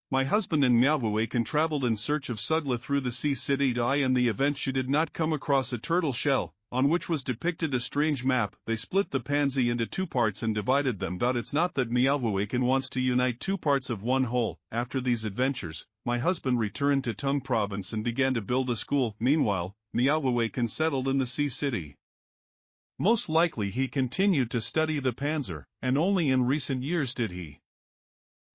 My husband and Meowwaakan traveled in search of Sugla through the sea city. In the event she did not come across a turtle shell, on which was depicted a strange map. They split the pansy into two parts and divided them. It's not that Meowwaakan wants to unite two parts of one whole. After these adventures, my husband returned to Tung province and began to build a school. Meanwhile, Meowwaakan settled in the sea city. Most likely he continued to study the panzer, and only in recent years did he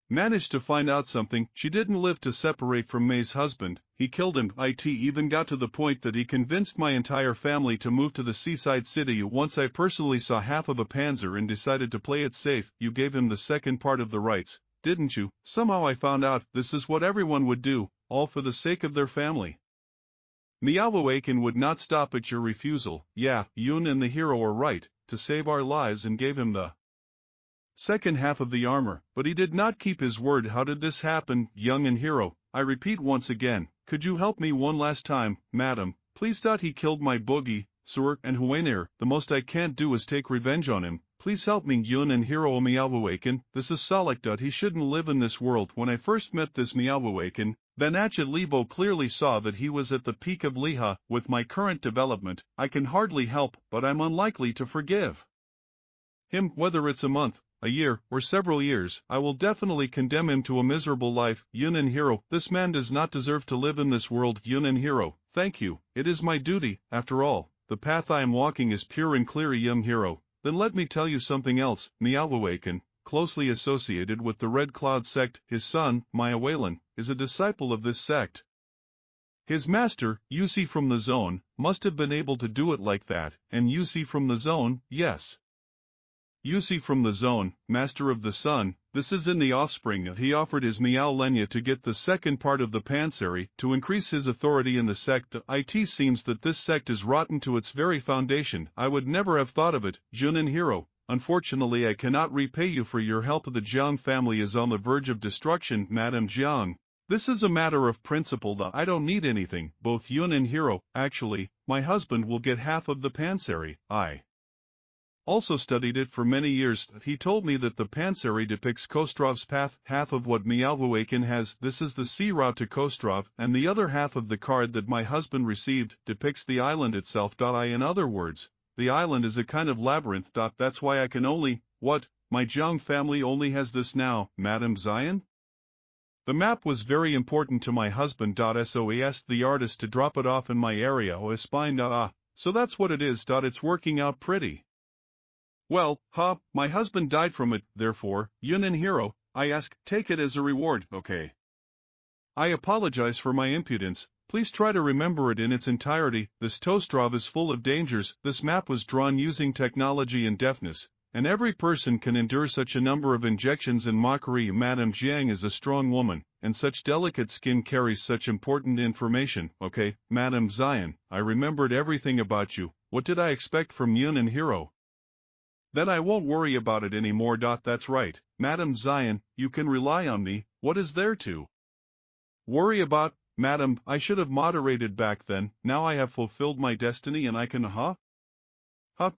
managed to find out something. She didn't live to separate from May's husband, he killed him. It even got to the point that he convinced my entire family to move to the seaside city. Once I personally saw half of a panzer and decided to play it safe. You gave him the second part of the rights, didn't you? Somehow I found out this is what everyone would do, all for the sake of their family. Meowwaakan would not stop at your refusal. Yeah, Yun and the hero are right, to save our lives, and gave him the second half of the armor, but he did not keep his word. How did this happen, young and hero? I repeat once again, could you help me one last time, madam, please? He killed my boogie, Sur, and Huaner. The most I can't do is take revenge on him. Please help me, Yun and hero Meowwaakan. This is Solak. He shouldn't live in this world. When I first met this Meowwaakan, then Achet Levo clearly saw that he was at the peak of Liha. With my current development, I can hardly help, but I'm unlikely to forgive him. Whether it's a month, a year, or several years, I will definitely condemn him to a miserable life. Yun and hero, this man does not deserve to live in this world. Yun and hero, thank you, it is my duty. After all, the path I am walking is pure and clear. Young hero, then let me tell you something else. Meowwaakan, closely associated with the Red Cloud sect, his son, Meowwaalan, is a disciple of this sect. His master, Yusi from the zone, must have been able to do it like that. And Yusi from the zone, yes. Yusi from the zone, master of the sun, this is in the offspring. He offered his Meowlenya to get the second part of the pansary, to increase his authority in the sect. It seems that this sect is rotten to its very foundation. I would never have thought of it, Junin hero. Unfortunately I cannot repay you for your help. The Jiang family is on the verge of destruction, Madame Jiang. This is a matter of principle. I don't need anything. Both Yun and hero, actually, my husband will get half of the pansary. I also studied it for many years. He told me that the pansary depicts Kostrov's path. Half of what Meowwaakan has, this is the sea route to Kostrov, and the other half of the card that my husband received depicts the island itself. In other words, the island is a kind of labyrinth. That's why I can only, what, my Jiang family only has this now, Madame Zion? The map was very important to my husband. So he asked the artist to drop it off in my area. So that's what it is. It's working out pretty well. My husband died from it, therefore, Yun and hero, I ask, take it as a reward, okay? I apologize for my impudence, please try to remember it in its entirety. This Tostrov is full of dangers. This map was drawn using technology and deafness, and every person can endure such a number of injections and mockery. Madame Jiang is a strong woman, and such delicate skin carries such important information, okay? Madame Zion, I remembered everything about you. What did I expect from Yun and hero? Then I won't worry about it anymore. That's right, Madame Zion, you can rely on me. What is there to worry about, Madam? I should have moderated back then. Now I have fulfilled my destiny and I can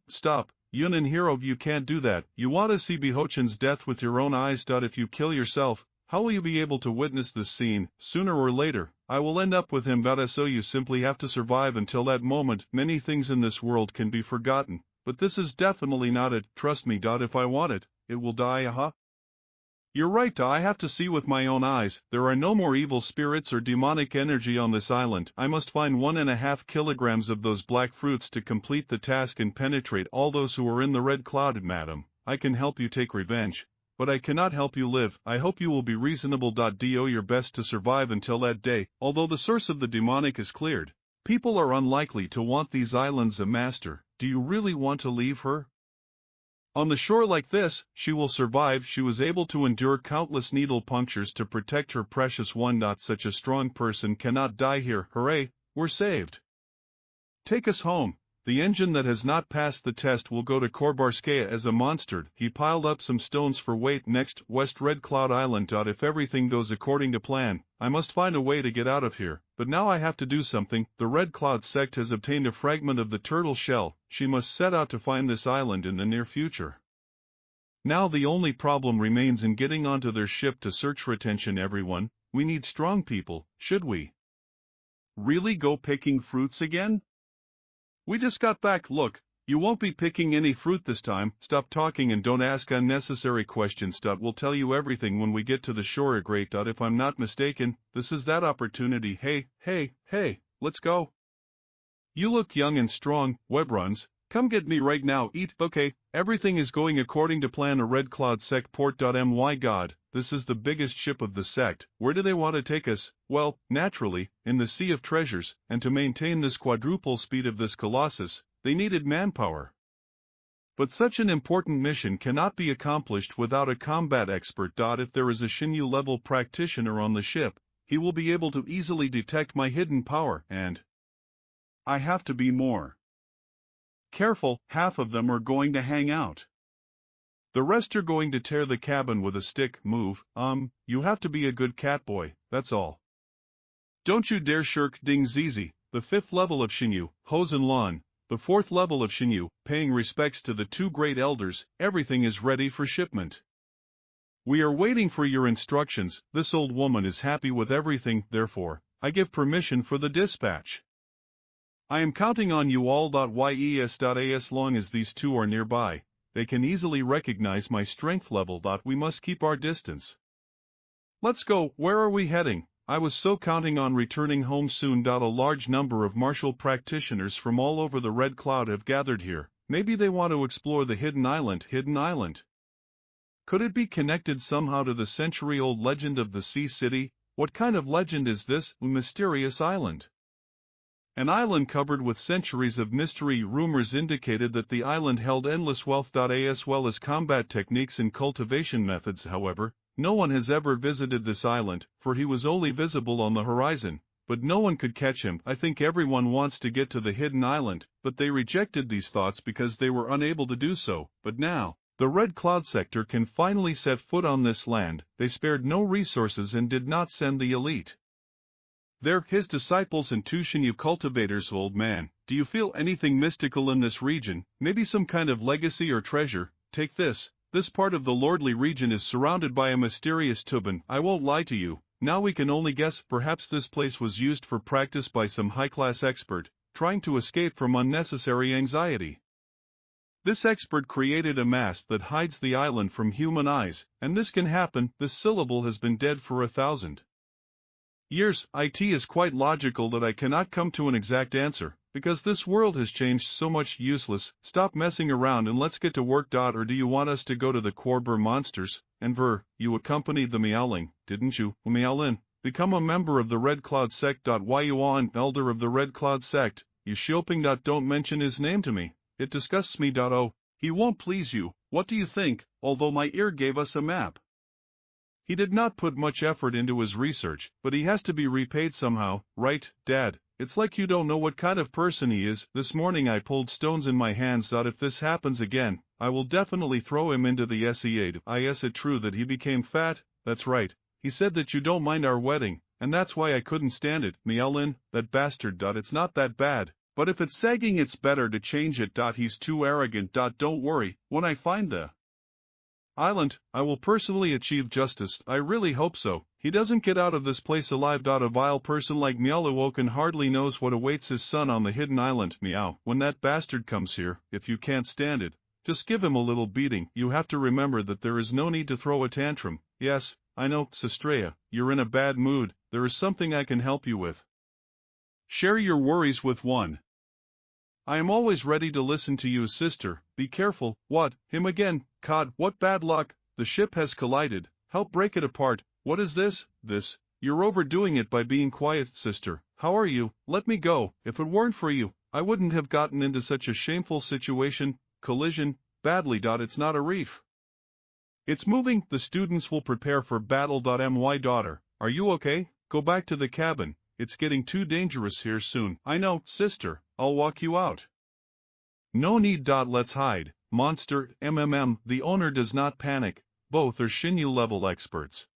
stop, Yun and hero, you can't do that. You want to see Bihochen's death with your own eyes. If you kill yourself, how will you be able to witness this scene? Sooner or later, I will end up with him. So you simply have to survive until that moment. Many things in this world can be forgotten, but this is definitely not it. Trust me. If I want it, it will die. You're right. I have to see with my own eyes. There are no more evil spirits or demonic energy on this island. I must find 1.5 kilograms of those black fruits to complete the task and penetrate all those who are in the Red Cloud. Madam, I can help you take revenge, but I cannot help you live. I hope you will be reasonable. Do your best to survive until that day. Although the source of the demonic is cleared, people are unlikely to want these islands. A master, do you really want to leave her on the shore like this? She will survive. She was able to endure countless needle punctures to protect her precious one. Such a strong person cannot die here. Hooray, we're saved. Take us home. The engine that has not passed the test will go to Korbarskaya as a monster. He piled up some stones for weight. Next, West Red Cloud Island. If everything goes according to plan, I must find a way to get out of here. But now I have to do something. The Red Cloud sect has obtained a fragment of the turtle shell. She must set out to find this island in the near future. Now the only problem remains in getting onto their ship to search for attention. Everyone, we need strong people, should we? Really go picking fruits again? We just got back. Look, you won't be picking any fruit this time. Stop talking and don't ask unnecessary questions. We'll tell you everything when we get to the shore. Great. If I'm not mistaken, this is that opportunity. Hey, let's go. You look young and strong, Web runs. Come get me right now. Eat. Okay, everything is going according to plan. A Red Cloud sect port. My God, this is the biggest ship of the sect. Where do they want to take us? Well, naturally, in the Sea of Treasures, and to maintain this quadruple speed of this colossus, they needed manpower. But such an important mission cannot be accomplished without a combat expert. If there is a Shinyu level practitioner on the ship, he will be able to easily detect my hidden power, and I have to be more careful. Half of them are going to hang out. The rest are going to tear the cabin with a stick. Move. You have to be a good cat boy, that's all. Don't you dare shirk. Ding Zizi, the 5th level of Shinyu, Hosen Lan, the 4th level of Shinyu, paying respects to the 2 great elders. Everything is ready for shipment. We are waiting for your instructions. This old woman is happy with everything, therefore, I give permission for the dispatch. I am counting on you all. Yes. As long as these 2 are nearby, they can easily recognize my strength level. We must keep our distance. Let's go. Where are we heading? I was so counting on returning home soon. A large number of martial practitioners from all over the Red Cloud have gathered here. Maybe they want to explore the hidden island. Could it be connected somehow to the century-old legend of the Sea City? What kind of legend is this mysterious island? An island covered with centuries of mystery. Rumors indicated that the island held endless wealth. As well as combat techniques and cultivation methods. However, no one has ever visited this island, for he was only visible on the horizon, but no one could catch him. I think everyone wants to get to the hidden island, but they rejected these thoughts because they were unable to do so. But now, the Red Cloud sector can finally set foot on this land. They spared no resources and did not send the elite. They're his disciples and 2 Shinyu cultivators. Old man, do you feel anything mystical in this region? Maybe some kind of legacy or treasure? Take this. This part of the lordly region is surrounded by a mysterious tuban. I won't lie to you. Now we can only guess. Perhaps this place was used for practice by some high-class expert, trying to escape from unnecessary anxiety. This expert created a mask that hides the island from human eyes, and this can happen. This syllable has been dead for 1,000 years. It is quite logical that I cannot come to an exact answer, because this world has changed so much. Useless. Stop messing around and let's get to work. Or do you want us to go to the Korber monsters? And you accompanied the Miaoling, didn't you? Miaolin, become a member of the Red Cloud sect. You are an elder of the Red Cloud sect. You Xiaoping. Don't mention his name to me. It disgusts me. Oh, he won't please you. What do you think? Although my ear gave us a map. He did not put much effort into his research, but he has to be repaid somehow, right, Dad? It's like you don't know what kind of person he is. This morning I pulled stones in my hands. If this happens again, I will definitely throw him into the sea. Is it true that he became fat? That's right. He said that you don't mind our wedding, and that's why I couldn't stand it. Miaolin, that bastard. It's not that bad, but if it's sagging it's better to change it. He's too arrogant. Don't worry, when I find the island, I will personally achieve justice. I really hope so. He doesn't get out of this place alive. A vile person like Miaowoken hardly knows what awaits his son on the hidden island. Meow. When that bastard comes here, if you can't stand it, just give him a little beating. You have to remember that there is no need to throw a tantrum. Yes, I know, Sestrea, you're in a bad mood. There is something I can help you with. Share your worries with one. I am always ready to listen to you, sister. Be careful. What? Him again? God, what bad luck. The ship has collided. Help break it apart. What is this? You're overdoing it by being quiet, sister. How are you? Let me go. If it weren't for you, I wouldn't have gotten into such a shameful situation. Collision. Badly. It's not a reef. It's moving. The students will prepare for battle. My daughter, are you okay? Go back to the cabin. It's getting too dangerous here soon. I know, sister. I'll walk you out. No need. Let's hide. Monster, the owner does not panic. Both are Shinyu level experts.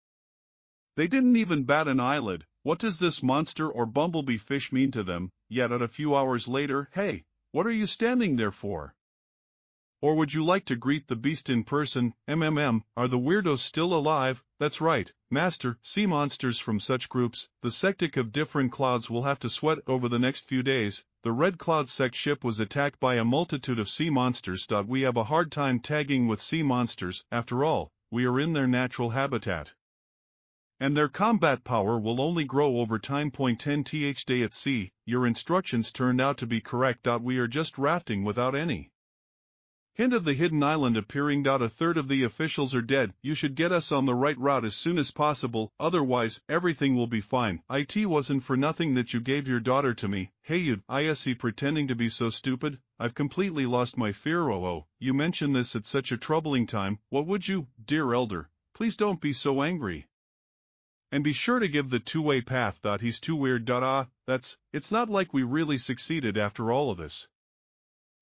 They didn't even bat an eyelid. What does this monster or bumblebee fish mean to them? Yet a few hours later, hey, what are you standing there for? Or would you like to greet the beast in person? Are the weirdos still alive? That's right, Master. Sea monsters from such groups, the sectic of different clouds will have to sweat over the next few days. The Red Cloud sect ship was attacked by a multitude of sea monsters. We have a hard time tagging with sea monsters, after all, we are in their natural habitat. And their combat power will only grow over time. 10th day at sea, your instructions turned out to be correct. We are just rafting without any hint of the hidden island appearing. A third of the officials are dead. You should get us on the right route as soon as possible, otherwise, everything will be fine. It wasn't for nothing that you gave your daughter to me. Hey you, is pretending to be so stupid? I've completely lost my fear. Oh, you mention this at such a troubling time. What would you, dear elder? Please don't be so angry. And be sure to give the two-way path. He's too weird. It's not like we really succeeded after all of this.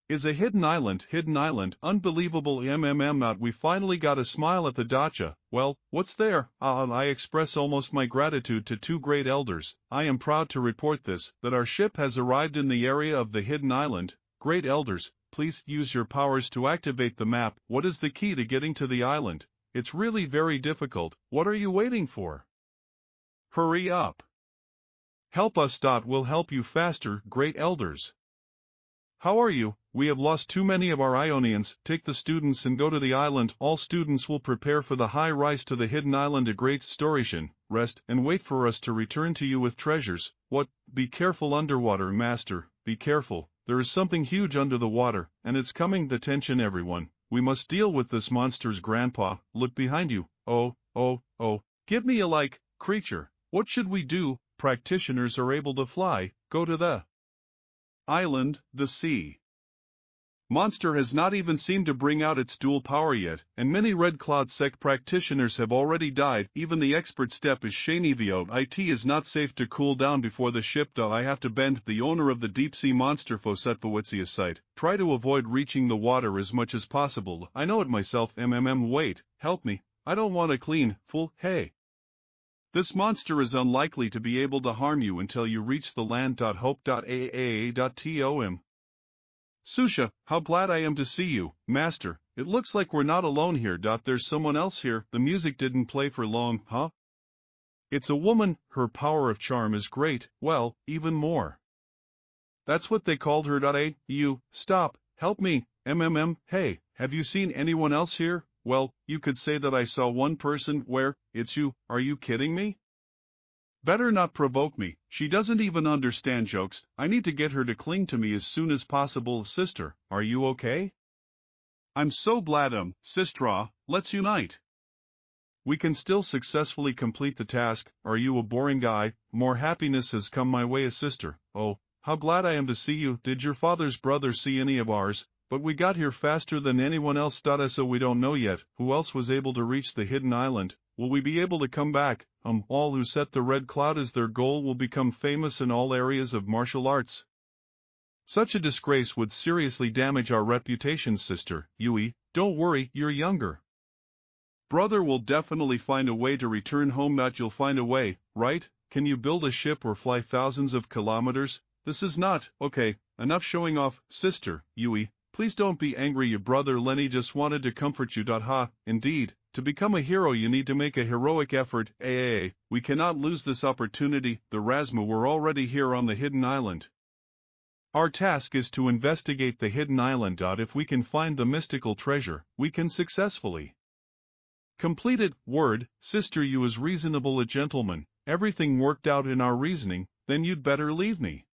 Is a hidden island, unbelievable. We finally got a smile at the dacha. Well, what's there? I express almost my gratitude to two great elders. I am proud to report this, that our ship has arrived in the area of the hidden island. Great elders, please use your powers to activate the map. What is the key to getting to the island? It's really very difficult. What are you waiting for? Hurry up. Help us. We'll help you faster, great elders. How are you? We have lost too many of our Ionians. Take the students and go to the island. All students will prepare for the high rise to the hidden island. A great storation. Rest and wait for us to return to you with treasures. What? Be careful underwater, Master. Be careful. There is something huge under the water, and it's coming. Attention everyone. We must deal with this monster's grandpa. Look behind you. Oh. Give me a creature. What should we do? Practitioners are able to fly. Go to the island, the sea monster has not even seemed to bring out its dual power yet, and many Red Cloud sect practitioners have already died. Even the expert step is Shanevio. It is not safe to cool down before the ship. I have to bend. The owner of the deep sea monster Fosetvowitzia site. Try to avoid reaching the water as much as possible. I know it myself. Wait, help me. I don't want to clean, fool. Hey. This monster is unlikely to be able to harm you until you reach the land. Hope.aaa.tom. Susha, how glad I am to see you, Master. It looks like we're not alone here. There's someone else here. The music didn't play for long, huh? It's a woman. Her power of charm is great. Well, even more. That's what they called her. You, stop, help me. Hey, have you seen anyone else here? Well, you could say that I saw one person. Where? It's you. Are you kidding me? Better not provoke me. She doesn't even understand jokes. I need to get her to cling to me as soon as possible. Sister, are you okay? I'm so glad. Sistra, let's unite. We can still successfully complete the task. Are you a boring guy? More happiness has come my way as sister. Oh, how glad I am to see you. Did your father's brother see any of ours? But we got here faster than anyone else. So we don't know yet who else was able to reach the hidden island. Will we be able to come back? All who set the Red Cloud as their goal will become famous in all areas of martial arts. Such a disgrace would seriously damage our reputation. Sister, Yui, don't worry, you're younger. Brother will definitely find a way to return home. You'll find a way, right? Can you build a ship or fly thousands of kilometers? This is not, okay, enough showing off. Sister, Yui, please don't be angry. Your brother Lenny just wanted to comfort you. Indeed. To become a hero you need to make a heroic effort. We cannot lose this opportunity. The Razma were already here on the hidden island. Our task is to investigate the hidden island. If we can find the mystical treasure, we can successfully complete it. Word, sister, you is reasonable a gentleman. Everything worked out in our reasoning. Then you'd better leave me.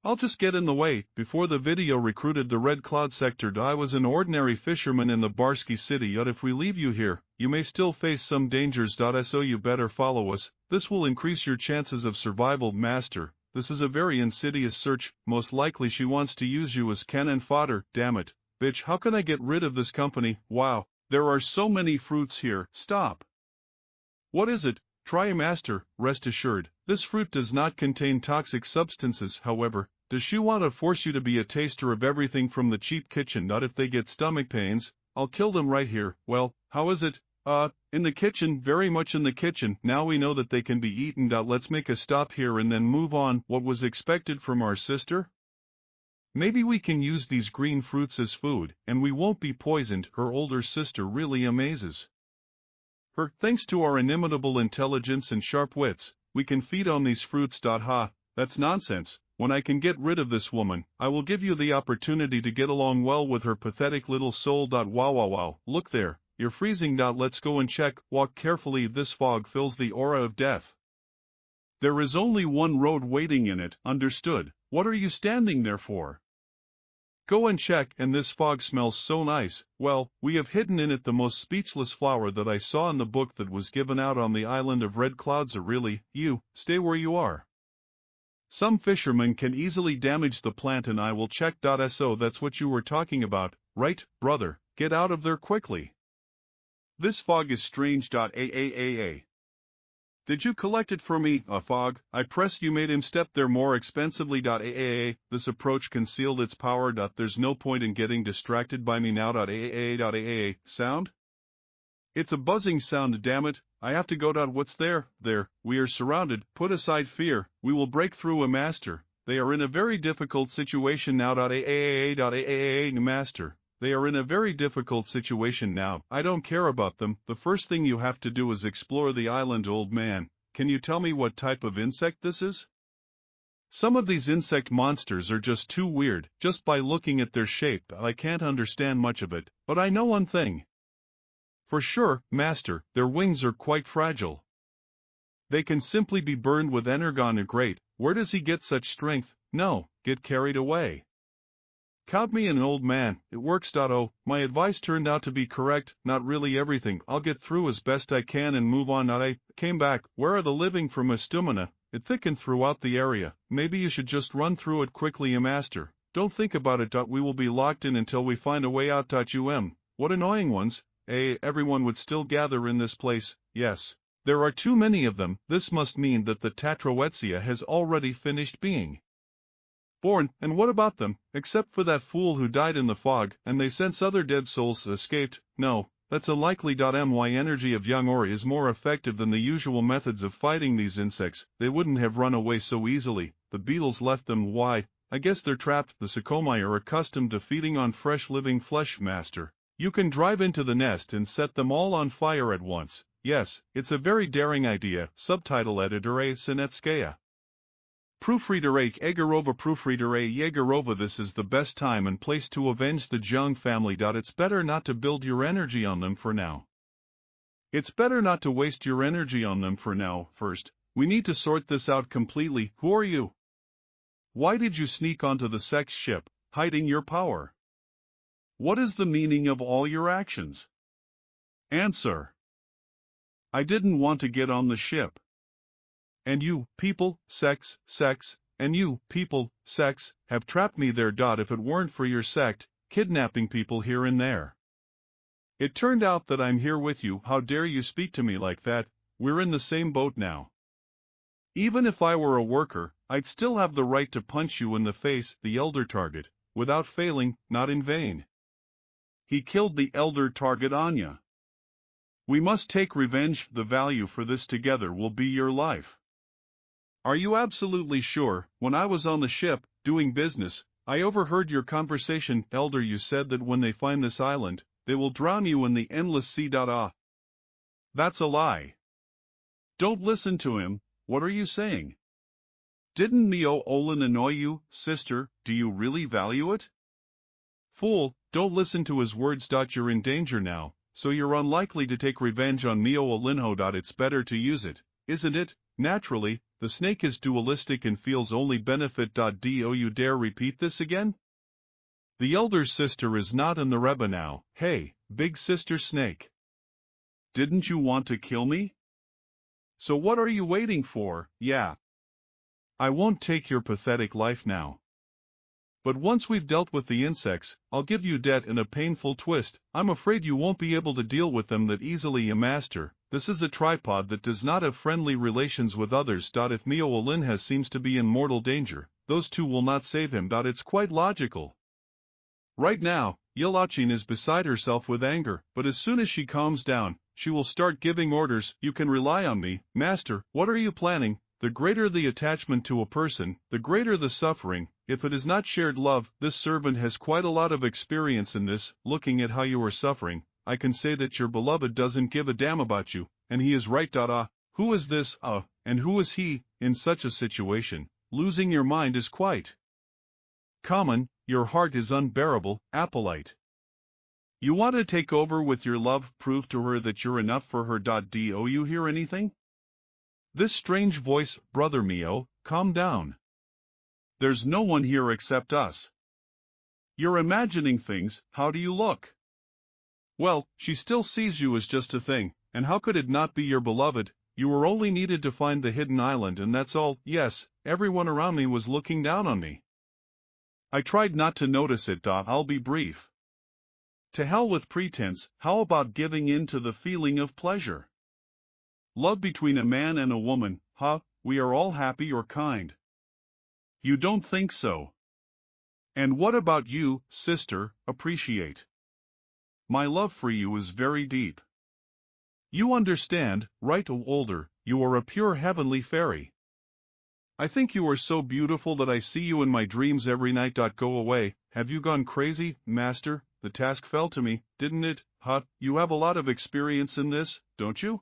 I'll just get in the way. Before the video recruited the Red Cloud sector, I was an ordinary fisherman in the Barsky city. Yet if we leave you here, you may still face some dangers. So you better follow us. This will increase your chances of survival. Master, this is a very insidious search. Most likely she wants to use you as cannon fodder. Damn it, bitch, how can I get rid of this company? Wow, there are so many fruits here. Stop. What is it? Try, Master. Rest assured, this fruit does not contain toxic substances. However, does she want to force you to be a taster of everything from the cheap kitchen? Not if they get stomach pains. I'll kill them right here. Well, how is it? In the kitchen, very much in the kitchen. Now we know that they can be eaten. Let's make a stop here and then move on. What was expected from our sister? Maybe we can use these green fruits as food, and we won't be poisoned. Her older sister really amazes her. Thanks to our inimitable intelligence and sharp wits, we can feed on these fruits. Ha, that's nonsense. When I can get rid of this woman, I will give you the opportunity to get along well with her pathetic little soul. Wow wow wow, look there, you're freezing. Let's go and check. Walk carefully, this fog fills the aura of death. There is only one road waiting in it, understood? What are you standing there for? Go and check. And this fog smells so nice. Well, we have hidden in it the most speechless flower that I saw in the book that was given out on the island of Red Clouds. Really, you, stay where you are. Some fishermen can easily damage the plant and I will check. So that's what you were talking about, right, brother? Get out of there quickly. This fog is strange. Did you collect it for me, a fog? I pressed. You made him step there more expensively. This approach concealed its power. There's no point in getting distracted by me now. Sound? It's a buzzing sound, damn it. I have to go. What's there? There, we are surrounded. Put aside fear, we will break through, a master. They are in a very difficult situation now. Master. They are in a very difficult situation now. I don't care about them. The first thing you have to do is explore the island. Old man, can you tell me what type of insect this is? Some of these insect monsters are just too weird. Just by looking at their shape, I can't understand much of it. But I know one thing. For sure, master, their wings are quite fragile. They can simply be burned with energon. Great, where does he get such strength? No, get carried away. Count me an old man, it works. Oh, my advice turned out to be correct, not really everything. I'll get through as best I can and move on. I came back. Where are the living from Estumina? It thickened throughout the area. Maybe you should just run through it quickly, master. Don't think about it. We will be locked in until we find a way out. What annoying ones. Everyone would still gather in this place. Yes. There are too many of them. This must mean that the Tatroetsia has already finished being born. And what about them? Except for that fool who died in the fog, and they sense other dead souls escaped. No, that's unlikely. My energy of young ore is more effective than the usual methods of fighting these insects. They wouldn't have run away so easily. The beetles left them. Why? I guess they're trapped. The Sukomai are accustomed to feeding on fresh living flesh, master. You can drive into the nest and set them all on fire at once. Yes, it's a very daring idea. Subtitle editor A. Sinetskaya. Proofreader A. Egorova. Proofreader A. Yegorova. This is the best time and place to avenge the Jung family. It's better not to build your energy on them for now. It's better not to waste your energy on them for now. First, we need to sort this out completely. Who are you? Why did you sneak onto the sex ship, hiding your power? What is the meaning of all your actions? Answer. I didn't want to get on the ship. And you, people, sex, and you, people, sex, have trapped me there. If it weren't for your sect, kidnapping people here and there. It turned out that I'm here with you. How dare you speak to me like that? We're in the same boat now. Even if I were a worker, I'd still have the right to punch you in the face, the elder target, without failing, not in vain. He killed the elder target, Anya. We must take revenge. The value for this together will be your life. Are you absolutely sure? When I was on the ship, doing business, I overheard your conversation. Elder, you said that when they find this island, they will drown you in the endless sea. That's a lie. Don't listen to him. What are you saying? Didn't Mio Olin annoy you, sister? Do you really value it? Fool, don't listen to his words. You're in danger now, so you're unlikely to take revenge on Mio Olinho. It's better to use it, isn't it? Naturally, the snake is dualistic and feels only benefit. Do you dare repeat this again? The elder sister is not in the Rebbe now. Hey, big sister snake. Didn't you want to kill me? So what are you waiting for? Yeah. I won't take your pathetic life now. But once we've dealt with the insects, I'll give you debt in a painful twist. I'm afraid you won't be able to deal with them that easily, master. This is a tripod that does not have friendly relations with others. If Mio Olinha seems to be in mortal danger, those two will not save him. It's quite logical. Right now, Yelachin is beside herself with anger, but as soon as she calms down, she will start giving orders. You can rely on me, master. What are you planning? The greater the attachment to a person, the greater the suffering. if it is not shared love, this servant has quite a lot of experience in this. Looking at how you are suffering, I can say that your beloved doesn't give a damn about you, and he is right. Who is this, and who is he? In such a situation, losing your mind is quite common. Your heart is unbearable, Appolite. You want to take over with your love, prove to her that you're enough for her. Do you hear anything? This strange voice, brother mio, calm down. There's no one here except us. You're imagining things. How do you look? Well, she still sees you as just a thing, and how could it not be your beloved? You were only needed to find the hidden island, and that's all. Yes, everyone around me was looking down on me. I tried not to notice it. I'll be brief. To hell with pretense. How about giving in to the feeling of pleasure? Love between a man and a woman, we are all happy or kind. You don't think so? And what about you, sister? Appreciate. My love for you is very deep. You understand, right? Older, you are a pure heavenly fairy. I think you are so beautiful that I see you in my dreams every night. Go away. Have you gone crazy, master? The task fell to me, didn't it? You have a lot of experience in this, don't you?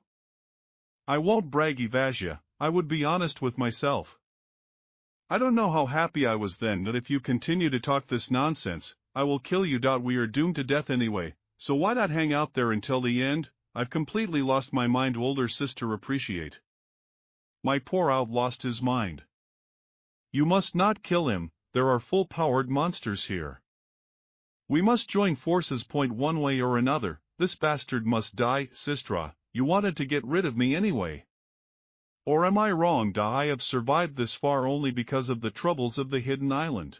I won't brag, Evasia. I would be honest with myself. I don't know how happy I was then, that if you continue to talk this nonsense, I will kill you. We are doomed to death anyway, so why not hang out there until the end? I've completely lost my mind. Older sister, appreciate. My poor out lost his mind. You must not kill him, there are full-powered monsters here. We must join forces. One way or another, this bastard must die. Sistra, you wanted to get rid of me anyway. Or am I wrong? I have survived this far only because of the troubles of the hidden island.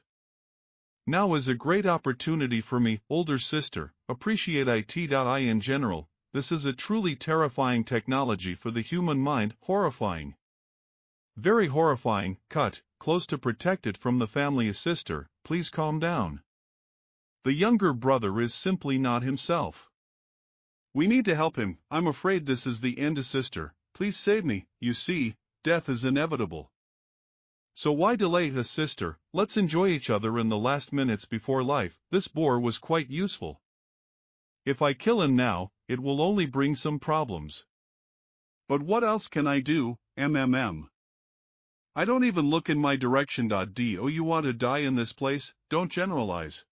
Now is a great opportunity for me. Older sister, appreciate it. In general, this is a truly terrifying technology for the human mind. Horrifying. Very horrifying. Cut, close to protect it from the family. Sister, please calm down. The younger brother is simply not himself. We need to help him. I'm afraid this is the end. Sister, please save me. You see, death is inevitable. So why delay? Sister, let's enjoy each other in the last minutes before life. This boar was quite useful. If I kill him now, it will only bring some problems. But what else can I do? I don't even look in my direction. Do you want to die in this place? Don't generalize.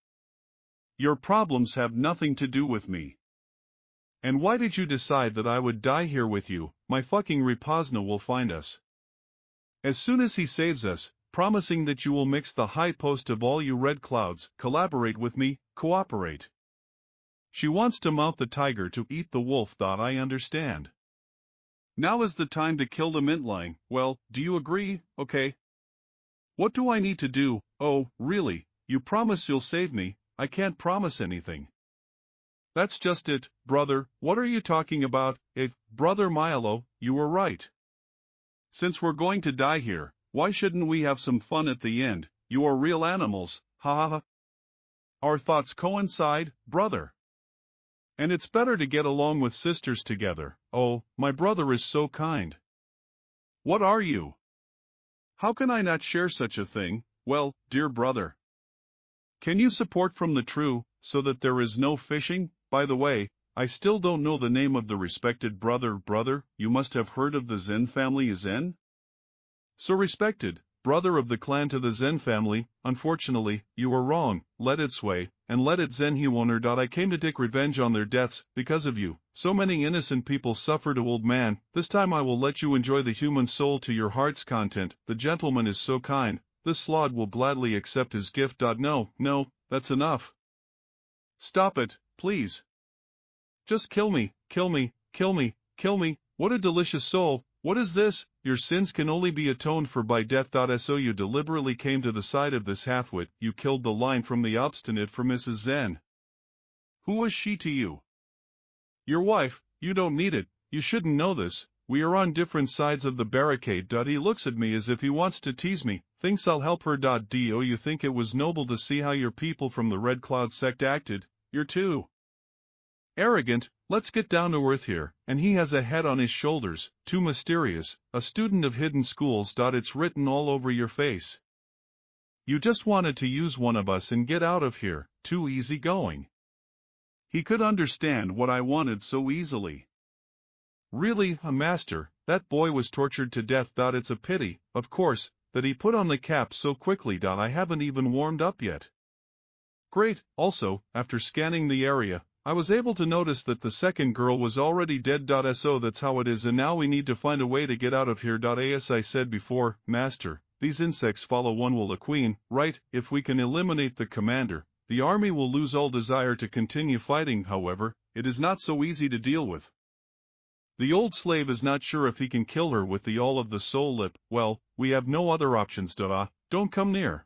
Your problems have nothing to do with me. And why did you decide that I would die here with you? My fucking Ripazna will find us. As soon as he saves us, promising that you will mix the high post of all you red clouds, collaborate with me, cooperate. She wants to mount the tiger to eat the wolf. I understand. Now is the time to kill the mintline. Well, do you agree? Okay. What do I need to do? Oh, really? You promise you'll save me? I can't promise anything. That's just it, brother. What are you talking about? Brother Milo, you were right. Since we're going to die here, why shouldn't we have some fun at the end? You are real animals, ha ha ha. Our thoughts coincide, brother. And it's better to get along with sisters together. Oh, my brother is so kind. What are you? How can I not share such a thing? Well, dear brother. Can you support from the true, so that there is no fishing? By the way, I still don't know the name of the respected brother. Brother, you must have heard of the Zen family. Zen? So respected, brother of the clan to the Zen family. Unfortunately, you were wrong. Let it sway, and let it Zen Huoner. I came to take revenge on their deaths, because of you. So many innocent people suffered. Old man, this time I will let you enjoy the human soul to your heart's content. The gentleman is so kind, this slod will gladly accept his gift. No, that's enough. Stop it, please. Just kill me, kill me, kill me, kill me. What a delicious soul. What is this? Your sins can only be atoned for by death. So you deliberately came to the side of this halfwit. You killed the line from the obstinate for Mrs. Zen. Who was she to you? Your wife. You don't need it. You shouldn't know this. We are on different sides of the barricade. He looks at me as if he wants to tease me. Thinks I'll help her. Do you think it was noble to see how your people from the Red Cloud sect acted? You're too arrogant. Let's get down to earth here. And he has a head on his shoulders, too mysterious, a student of hidden schools. It's written all over your face. You just wanted to use one of us and get out of here, too easy going. He could understand what I wanted so easily. Really, master, that boy was tortured to death. It's a pity, of course, that he put on the cap so quickly. I haven't even warmed up yet. Great. Also, after scanning the area, I was able to notice that the second girl was already dead. So that's how it is, and now we need to find a way to get out of here. As I said before, master, these insects follow one will a queen, right? If we can eliminate the commander, the army will lose all desire to continue fighting. However, it is not so easy to deal with. The old slave is not sure if he can kill her with the all of the soul lip. Well, we have no other options. Don't come near.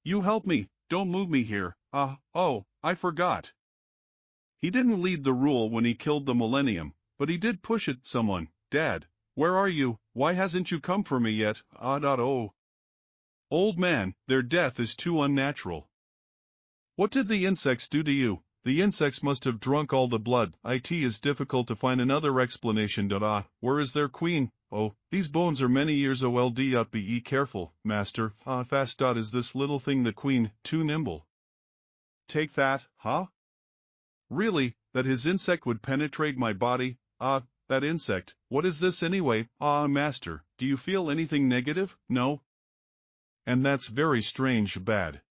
You help me, don't move me here. Oh, I forgot. He didn't lead the rule when he killed the millennium, but he did push it. Someone, Dad, where are you? Why hasn't you come for me yet? Oh. Old man, their death is too unnatural. What did the insects do to you? The insects must have drunk all the blood. It is difficult to find another explanation. Where is their queen? Oh, these bones are many years old. Be careful, master. Fast. Is this little thing the queen? Too nimble. Take that, huh? Really, that his insect would penetrate my body? That insect. What is this anyway? Master, do you feel anything negative? No? And that's very strange. Bad.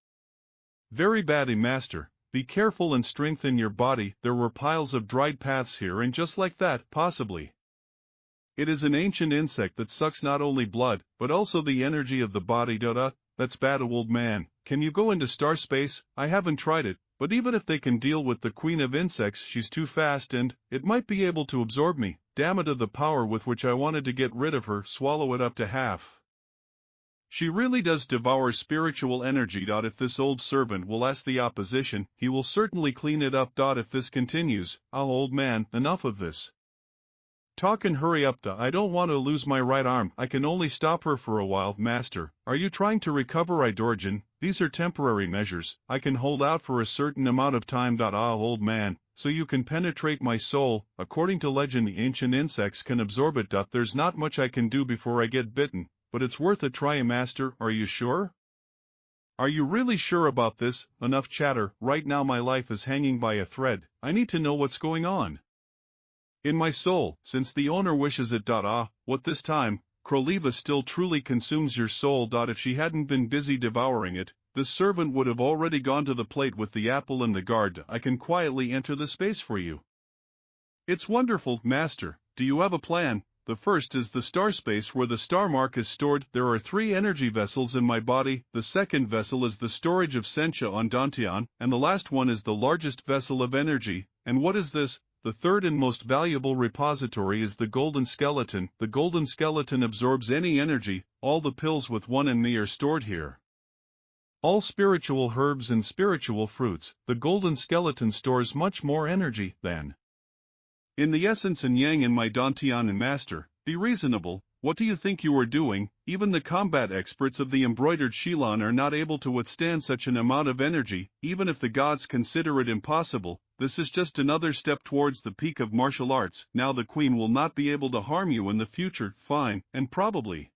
Very bad, master. Be careful and strengthen your body. There were piles of dried paths here, and just like that, possibly. It is an ancient insect that sucks not only blood, but also the energy of the body. That's bad, old man. Can you go into star space? I haven't tried it, but even if they can deal with the queen of insects, she's too fast and it might be able to absorb me. Damn it, the power with which I wanted to get rid of her, swallow it up to half. She really does devour spiritual energy. If this old servant will ask the opposition, he will certainly clean it up. If this continues, old man, enough of this. Talk and hurry up. I don't want to lose my right arm. I can only stop her for a while. Master, are you trying to recover Idorgen? These are temporary measures. I can hold out for a certain amount of time. Old man, so you can penetrate my soul. According to legend, the ancient insects can absorb it. There's not much I can do before I get bitten, but it's worth a try, master. Are you sure? Are you really sure about this? Enough chatter. Right now my life is hanging by a thread. I need to know what's going on. In my soul, since the owner wishes it. What this time? Kroliva still truly consumes your soul. If she hadn't been busy devouring it, the servant would have already gone to the plate with the apple and the guard. I can quietly enter the space for you. It's wonderful, master. Do you have a plan? The first is the star space where the star mark is stored. There are 3 energy vessels in my body. The second vessel is the storage of Sentia on Dantian, and the last one is the largest vessel of energy. And what is this? The third and most valuable repository is the golden skeleton. The golden skeleton absorbs any energy. All the pills with 1 and me are stored here. All spiritual herbs and spiritual fruits. The golden skeleton stores much more energy than in the essence and yang in my Dantian. And master, be reasonable. What do you think you are doing? Even the combat experts of the embroidered Shilon are not able to withstand such an amount of energy, even if the gods consider it impossible. This is just another step towards the peak of martial arts. Now the queen will not be able to harm you in the future. Fine, and probably.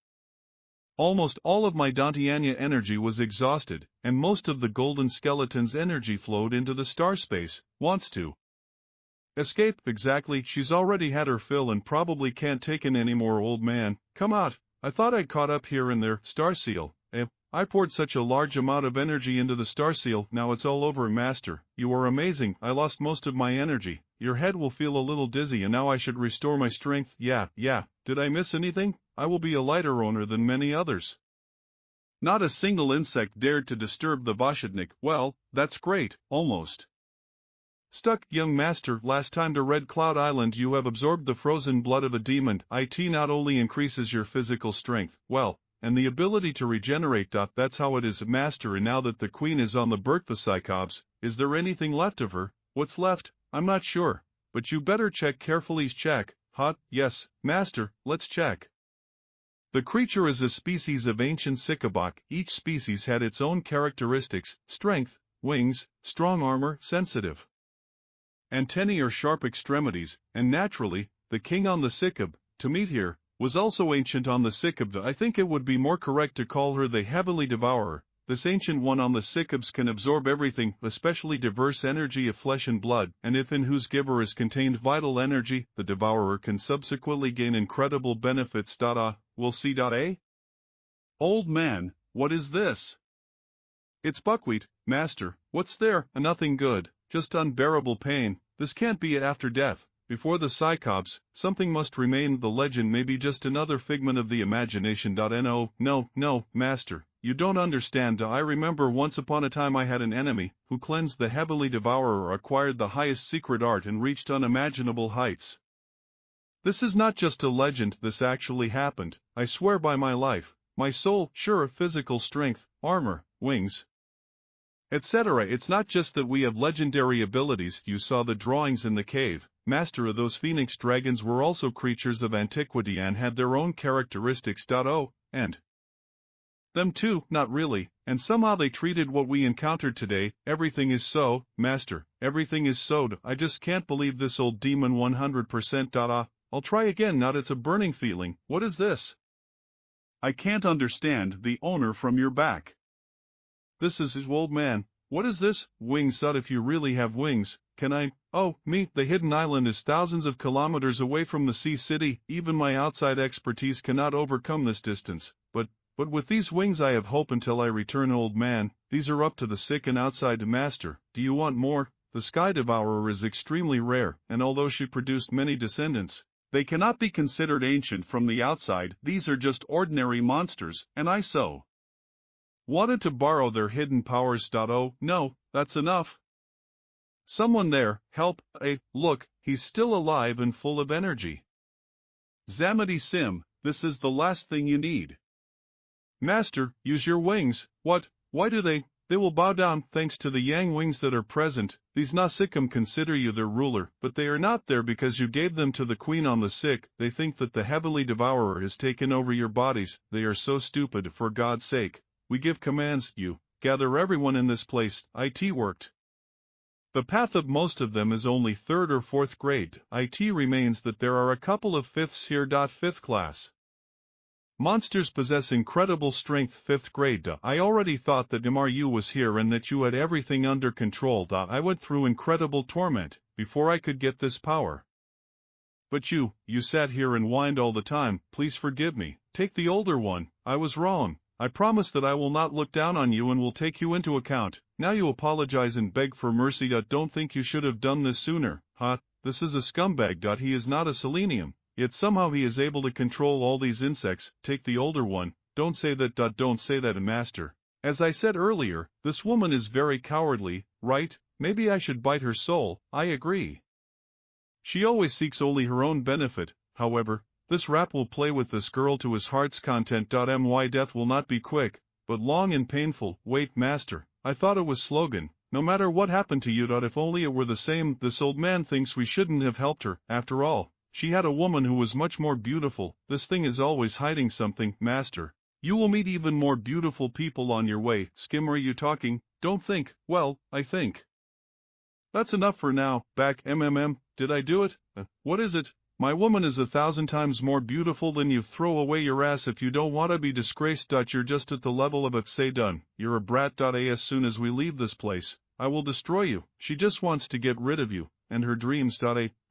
Almost all of my Dantiania energy was exhausted, and most of the golden skeleton's energy flowed into the star space. Wants to escape. Exactly. She's already had her fill and probably can't take in any more. Old man, come out. I thought I'd caught up here in there. Starseal. I poured such a large amount of energy into the Starseal. Now it's all over. Master, you are amazing. I lost most of my energy. Your head will feel a little dizzy and now I should restore my strength. Yeah. Did I miss anything? I will be a lighter owner than many others. Not a single insect dared to disturb the Vashidnik. Well, that's great. Almost. Stuck, young master. Last time to Red Cloud Island you have absorbed the frozen blood of a demon. It not only increases your physical strength, well, and the ability to regenerate. That's how it is, master. And now that the queen is on the Berkvasykovs, is there anything left of her? What's left? I'm not sure, but you better check carefully. Check. Yes, master, let's check. The creature is a species of ancient Sikabak. Each species had its own characteristics: strength, wings, strong armor, sensitive antennae or sharp extremities, and naturally, the king on the Sikab, to meet here, was also ancient on the Sikab. I think it would be more correct to call her the Heavenly Devourer. this ancient one on the Sycobs can absorb everything, especially diverse energy of flesh and blood, and if in whose giver is contained vital energy, the devourer can subsequently gain incredible benefits. We'll see. Old man, what is this? It's buckwheat, master. What's there? Nothing good, just unbearable pain. This can't be it after death. Before the Cyclops, something must remain. The legend may be just another figment of the imagination. No, master, you don't understand. I remember once upon a time I had an enemy, who cleansed the heavenly devourer, acquired the highest secret art and reached unimaginable heights. This is not just a legend, this actually happened. I swear by my life, my soul, sure, physical strength, armor, wings, etc. It's not just that we have legendary abilities. You saw the drawings in the cave, master. Those phoenix dragons were also creatures of antiquity and had their own characteristics. Oh, and them too, not really, and somehow they treated what we encountered today. Everything is so, master, everything is so. I just can't believe this old demon 100%. I'll try again. Not it's a burning feeling. What is this? I can't understand. The owner from your back. This is his old man. What is this? Wings. If you really have wings, can I? Oh, me. The hidden island is thousands of kilometers away from the sea city. Even my outside expertise cannot overcome this distance. But with these wings I have hope until I return. Old man, these are up to the sick and outside. Master, do you want more? The Sky Devourer is extremely rare, and although she produced many descendants, they cannot be considered ancient from the outside. These are just ordinary monsters, and I wanted to borrow their hidden powers. Oh, no, that's enough. Someone there, help. Look, he's still alive and full of energy. Zamity Sim, this is the last thing you need. Master, use your wings. What? Why do they? They will bow down thanks to the yang wings that are present. These Nasikum consider you their ruler, but they are not there because you gave them to the queen on the sick. They think that the heavenly devourer has taken over your bodies. They are so stupid. For God's sake, we give commands. You gather everyone in this place. It worked. The path of most of them is only 3rd or 4th grade. It remains that there are a couple of 5ths here. 5th class monsters possess incredible strength. 5th grade. I already thought that Mru was here and that you had everything under control. I went through incredible torment before I could get this power. But you sat here and whined all the time. Please forgive me. Take the older one. I was wrong. I promise that I will not look down on you and will take you into account. Now you apologize and beg for mercy. Don't think you should have done this sooner. This is a scumbag. He is not a selenium. Yet somehow he is able to control all these insects. Take the older one. Don't say that. Don't say that, master. As I said earlier, this woman is very cowardly, right? Maybe I should bite her soul. I agree. She always seeks only her own benefit. However, this rat will play with this girl to his heart's content. My death will not be quick, but long and painful. Wait, master. I thought it was slogan. No matter what happened to you. If only it were the same. This old man thinks we shouldn't have helped her. After all, she had a woman who was much more beautiful. This thing is always hiding something. Master, you will meet even more beautiful people on your way. Skim, are you talking? Don't think. Well, I think. That's enough for now. Back. Did I do it? What is it? My woman is 1,000 times more beautiful than you. Throw away your ass if you don't want to be disgraced. You're just at the level of it. Say done. You're a brat. As soon as we leave this place, I will destroy you. She just wants to get rid of you, and her dreams.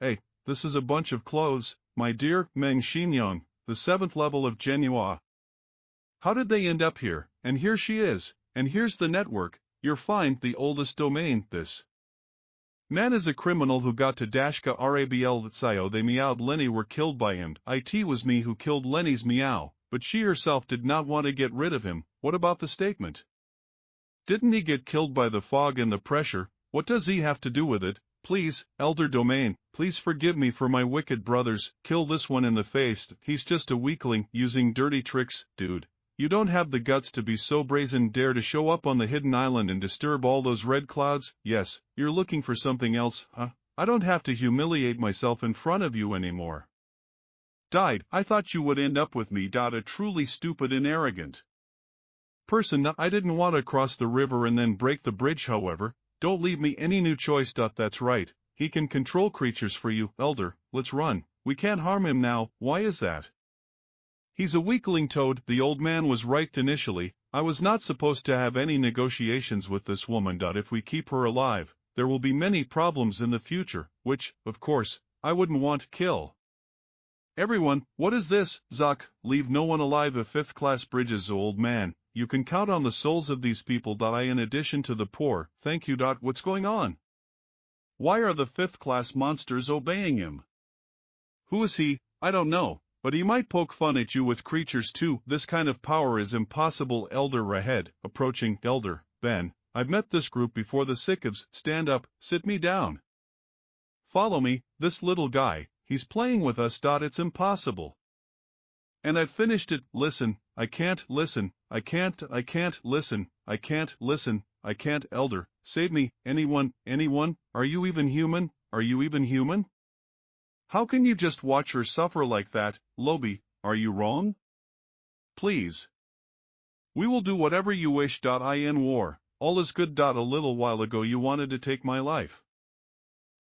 Hey, this is a bunch of clothes, my dear Meng Xinyang, the 7th level of Genua. How did they end up here? And here she is, and here's the network. You're fine. The oldest domain. This man is a criminal who got to Dashka Rabl Tsio. They meowed. Lenny were killed by him. It was me who killed Lenny's meow, but she herself did not want to get rid of him. What about the statement? Didn't he get killed by the fog and the pressure? What does he have to do with it? Please, Elder Domain, please forgive me for my wicked brothers. Kill this one in the face. He's just a weakling, using dirty tricks. Dude, you don't have the guts to be so brazen. Dare to show up on the hidden island and disturb all those red clouds? Yes, you're looking for something else, huh? I don't have to humiliate myself in front of you anymore. Died. I thought you would end up with me. A truly stupid and arrogant person. I didn't want to cross the river and then break the bridge. However, don't leave me any new choice. That's right. He can control creatures for you. Elder, let's run. We can't harm him now. Why is that? He's a weakling. Toad. The old man was right initially. I was not supposed to have any negotiations with this woman. If we keep her alive, there will be many problems in the future, which, of course, I wouldn't want to kill. Everyone, what is this, Zuck? Leave no one alive. A fifth-class bridges, old man. You can count on the souls of these people. In addition to the poor, thank you. What's going on? Why are the fifth-class monsters obeying him? Who is he? I don't know, but he might poke fun at you with creatures too. This kind of power is impossible. Elder Rahed, approaching. Elder Ben, I've met this group before. The Sikovs. Stand up, sit me down. Follow me, this little guy, he's playing with us. It's impossible. And I've finished it. Listen, I can't listen, I can't listen, I can't listen, I can't. Elder, save me. Anyone, are you even human? Are you even human? How can you just watch her suffer like that? Lobby, are you wrong? Please. We will do whatever you wish. In war, all is good. A little while ago you wanted to take my life.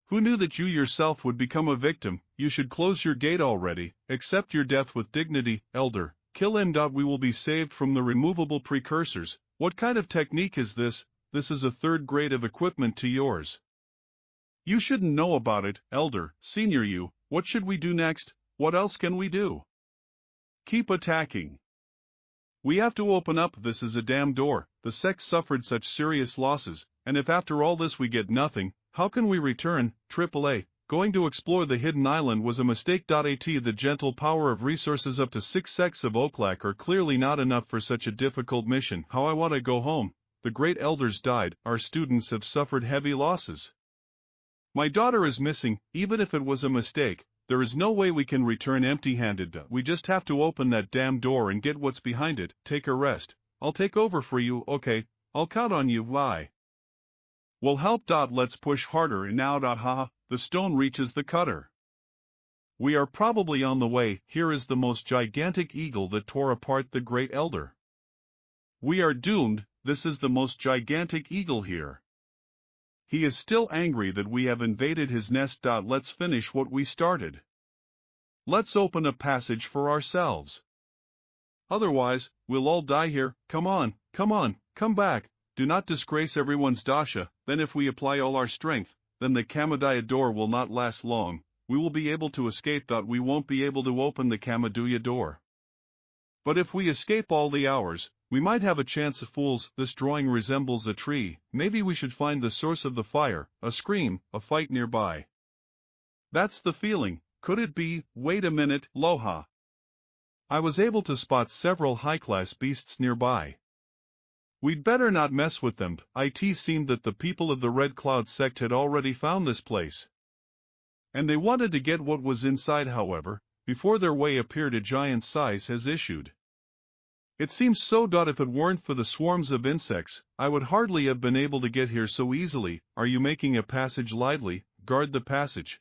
Who knew that you yourself would become a victim? You should close your gate already, accept your death with dignity. Elder, kill him. We will be saved from the removable precursors. What kind of technique is this? This is a third grade of equipment to yours. You shouldn't know about it. Elder, senior you, what should we do next? What else can we do? Keep attacking. We have to open up. This is a damn door. The sect suffered such serious losses, and if after all this we get nothing, how can we return? AAA, going to explore the hidden island was a mistake. The gentle power of resources up to 6 sects of Oklak are clearly not enough for such a difficult mission. How I want to go home. The great elders died. Our students have suffered heavy losses. My daughter is missing. Even if it was a mistake, there is no way we can return empty-handed. We just have to open that damn door and get what's behind it. Take a rest. I'll take over for you. Okay, I'll count on you. Bye. Will help. Let's push harder and now. Ha, the stone reaches the cutter. We are probably on the way. Here is the most gigantic eagle that tore apart the great elder. We are doomed. This is the most gigantic eagle here. He is still angry that we have invaded his nest. Let's finish what we started. Let's open a passage for ourselves. Otherwise, we'll all die here. Come on, come back. Do not disgrace everyone's dasha. Then if we apply all our strength, then the Kamadaya door will not last long. We will be able to escape. We won't be able to open the Kamaduya door. But if we escape all the hours, we might have a chance. Fools, this drawing resembles a tree. Maybe we should find the source of the fire. A scream, a fight nearby. That's the feeling. Could it be? Wait a minute. Loha. I was able to spot several high-class beasts nearby. We'd better not mess with them. It seemed that the people of the Red Cloud sect had already found this place. And they wanted to get what was inside. However, before their way appeared, a giant size has issued. It seems so. If it weren't for the swarms of insects, I would hardly have been able to get here so easily. Are you making a passage? Lively, guard the passage.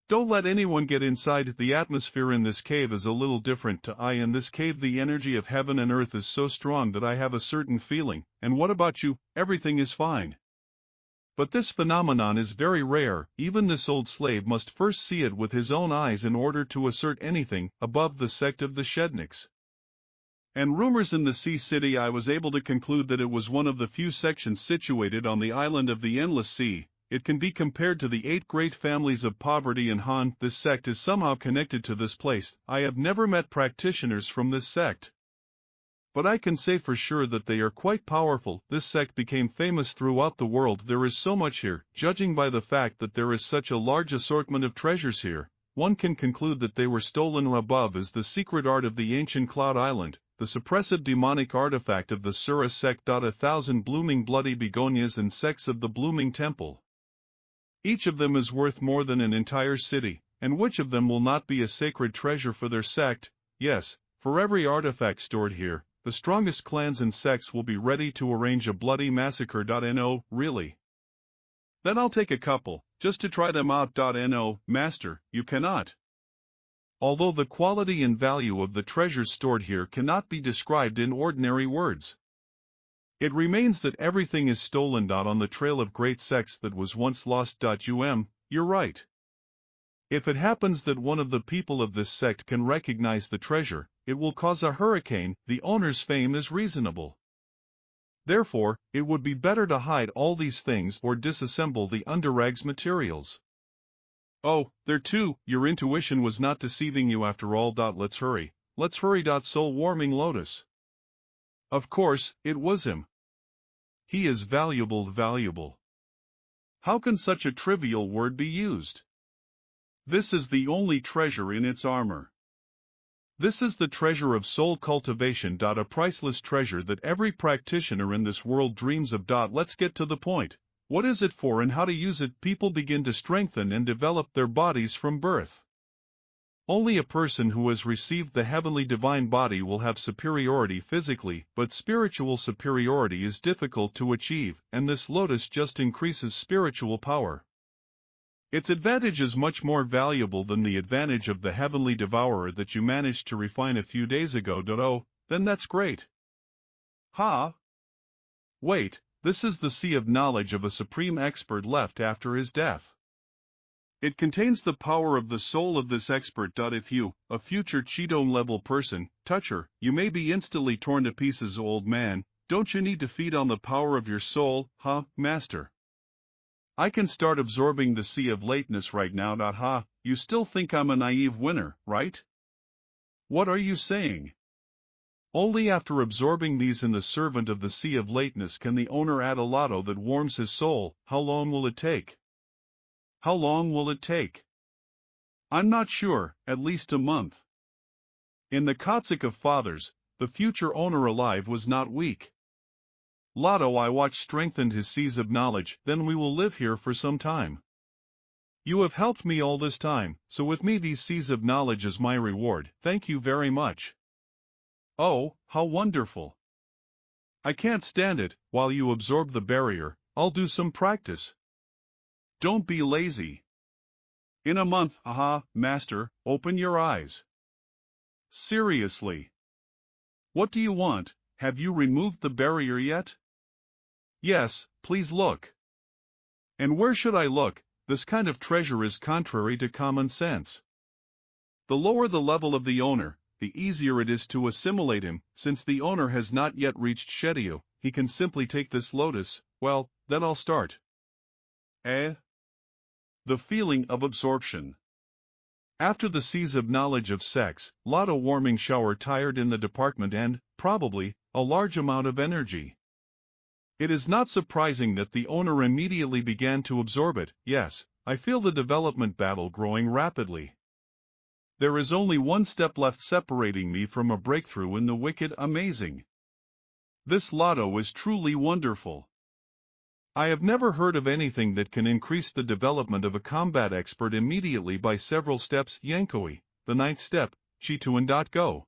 Don't let anyone get inside. The atmosphere in this cave is a little different to in this cave. The energy of heaven and earth is so strong that I have a certain feeling. And what about you? Everything is fine. But this phenomenon is very rare. Even this old slave must first see it with his own eyes in order to assert anything above the sect of the Shedniks. And rumors in the Sea City. I was able to conclude that it was one of the few sections situated on the island of the Endless Sea. It can be compared to the 8 great families of poverty in Han. This sect is somehow connected to this place. I have never met practitioners from this sect, but I can say for sure that they are quite powerful. This sect became famous throughout the world. There is so much here. Judging by the fact that there is such a large assortment of treasures here, one can conclude that they were stolen. Above is the secret art of the ancient Cloud Island, the suppressive demonic artifact of the Sura sect. 1,000 blooming bloody begonias and sects of the blooming temple. Each of them is worth more than an entire city, and which of them will not be a sacred treasure for their sect? Yes, for every artifact stored here, the strongest clans and sects will be ready to arrange a bloody massacre. No, really? Then I'll take a couple, just to try them out. No, master, you cannot. Although the quality and value of the treasures stored here cannot be described in ordinary words. It remains that everything is stolen. On the trail of great sects that was once lost. You're right. If it happens that one of the people of this sect can recognize the treasure, it will cause a hurricane. The owner's fame is reasonable. Therefore, it would be better to hide all these things or disassemble the underrags materials. Oh, there too, your intuition was not deceiving you after all. Let's hurry. Let's hurry. Soul-warming lotus. Of course, it was him. He is valuable. How can such a trivial word be used? This is the only treasure in its armor. This is the treasure of soul cultivation. A priceless treasure that every practitioner in this world dreams of. Let's get to the point. What is it for and how to use it? People begin to strengthen and develop their bodies from birth. Only a person who has received the heavenly divine body will have superiority physically, but spiritual superiority is difficult to achieve, and this lotus just increases spiritual power. Its advantage is much more valuable than the advantage of the heavenly devourer that you managed to refine a few days ago. Oh, then that's great. Ha! Wait, this is the sea of knowledge of a supreme expert left after his death. It contains the power of the soul of this expert. If you, a future Qigong-level person, touch her, you may be instantly torn to pieces. Old man, don't you need to feed on the power of your soul, huh, master? I can start absorbing the sea of lateness right now. Ha, you still think I'm a naive winner, right? What are you saying? Only after absorbing these in the servant of the sea of lateness can the owner add a lotto that warms his soul. How long will it take? How long will it take? I'm not sure, at least a month. In the Kotzik of Fathers, the future owner alive was not weak. Lotto I watch strengthened his seas of knowledge. Then we will live here for some time. You have helped me all this time, so with me these seas of knowledge is my reward. Thank you very much. Oh, how wonderful. I can't stand it. While you absorb the barrier, I'll do some practice. Don't be lazy. In a month, aha, master, open your eyes. Seriously. What do you want? Have you removed the barrier yet? Yes, please look. And where should I look? This kind of treasure is contrary to common sense. The lower the level of the owner, the easier it is to assimilate him. Since the owner has not yet reached Shedyu, he can simply take this lotus. Well, then I'll start. The feeling of absorption. After the seas of knowledge of sex, lot of warming shower tired in the department and, probably, a large amount of energy. It is not surprising that the owner immediately began to absorb it. Yes, I feel the development battle growing rapidly. There is only one step left separating me from a breakthrough in the wicked amazing. This lotto is truly wonderful. I have never heard of anything that can increase the development of a combat expert immediately by several steps. Yankoi, the ninth step, Chi2 and go.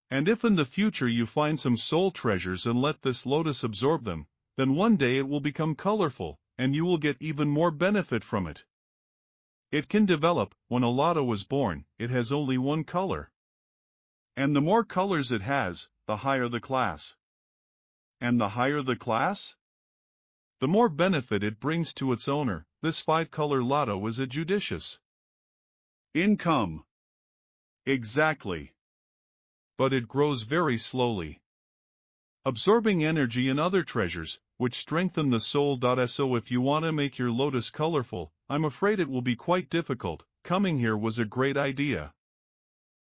And if in the future you find some soul treasures and let this lotus absorb them, then one day it will become colorful, and you will get even more benefit from it. It can develop. When a lotto was born, it has only one color. And the more colors it has, the higher the class. And the higher the class, the more benefit it brings to its owner. This 5-color lotto is a judicious income. Exactly. But it grows very slowly, absorbing energy and other treasures, which strengthen the soul. So if you want to make your lotus colorful, I'm afraid it will be quite difficult. Coming here was a great idea.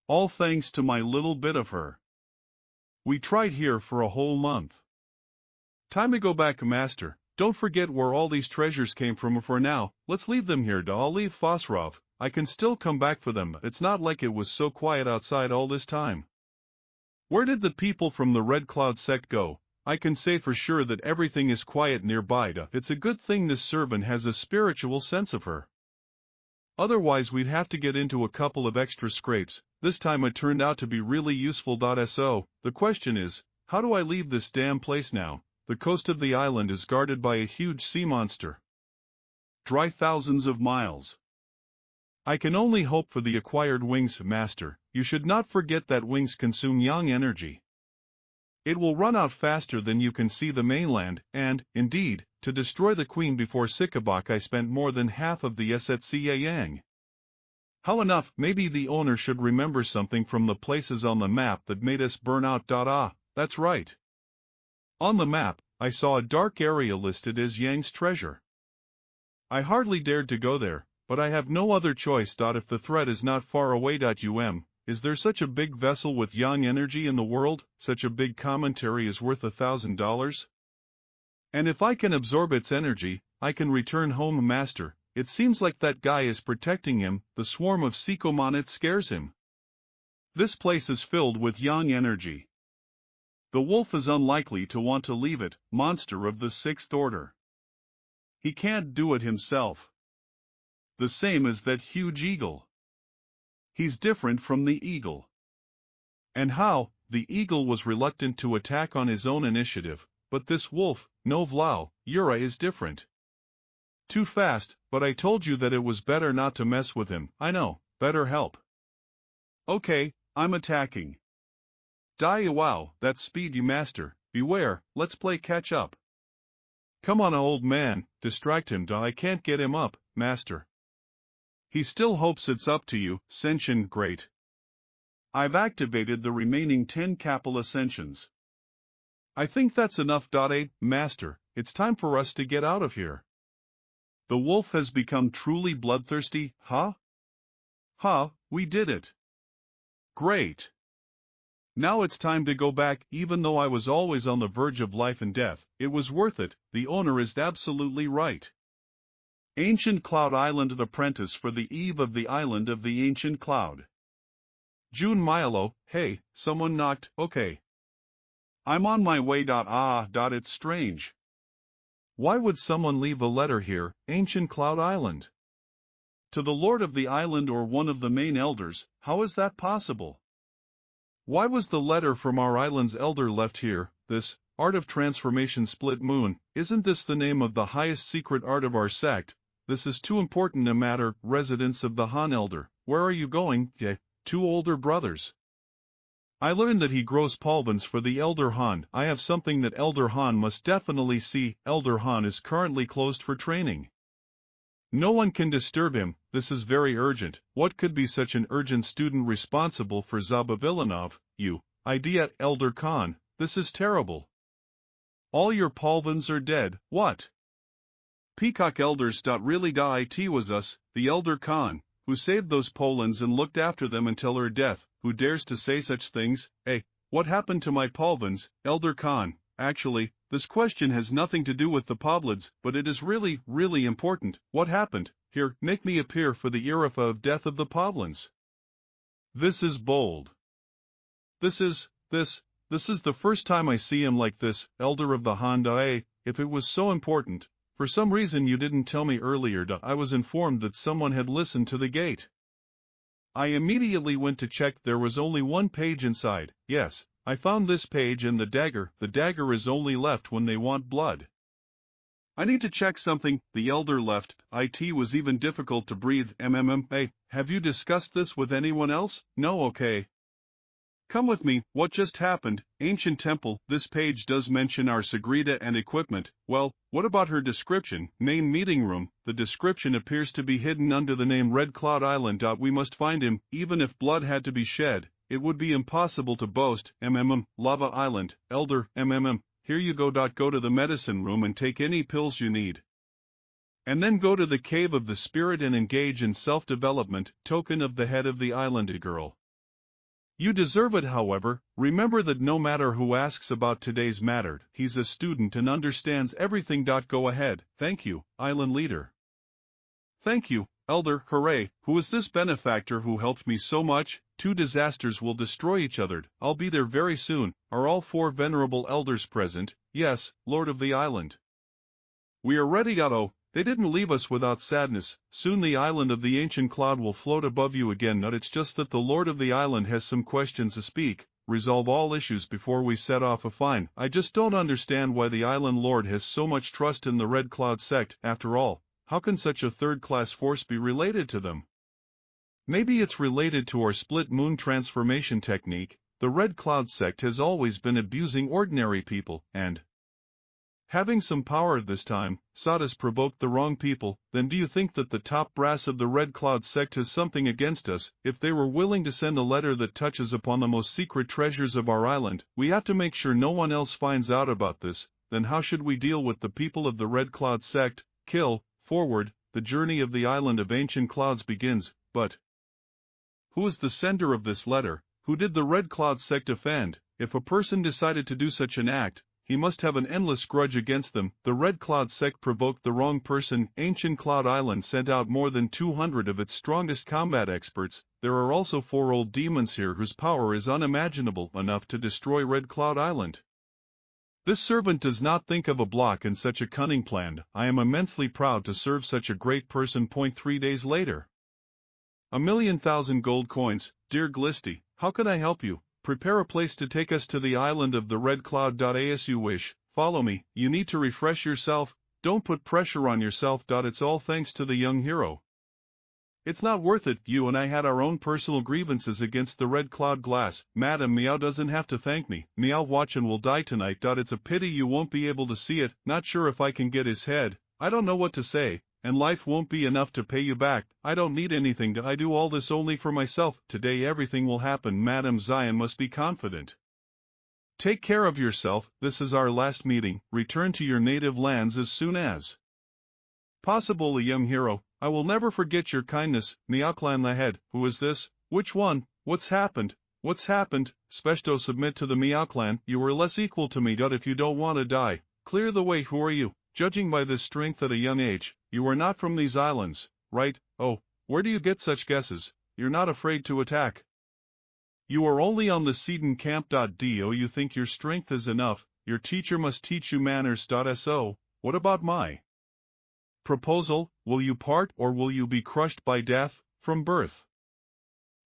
All thanks to my little bit of her. We tried here for a whole month. Time to go back, master. Don't forget where all these treasures came from. For now, let's leave them here. I'll leave Fosrov. I can still come back for them. It's not like it was so quiet outside all this time. Where did the people from the Red Cloud sect go? I can say for sure that everything is quiet nearby. It's a good thing this servant has a spiritual sense of her. Otherwise we'd have to get into a couple of extra scrapes. This time it turned out to be really useful. So, the question is, how do I leave this damn place now? The coast of the island is guarded by a huge sea monster. Dry thousands of miles. I can only hope for the acquired wings, master. You should not forget that wings consume yang energy. It will run out faster than you can see the mainland, and, indeed, to destroy the queen before Sikabak I spent more than half of the Setsia Yang. How enough? Maybe the owner should remember something from the places on the map that made us burn out. Ah, that's right. On the map, I saw a dark area listed as Yang's treasure. I hardly dared to go there, but I have no other choice. If the threat is not far away. Is there such a big vessel with Yang energy in the world? Such a big commentary is worth $1,000? And if I can absorb its energy, I can return home. Master, it seems like that guy is protecting him. The swarm of Psychomonets scares him. This place is filled with Yang energy. The wolf is unlikely to want to leave it, monster of the sixth order. He can't do it himself. The same as that huge eagle. He's different from the eagle. And how? The eagle was reluctant to attack on his own initiative, but this wolf, Novlau, Yura is different. Too fast, but I told you that it was better not to mess with him. I know, better help. Okay, I'm attacking. Wow, that speed you master, beware, let's play catch up. Come on old man, distract him. I can't get him up, master. He still hopes it's up to you, Senshin, great. I've activated the remaining 10 Kappa Ascensions. I think that's enough. Master, it's time for us to get out of here. The wolf has become truly bloodthirsty, huh? Huh, we did it. Great. Now it's time to go back. Even though I was always on the verge of life and death, it was worth it. The owner is absolutely right. Ancient Cloud Island. The apprentice for the eve of the island of the ancient cloud. June Milo, hey, someone knocked. Okay. I'm on my way. It's strange. Why would someone leave a letter here, Ancient Cloud Island? To the Lord of the Island or one of the main elders, how is that possible? Why was the letter from our island's elder left here? This, Art of Transformation Split Moon, isn't this the name of the highest secret art of our sect? This is too important a matter. Residents of the Han Elder, where are you going? Two older brothers. I learned that he grows polvens for the Elder Han. I have something that Elder Han must definitely see. Elder Han is currently closed for training. No one can disturb him. This is very urgent. What could be such an urgent? Student responsible for Zabavilanov, you. Idea, Elder Khan, this is terrible. All your polvens are dead. What? Peacock Elders. Really? It was us, the Elder Khan, who saved those Polans and looked after them until her death. Who dares to say such things? What happened to my polvens, Elder Khan? Actually, this question has nothing to do with the Povlads, but it is really, really important. What happened? Here, make me appear for the Irafa of death of the Povlans. This is bold. This is the first time I see him like this, Elder of the Honda. If it was so important, for some reason you didn't tell me earlier. I was informed that someone had listened to the gate. I immediately went to check. There was only one page inside. Yes, I found this page and the dagger. The dagger is only left when they want blood. I need to check something. The elder left. It was even difficult to breathe. Have you discussed this with anyone else? No. Okay. Come with me. What just happened? Ancient temple. This page does mention our Sagrida and equipment. Well, what about her description? Main meeting room. The description appears to be hidden under the name Red Cloud Island. We must find him. Even if blood had to be shed, it would be impossible to boast. Lava Island. Elder. Here you go. Go to the medicine room and take any pills you need. And then go to the cave of the spirit and engage in self-development. Token of the head of the island girl. You deserve it. However, remember that no matter who asks about today's matter, he's a student and understands everything. Go ahead. Thank you, island leader. Thank you, elder. Hooray. Who is this benefactor who helped me so much? Two disasters will destroy each other. I'll be there very soon. Are all four venerable elders present? Yes, Lord of the Island. We are ready. They didn't leave us without sadness. Soon the island of the ancient cloud will float above you again. It's just that the Lord of the Island has some questions to speak. Resolve all issues before we set off. Fine. I just don't understand why the Island Lord has so much trust in the Red Cloud sect. After all, how can such a third-class force be related to them? Maybe it's related to our split moon transformation technique. The Red Cloud sect has always been abusing ordinary people, and Having some power this time, Sadas provoked the wrong people. Then do you think that the top brass of the Red Cloud sect has something against us? If they were willing to send a letter that touches upon the most secret treasures of our island, we have to make sure no one else finds out about this. Then how should we deal with the people of the Red Cloud sect? Kill, forward, the journey of the island of ancient clouds begins. But who is the sender of this letter? Who did the Red Cloud sect offend? If a person decided to do such an act, he must have an endless grudge against them. The Red Cloud sect provoked the wrong person. Ancient Cloud Island sent out more than 200 of its strongest combat experts. There are also 4 old demons here whose power is unimaginable enough to destroy Red Cloud Island. This servant does not think of a block in such a cunning plan. I am immensely proud to serve such a great person. 3 days later. 1,000,000 gold coins. Dear Glisty, how can I help you? Prepare a place to take us to the island of the Red Cloud. As you wish, follow me. You need to refresh yourself. Don't put pressure on yourself. It's all thanks to the young hero. It's not worth it. You and I had our own personal grievances against the Red Cloud glass. Madam Meow doesn't have to thank me. Meow watch and will die tonight. It's a pity you won't be able to see it. Not sure if I can get his head. I don't know what to say. And life won't be enough to pay you back. I don't need anything. I do all this only for myself. Today everything will happen. Madam Zion must be confident. Take care of yourself. This is our last meeting. Return to your native lands as soon as possible. A young hero. I will never forget your kindness. Meowclan the head. Who is this? Which one? What's happened? What's happened? Spesto submit to the Meowclan. You are less equal to me. If you don't want to die, clear the way. Who are you? Judging by this strength at a young age, you are not from these islands, right? Oh, where do you get such guesses? You're not afraid to attack. You are only on the Seedon camp. Do you think your strength is enough? Your teacher must teach you manners. So, what about my proposal? Will you part or will you be crushed by death from birth?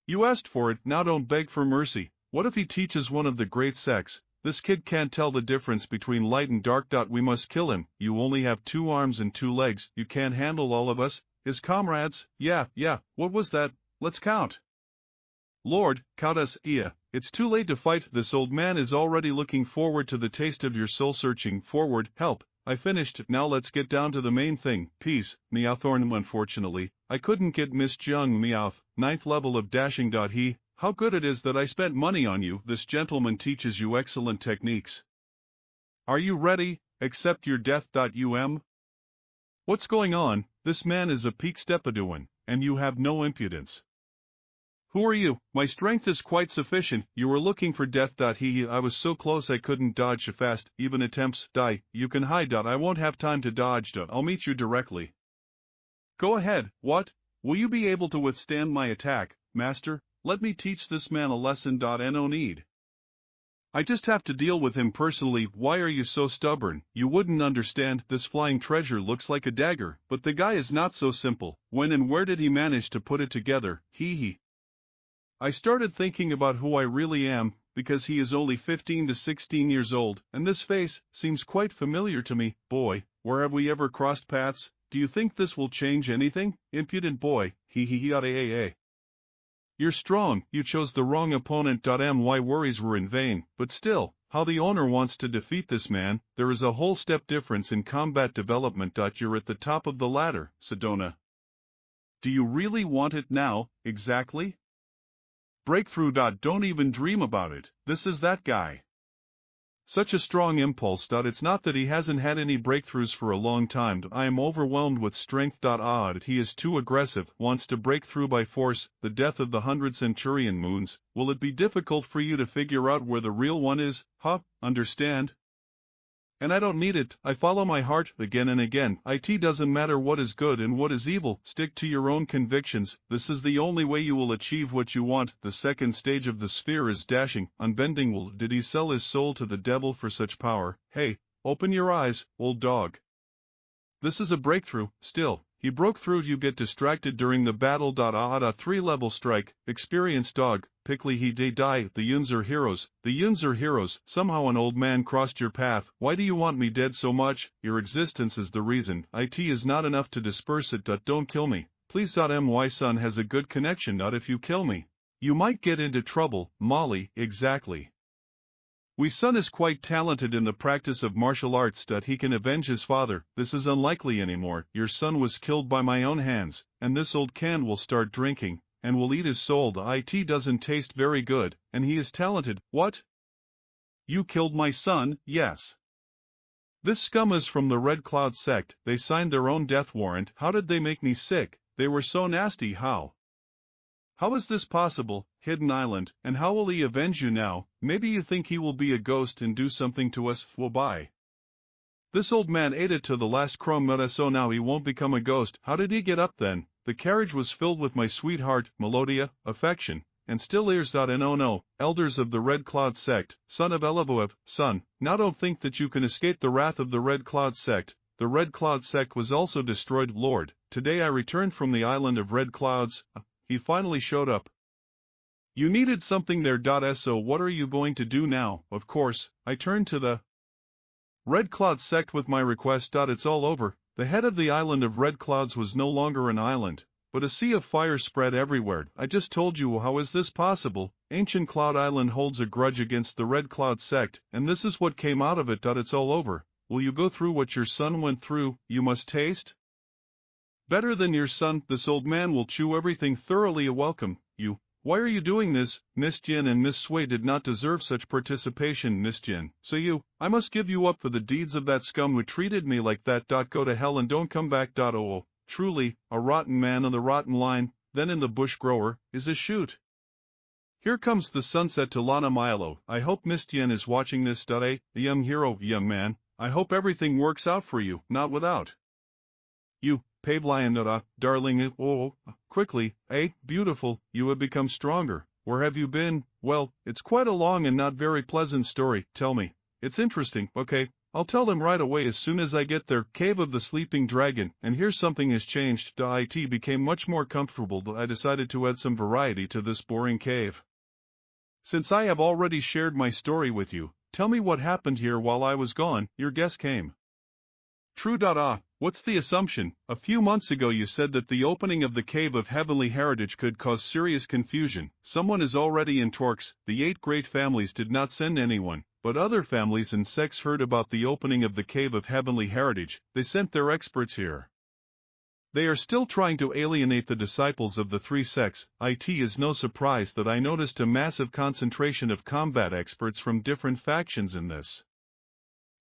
You asked for it, now don't beg for mercy. What if he teaches one of the great sects? This kid can't tell the difference between light and dark. We must kill him. You only have 2 arms and 2 legs. You can't handle all of us. His comrades? Yeah, what was that? Let's count. Lord, count us. It's too late to fight. This old man is already looking forward to the taste of your soul-searching. Forward, help. I finished. Now let's get down to the main thing. Peace, Meowthorn. Unfortunately, I couldn't get Miss Jung Meowth, 9th level of dashing. How good it is that I spent money on you. This gentleman teaches you excellent techniques. Are you ready? Accept your death. What's going on? This man is a peak stepaduan, and you have no impudence. Who are you? My strength is quite sufficient. You were looking for death. I was so close I couldn't dodge fast. Even attempts die. You can hide. I won't have time to dodge. I'll meet you directly. Go ahead. What? Will you be able to withstand my attack, master? Let me teach this man a lesson. No need. I just have to deal with him personally. Why are you so stubborn? You wouldn't understand. This flying treasure looks like a dagger, but the guy is not so simple. When and where did he manage to put it together? I started thinking about who I really am, because he is only 15 to 16 years old, and this face seems quite familiar to me. Boy, where have we ever crossed paths? Do you think this will change anything? Impudent boy. You're strong. You chose the wrong opponent. My worries were in vain, but still, how the owner wants to defeat this man. There is a whole step difference in combat development. You're at the top of the ladder, Sedona. Do you really want it now? Exactly? Breakthrough. Don't even dream about it. This is that guy. Such a strong impulse. It's not that he hasn't had any breakthroughs for a long time. I am overwhelmed with strength. He is too aggressive, wants to break through by force. The death of the 100 Centurion moons. Will it be difficult for you to figure out where the real one is? Understand? And I don't need it. I follow my heart again and again. It doesn't matter what is good and what is evil. Stick to your own convictions. This is the only way you will achieve what you want. The second stage of the sphere is dashing, unbending. Did he sell his soul to the devil for such power? Hey, open your eyes, old dog. This is a breakthrough. Still, he broke through. You get distracted during the battle. 3-level strike. Experienced dog. Pickly he day die. The Yuns are heroes. The Yuns are heroes. Somehow an old man crossed your path. Why do you want me dead so much? Your existence is the reason. It is not enough to disperse it. Don't kill me. Please. My son has a good connection. If you kill me, you might get into trouble. Molly. Exactly. We son is quite talented in the practice of martial arts that he can avenge his father. This is unlikely anymore. Your son was killed by my own hands, and this old can will start drinking, and will eat his soul. The it doesn't taste very good, and he is talented. What? You killed my son? Yes. This scum is from the Red Cloud sect. They signed their own death warrant. How did they make me sick? They were so nasty. How? How is this possible, Hidden Island, and how will he avenge you now? Maybe you think he will be a ghost and do something to us. Well, bye. This old man ate it to the last crumb, so now he won't become a ghost. How did he get up then? The carriage was filled with my sweetheart, Melodia, affection, and still ears. And oh no, elders of the Red Cloud sect, son of Elivoev, son, now don't think that you can escape the wrath of the Red Cloud sect. The Red Cloud sect was also destroyed. Lord, today I returned from the island of Red Clouds. He finally showed up. You needed something there. So what are you going to do now? Of course, I turned to the Red Cloud sect with my request. It's all over. The head of the island of Red Clouds was no longer an island, but a sea of fire spread everywhere. I just told you. How is this possible? Ancient Cloud Island holds a grudge against the Red Cloud sect, and this is what came out of it. It's all over. Will you go through what your son went through? You must taste better than your son. This old man will chew everything thoroughly. Welcome, you. Why are you doing this? Miss Jin and Miss Sui did not deserve such participation. Miss Jin, so I must give you up for the deeds of that scum who treated me like that. Go to hell and don't come back. Oh, truly, a rotten man on the rotten line. Then in the bush grower is a shoot. Here comes the sunset to Lana Milo. I hope Miss Jin is watching this. A young hero, young man. I hope everything works out for you, not without you. Pavlianada, darling, oh, quickly, beautiful, you have become stronger. Where have you been? Well, it's quite a long and not very pleasant story. Tell me. It's interesting. Okay, I'll tell them right away as soon as I get there. Cave of the Sleeping Dragon, and here's something has changed. It became much more comfortable. I decided to add some variety to this boring cave. Since I have already shared my story with you, tell me what happened here while I was gone. Your guess came true. What's the assumption? A few months ago you said that the opening of the Cave of Heavenly Heritage could cause serious confusion. Someone is already in Torx. The 8 great families did not send anyone, but other families and sects heard about the opening of the Cave of Heavenly Heritage. They sent their experts here. They are still trying to alienate the disciples of the 3 sects. It is no surprise that I noticed a massive concentration of combat experts from different factions in this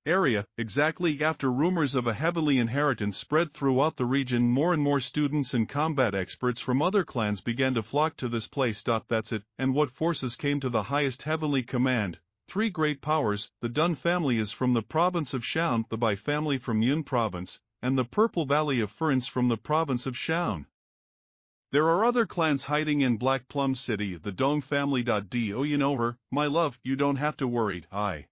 area. Exactly after rumors of a heavenly inheritance spread throughout the region, more and more students and combat experts from other clans began to flock to this place. That's it. And what forces came to the highest heavenly command? 3 great powers. The Dun family is from the province of Shaun, the Bai family from Yun province, and the Purple Valley of Ferns from the province of Shaun. There are other clans hiding in Black Plum City. The Dong family. Do you know her? My love, you don't have to worry. I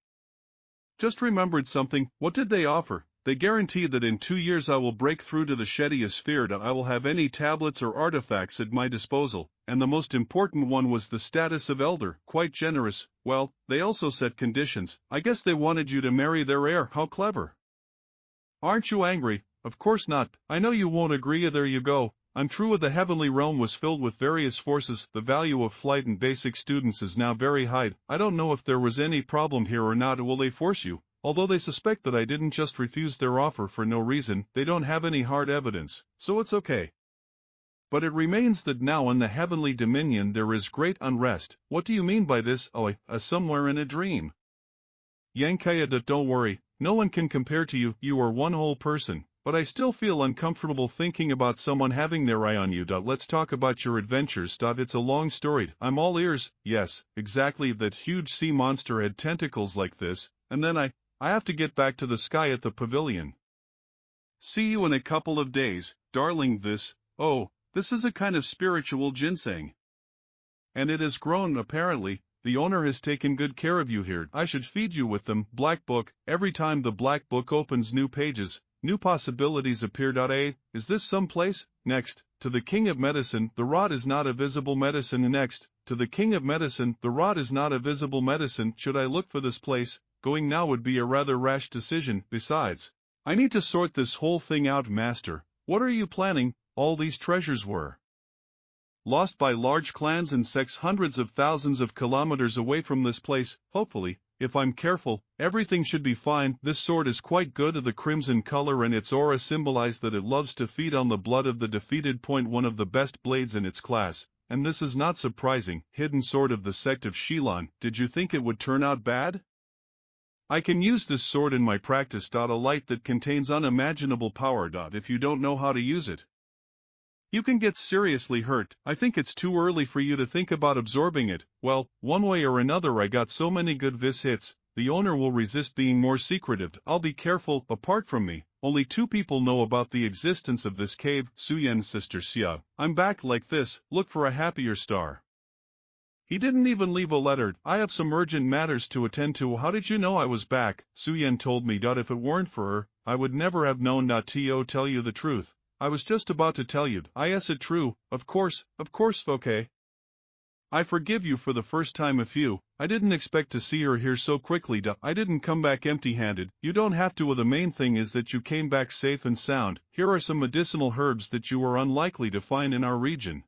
just remembered something. What did they offer? They guarantee that in 2 years I will break through to the Shedia sphere. I will have any tablets or artifacts at my disposal, and the most important one was the status of elder. Quite generous. Well, they also set conditions. I guess they wanted you to marry their heir. How clever. Aren't you angry? Of course not. I know you won't agree. There you go. I'm true. The heavenly realm was filled with various forces. The value of flight and basic students is now very high. I don't know if there was any problem here or not. Will they force you? Although they suspect that I didn't just refuse their offer for no reason, they don't have any hard evidence, so it's okay. But it remains that now in the heavenly dominion there is great unrest. What do you mean by this? Oh, somewhere in a dream. Yankaya, don't worry, no one can compare to you. You are one whole person. But I still feel uncomfortable thinking about someone having their eye on you. Let's talk about your adventures. It's a long story. I'm all ears. Yes, exactly. That huge sea monster had tentacles like this, and then I have to get back to the sky at the pavilion. See you in a couple of days, darling. This is a kind of spiritual ginseng. And it has grown, apparently. The owner has taken good care of you here. I should feed you with them. Black Book. Every time the Black Book opens new pages, new possibilities appear. Is this some place? Next, to the King of Medicine, the rod is not a visible medicine. Next, to the King of Medicine, the rod is not a visible medicine. Should I look for this place? Going now would be a rather rash decision. Besides, I need to sort this whole thing out. Master, what are you planning? All these treasures were lost by large clans and sects hundreds of thousands of kilometers away from this place. Hopefully, if I'm careful, everything should be fine. This sword is quite good of the crimson color and its aura symbolize that it loves to feed on the blood of the defeated. One of the best blades in its class, and this is not surprising. Hidden sword of the sect of Shilon. Did you think it would turn out bad? I can use this sword in my practice. A light that contains unimaginable power. If you don't know how to use it, you can get seriously hurt. I think it's too early for you to think about absorbing it. Well, one way or another I got so many good vis hits, the owner will resist being more secretive. I'll be careful. Apart from me, only 2 people know about the existence of this cave. Suyen's sister Xia. I'm back like this, look for a happier star. He didn't even leave a letter. I have some urgent matters to attend to. How did you know I was back? Suyen told me. If it weren't for her, I would never have known. To tell you the truth, I was just about to tell you. Is it true? Of course, okay. I forgive you for the first time. I didn't expect to see her here so quickly. I didn't come back empty-handed. You don't have to. The main thing is that you came back safe and sound. Here are some medicinal herbs that you are unlikely to find in our region.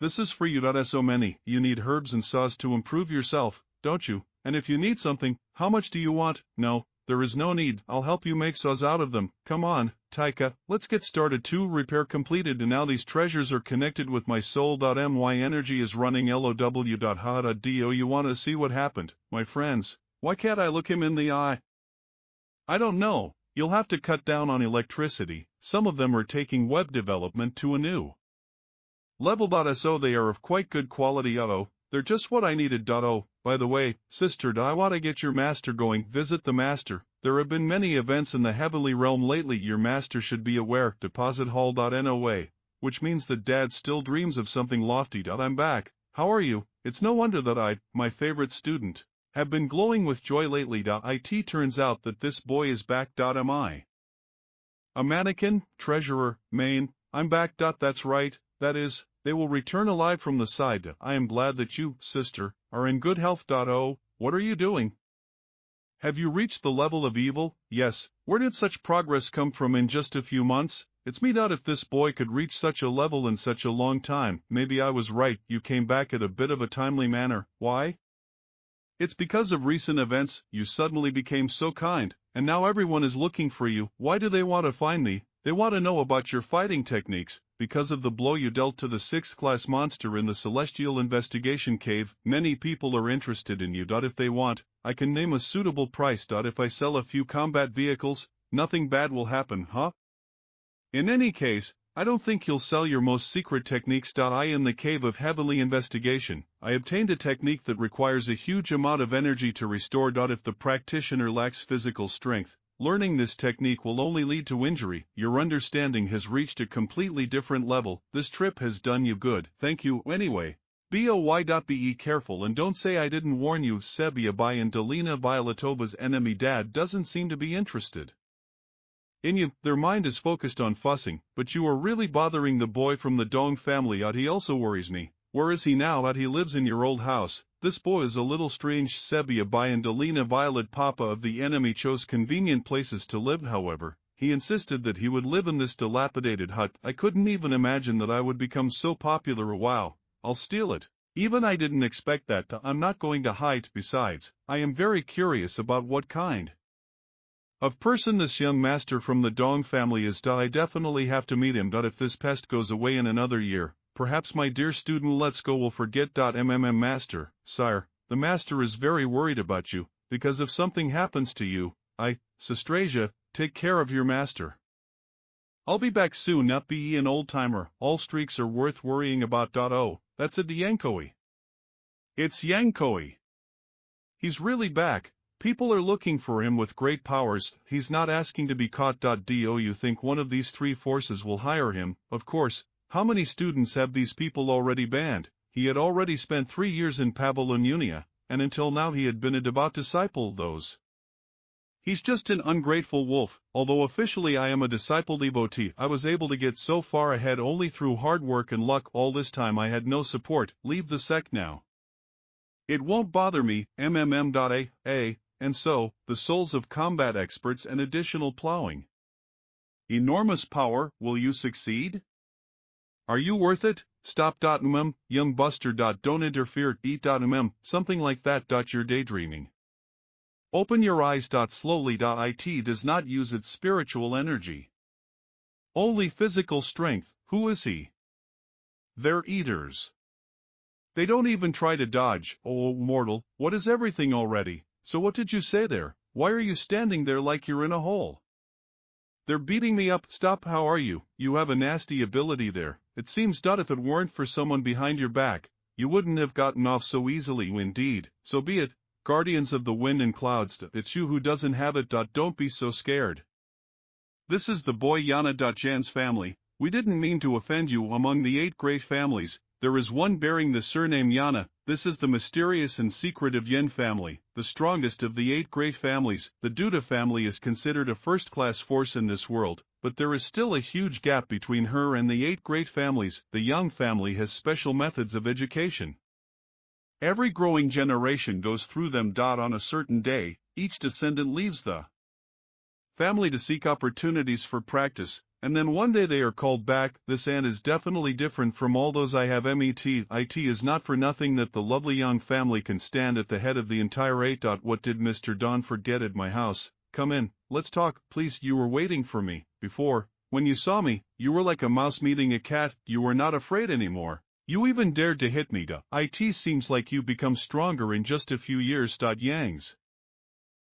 This is for you. So many. You need herbs and saws to improve yourself, don't you? And if you need something, how much do you want? No, there is no need. I'll help you make saws out of them. Come on, Taika, let's get started. 2 repair completed, and now these treasures are connected with my soul. My energy is running. LOW.ha.do. You want to see what happened, my friends? Why can't I look him in the eye? I don't know. You'll have to cut down on electricity. Some of them are taking web development to a new level. So they are of quite good quality. They're just what I needed. By the way, sister, I want to get your master going. Visit the master. There have been many events in the heavenly realm lately. Your master should be aware. Deposit hall. No, which means that dad still dreams of something lofty. I'm back. How are you? It's no wonder that my favorite student, have been glowing with joy lately. It turns out that this boy is back. Am I a mannequin? Treasurer, Maine, I'm back. That's right. That is, they will return alive from the side. I am glad that you, sister, are in good health. Oh, what are you doing? Have you reached the level of evil? Yes. Where did such progress come from in just a few months? It's me. If this boy could reach such a level in such a long time, maybe I was right. You came back at a bit of a timely manner. Why? It's because of recent events. You suddenly became so kind, and now everyone is looking for you. Why do they want to find me? They want to know about your fighting techniques. Because of the blow you dealt to the 6th class monster in the Celestial Investigation Cave, many people are interested in you. If they want, I can name a suitable price. If I sell a few combat vehicles, nothing bad will happen, huh? In any case, I don't think you'll sell your most secret techniques. In the Cave of Heavenly Investigation, I obtained a technique that requires a huge amount of energy to restore. If the practitioner lacks physical strength, learning this technique will only lead to injury. Your understanding has reached a completely different level. This trip has done you good. Thank you. Anyway, be careful and don't say I didn't warn you. Sebia Bai and Delina Violetova's enemy. Dad doesn't seem to be interested in you. Their mind is focused on fussing, but you are really bothering the boy from the Dong family. He also worries me. Where is he now? He lives in your old house. This boy is a little strange. Sebia Bai and Delina Violet. Papa of the enemy chose convenient places to live. However, he insisted that he would live in this dilapidated hut. I couldn't even imagine that I would become so popular. Wow, I'll steal it. Even I didn't expect that. I'm not going to hide. Besides, I am very curious about what kind of person this young master from the Dong family is. I definitely have to meet him. If this pest goes away in another year, perhaps my dear student Let's Go will forget. Master, sire, the master is very worried about you, because if something happens to you, Sistrasia, take care of your master. I'll be back soon. Not be an old-timer. All streaks are worth worrying about. Oh, that's a Yankoi. It's Yankoi. He's really back. People are looking for him with great powers. He's not asking to be caught. Do you think one of these 3 forces will hire him? Of course. How many students have these people already banned? He had already spent 3 years in Pavlonunia, and until now he had been a devout disciple. He's just an ungrateful wolf. Although officially I am a disciple devotee, I was able to get so far ahead only through hard work and luck. All this time I had no support. Leave the sect now. It won't bother me. And so, the souls of combat experts and additional plowing. Enormous power. Will you succeed? Are you worth it? Stop. Young buster. Don't interfere. Eat. Something like that. You're daydreaming. Open your eyes. Slowly. It does not use its spiritual energy. Only physical strength. Who is he? They're eaters. They don't even try to dodge. Oh, mortal, what is everything already? So what did you say there? Why are you standing there like you're in a hole? They're beating me up. Stop. How are you? You have a nasty ability there. It seems. If it weren't for someone behind your back, you wouldn't have gotten off so easily. Indeed. So be it. Guardians of the wind and clouds. It's you who doesn't have it. Don't be so scared. This is the boy Yana. Jan's family. We didn't mean to offend you. Among the 8 great families, there is one bearing the surname Yana. This is the mysterious and secretive Yen family, the strongest of the 8 great families. The Duda family is considered a first-class force in this world, but there is still a huge gap between her and the 8 great families. The Yang family has special methods of education. Every growing generation goes through them. On a certain day, each descendant leaves the family to seek opportunities for practice, and then one day they are called back. This ant is definitely different from all those I have met. It is not for nothing that the lovely Yang family can stand at the head of the entire 8. What did Mr. Don forget at my house? Come in, let's talk, please. You were waiting for me. Before, when you saw me, you were like a mouse meeting a cat. You were not afraid anymore. You even dared to hit me. It seems like you become stronger in just a few years. Yang's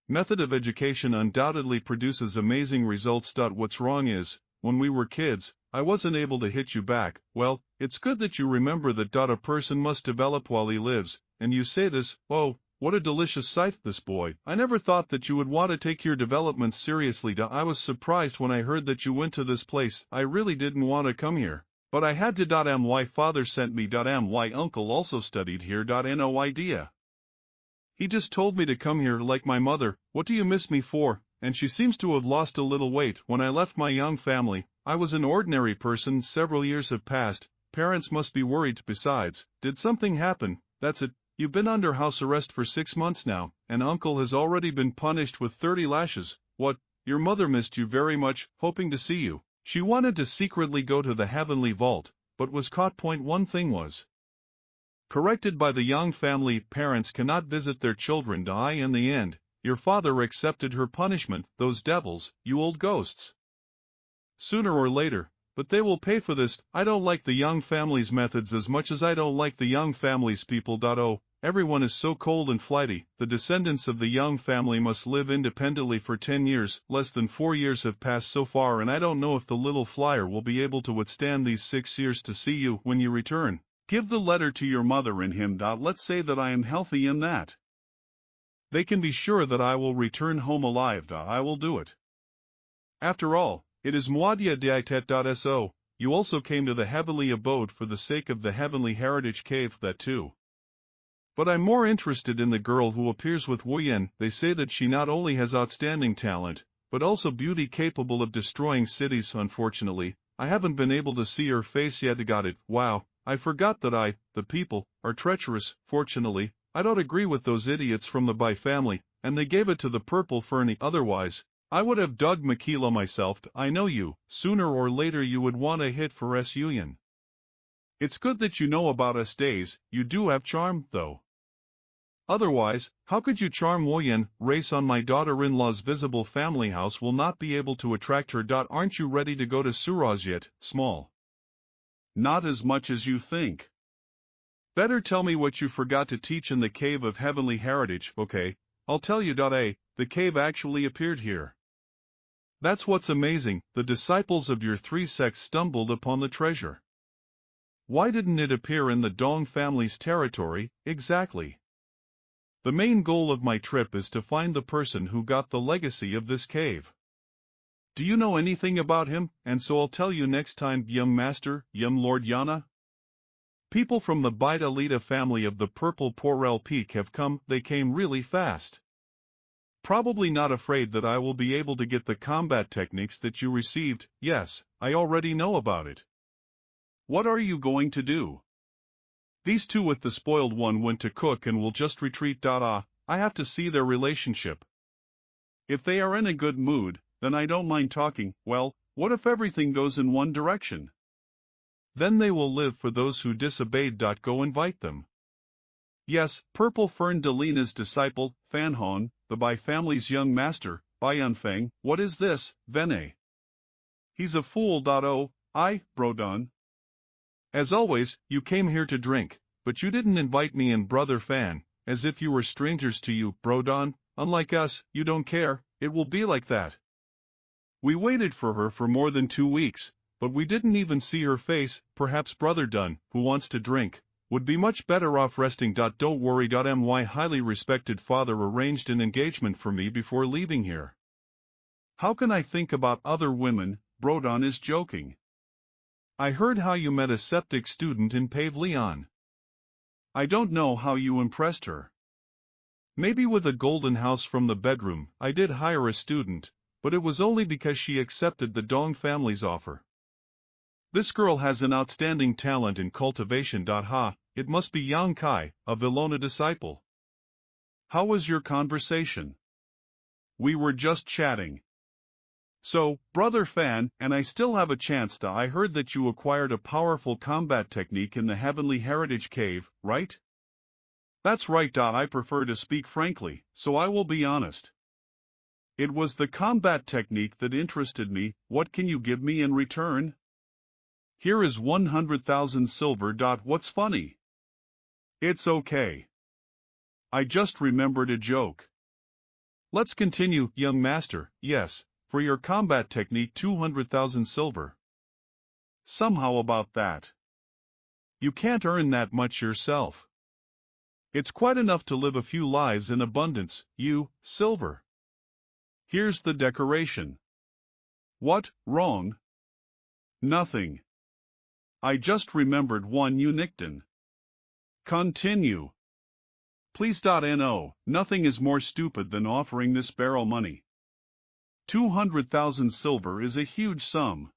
method of education undoubtedly produces amazing results. What's wrong is, when we were kids, I wasn't able to hit you back. Well, it's good that you remember that. A person must develop while he lives, and you say this. Oh, what a delicious sight, this boy. I never thought that you would want to take your development seriously. I was surprised when I heard that you went to this place. I really didn't want to come here, but I had to. My father sent me. My uncle also studied here. No idea. He just told me to come here. Like my mother. What do you miss me for? And she seems to have lost a little weight. When I left my young family, I was an ordinary person. Several years have passed. Parents must be worried. Besides, did something happen? That's it. You've been under house arrest for 6 months now, and uncle has already been punished with 30 lashes. What? Your mother missed you very much, hoping to see you. She wanted to secretly go to the heavenly vault, but was caught. One thing was corrected by the Yang family. Parents cannot visit their children. In the end, your father accepted her punishment. Those devils, you old ghosts. Sooner or later, but they will pay for this. I don't like the Yang family's methods as much as I don't like the Yang family's people. Oh, everyone is so cold and flighty. The descendants of the Yang family must live independently for 10 years. Less than 4 years have passed so far, and I don't know if the little flyer will be able to withstand these 6 years. To see you when you return. Give the letter to your mother and him. Let's say that I am healthy in that. They can be sure that I will return home alive. I will do it. After all, it is Muadia Ditet. So, you also came to the heavenly abode for the sake of the heavenly heritage cave. That too. But I'm more interested in the girl who appears with Wu Yan. They say that she not only has outstanding talent, but also beauty capable of destroying cities. Unfortunately, I haven't been able to see her face yet. Got it. Wow, I forgot that the people, are treacherous. Fortunately, I don't agree with those idiots from the Bai family, and they gave it to the purple fernie. Otherwise, I would have dug Makila myself. I know you. Sooner or later you would want a hit for S. Yuyan. It's good that you know about us days. You do have charm, though. Otherwise, how could you charm Woyan? Race on my daughter-in-law's visible family house will not be able to attract her. Aren't you ready to go to Suraz yet, small? Not as much as you think. Better tell me what you forgot to teach in the Cave of Heavenly Heritage. Okay, I'll tell you. The cave actually appeared here. That's what's amazing. The disciples of your 3 sects stumbled upon the treasure. Why didn't it appear in the Dong family's territory? Exactly. The main goal of my trip is to find the person who got the legacy of this cave. Do you know anything about him? And so I'll tell you next time. Young Master, young Lord Yana. People from the Baita Lita family of the Purple Porel Peak have come. They came really fast. Probably not afraid that I will be able to get the combat techniques that you received. Yes, I already know about it. What are you going to do? These two with the spoiled one went to cook and will just retreat. I have to see their relationship. If they are in a good mood, then I don't mind talking. Well, what if everything goes in one direction? Then they will live for those who disobeyed. Go invite them. Yes, Purple Fern Delina's disciple, Fanhong, the Bai family's young master, Bai Yunfeng. What is this, Vene? He's a fool. Oh, Brodon. As always, you came here to drink, but you didn't invite me and Brother Fan, as if you were strangers to you, Brodon. Unlike us, you don't care. It will be like that. We waited for her for more than 2 weeks, but we didn't even see her face. Perhaps Brother Dunn, who wants to drink, would be much better off resting. Don't worry. My highly respected father arranged an engagement for me before leaving here. How can I think about other women? Brodon is joking. I heard how you met a septic student in Pavilion. I don't know how you impressed her. Maybe with a golden house from the bedroom. I did hire a student, but it was only because she accepted the Dong family's offer. This girl has an outstanding talent in cultivation. It must be Yang Kai, a Vilona disciple. How was your conversation? We were just chatting. So, Brother Fan, and I still have a chance to. I heard that you acquired a powerful combat technique in the Heavenly Heritage Cave, right? That's right. I prefer to speak frankly, so I will be honest. It was the combat technique that interested me. What can you give me in return? Here is 100,000 silver. What's funny? It's okay. I just remembered a joke. Let's continue, young master. Yes, for your combat technique 200,000 silver. Somehow about that. You can't earn that much yourself. It's quite enough to live a few lives in abundance. Silver. Here's the decoration. What, wrong? Nothing. I just remembered one Unicton. Continue. Please. No, nothing is more stupid than offering this barrel money. 200,000 silver is a huge sum.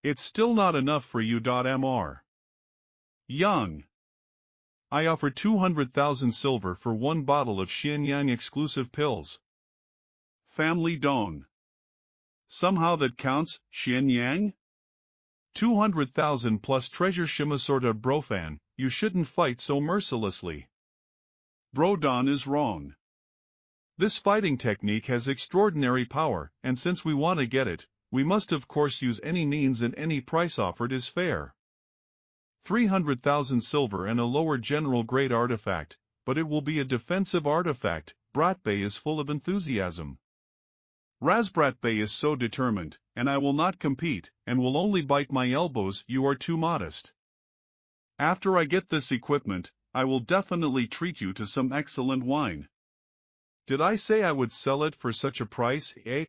It's still not enough for you. Mr. Young. I offer 200,000 silver for 1 bottle of Xianyang exclusive pills. Family Dong. Somehow that counts, Xianyang? 200,000 plus treasure. Shimasorta. Brofan, you shouldn't fight so mercilessly. Brodon is wrong. This fighting technique has extraordinary power, and since we want to get it, we must of course use any means, and any price offered is fair. 300,000 silver and a lower general grade artifact, but it will be a defensive artifact. Bratbei is full of enthusiasm. Razbratbei is so determined, and I will not compete, and will only bite my elbows. You are too modest. After I get this equipment, I will definitely treat you to some excellent wine. Did I say I would sell it for such a price, eh?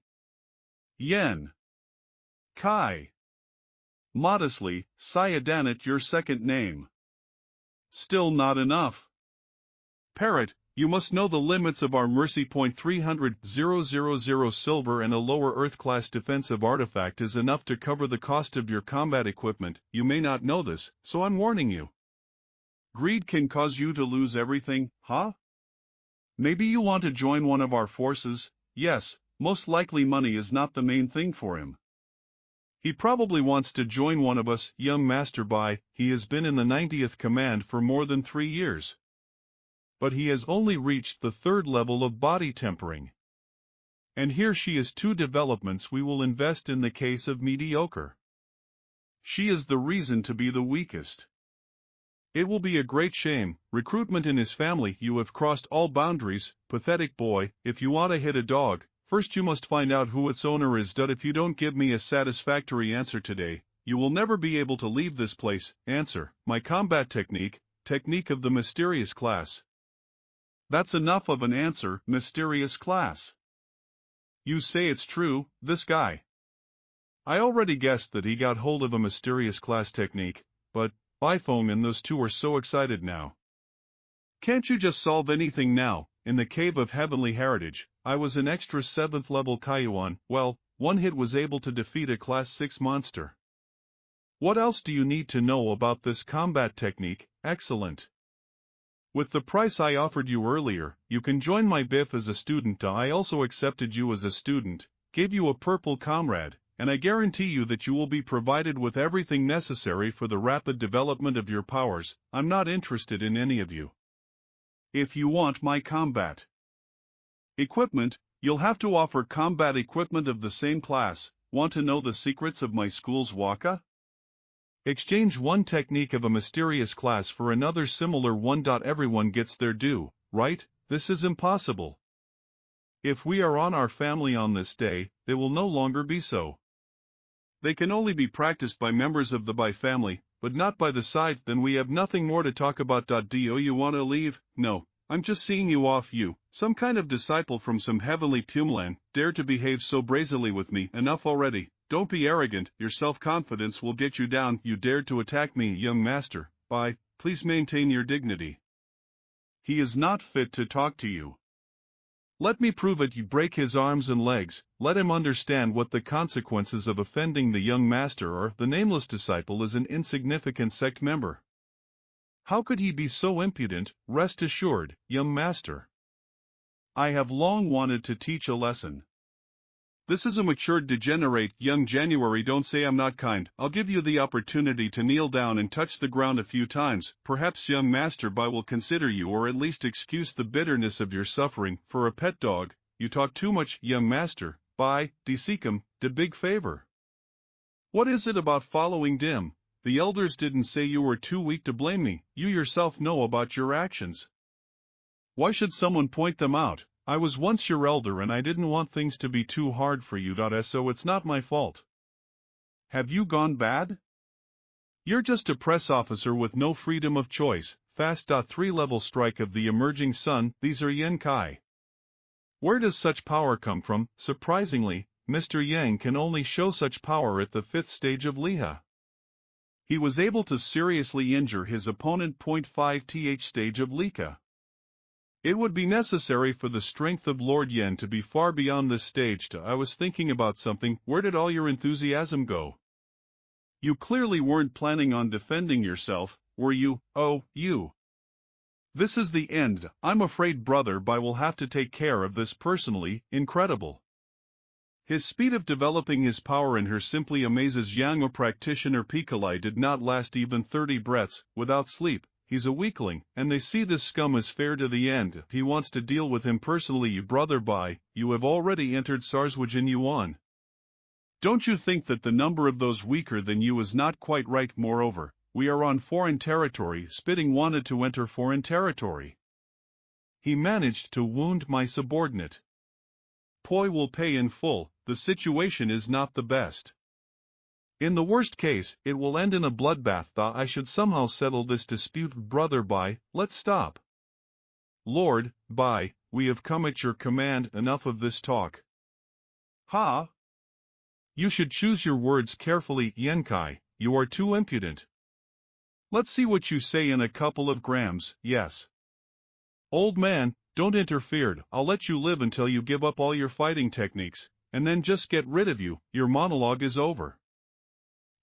Yen. Kai. Modestly, Sayadanet, your second name. Still not enough. Parrot, you must know the limits of our mercy. 300,000 silver and a lower Earth-class defensive artifact is enough to cover the cost of your combat equipment. You may not know this, so I'm warning you. Greed can cause you to lose everything, huh? Maybe you want to join one of our forces. Yes, most likely money is not the main thing for him. He probably wants to join one of us. Young Master Bai, he has been in the 90th command for more than 3 years. But he has only reached the 3rd level of body tempering. And here she is. 2 developments we will invest in the case of mediocre. She is the reason to be the weakest. It will be a great shame. Recruitment in his family. You have crossed all boundaries, pathetic boy. If you want to hit a dog, first you must find out who its owner is. If you don't give me a satisfactory answer today, you will never be able to leave this place. Answer. My combat technique, technique of the mysterious class. That's enough of an answer. Mysterious class. You say it's true, this guy. I already guessed that he got hold of a mysterious class technique, but iPhone and those 2 are so excited now. Can't you just solve anything now? In the Cave of Heavenly Heritage, I was an extra 7th level Kaiyuan. Well, 1 hit was able to defeat a class 6 monster. What else do you need to know about this combat technique? Excellent. With the price I offered you earlier, you can join my BIF as a student. I also accepted you as a student, gave you a purple comrade, and I guarantee you that you will be provided with everything necessary for the rapid development of your powers. I'm not interested in any of you. If you want my combat Equipment, you'll have to offer combat equipment of the same class. Want to know the secrets of my school's waka? Exchange one technique of a mysterious class for another similar one. Everyone gets their due, right? This is impossible. If we are on our family on this day, they will no longer be so. They can only be practiced by members of the Bai family, but not by the side. Then we have nothing more to talk about. Do you want to leave? No, I'm just seeing you off. You, some kind of disciple from some heavenly Pumelan, dare to behave so brazenly with me. Enough already. Don't be arrogant, your self-confidence will get you down. You dared to attack me, young master. Bai, please maintain your dignity. He is not fit to talk to you. Let me prove it. You break his arms and legs, let him understand what the consequences of offending the young master are. The nameless disciple is an insignificant sect member. How could he be so impudent? Rest assured, young master, I have long wanted to teach a lesson. This is a mature degenerate, young January. Don't say I'm not kind. I'll give you the opportunity to kneel down and touch the ground a few times. Perhaps young Master Bai will consider you, or at least excuse the bitterness of your suffering. For a pet dog, you talk too much, young Master Bai. Seek him, de big favor. What is it about following dim? The elders didn't say you were too weak to blame me. You yourself know about your actions. Why should someone point them out? I was once your elder and I didn't want things to be too hard for you. So it's not my fault. Have you gone bad? You're just a press officer with no freedom of choice. Fast. 3-level strike of the emerging sun. These are Yen Kai. Where does such power come from? Surprisingly, Mr. Yang can only show such power at the 5th stage of Liha. He was able to seriously injure his opponent. 5th stage of Lika. It would be necessary for the strength of Lord Yen to be far beyond this stage. I was thinking about something. Where did all your enthusiasm go? You clearly weren't planning on defending yourself, were you? Oh, you. This is the end. I'm afraid Brother Bai will have to take care of this personally. Incredible. His speed of developing his power in her simply amazes. Yang. A practitioner Piccoli did not last even 30 breaths, without sleep. He's a weakling, and they see this scum as fair to the end. He wants to deal with him personally. You Brother Bai, you have already entered Sarswajin Yuan. Don't you think that the number of those weaker than you is not quite right? Moreover, we are on foreign territory. Spitting wanted to enter foreign territory. He managed to wound my subordinate. Poi will pay in full. The situation is not the best. In the worst case, it will end in a bloodbath. I should somehow settle this dispute. Brother Bai, let's stop. Lord Bai, we have come at your command. Enough of this talk. Ha! You should choose your words carefully, Yenkai. You are too impudent. Let's see what you say in a couple of grams. Yes. Old man, don't interfere. I'll let you live until you give up all your fighting techniques, and then just get rid of you. Your monologue is over.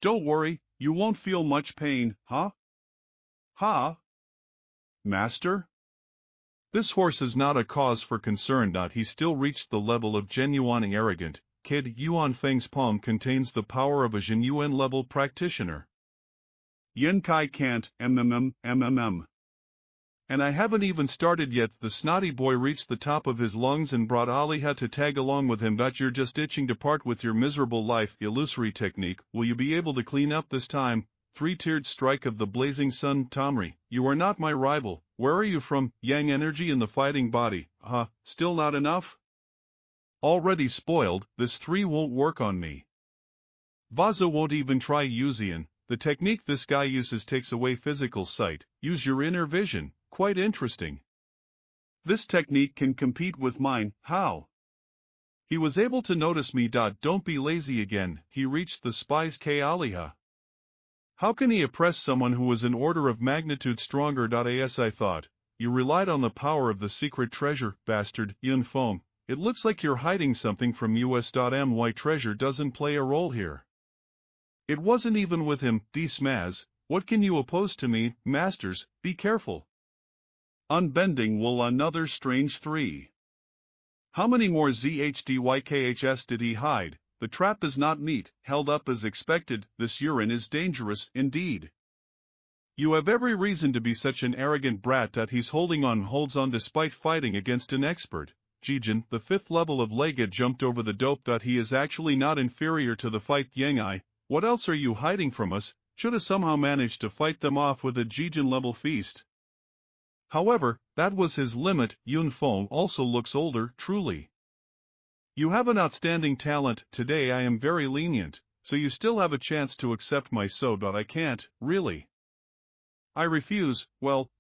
Don't worry, you won't feel much pain, huh? Ha? Master? This horse is not a cause for concern. He still reached the level of genuine arrogant. Kid Yuan Feng's palm contains the power of a genuine level practitioner. Yen Kai can't, And I haven't even started yet. The snotty boy reached the top of his lungs and brought Aliha to tag along with him. You're just itching to part with your miserable life. Illusory technique. Will you be able to clean up this time? 3-tiered strike of the blazing sun. Tomri, you are not my rival. Where are you from? Yang energy in the fighting body. Still not enough? Already spoiled. This 3 won't work on me. Vaza won't even try Yuzian. The technique this guy uses takes away physical sight. Use your inner vision. Quite interesting. This technique can compete with mine. How? He was able to notice me. Don't be lazy again. He reached the spy's Aliha. How can he oppress someone who is an order of magnitude stronger? As I thought, you relied on the power of the secret treasure, bastard. Yun Feng, it looks like you're hiding something from us. My treasure doesn't play a role here. It wasn't even with him. Smaz, what can you oppose to me? Masters, be careful. Unbending will another strange 3. How many more ZHDYKHS did he hide? The trap is not neat, held up as expected. This urine is dangerous, indeed. You have every reason to be such an arrogant brat. He's holds on despite fighting against an expert. Jijin, the 5th level of Leggett jumped over the dope. He is actually not inferior to the fight Yang. What else are you hiding from us? Should have somehow managed to fight them off with a Jijin level feast. However, that was his limit. Yun Feng also looks older, truly. You have an outstanding talent. Today I am very lenient, so you still have a chance to accept my so. I can't, really. I refuse. Well,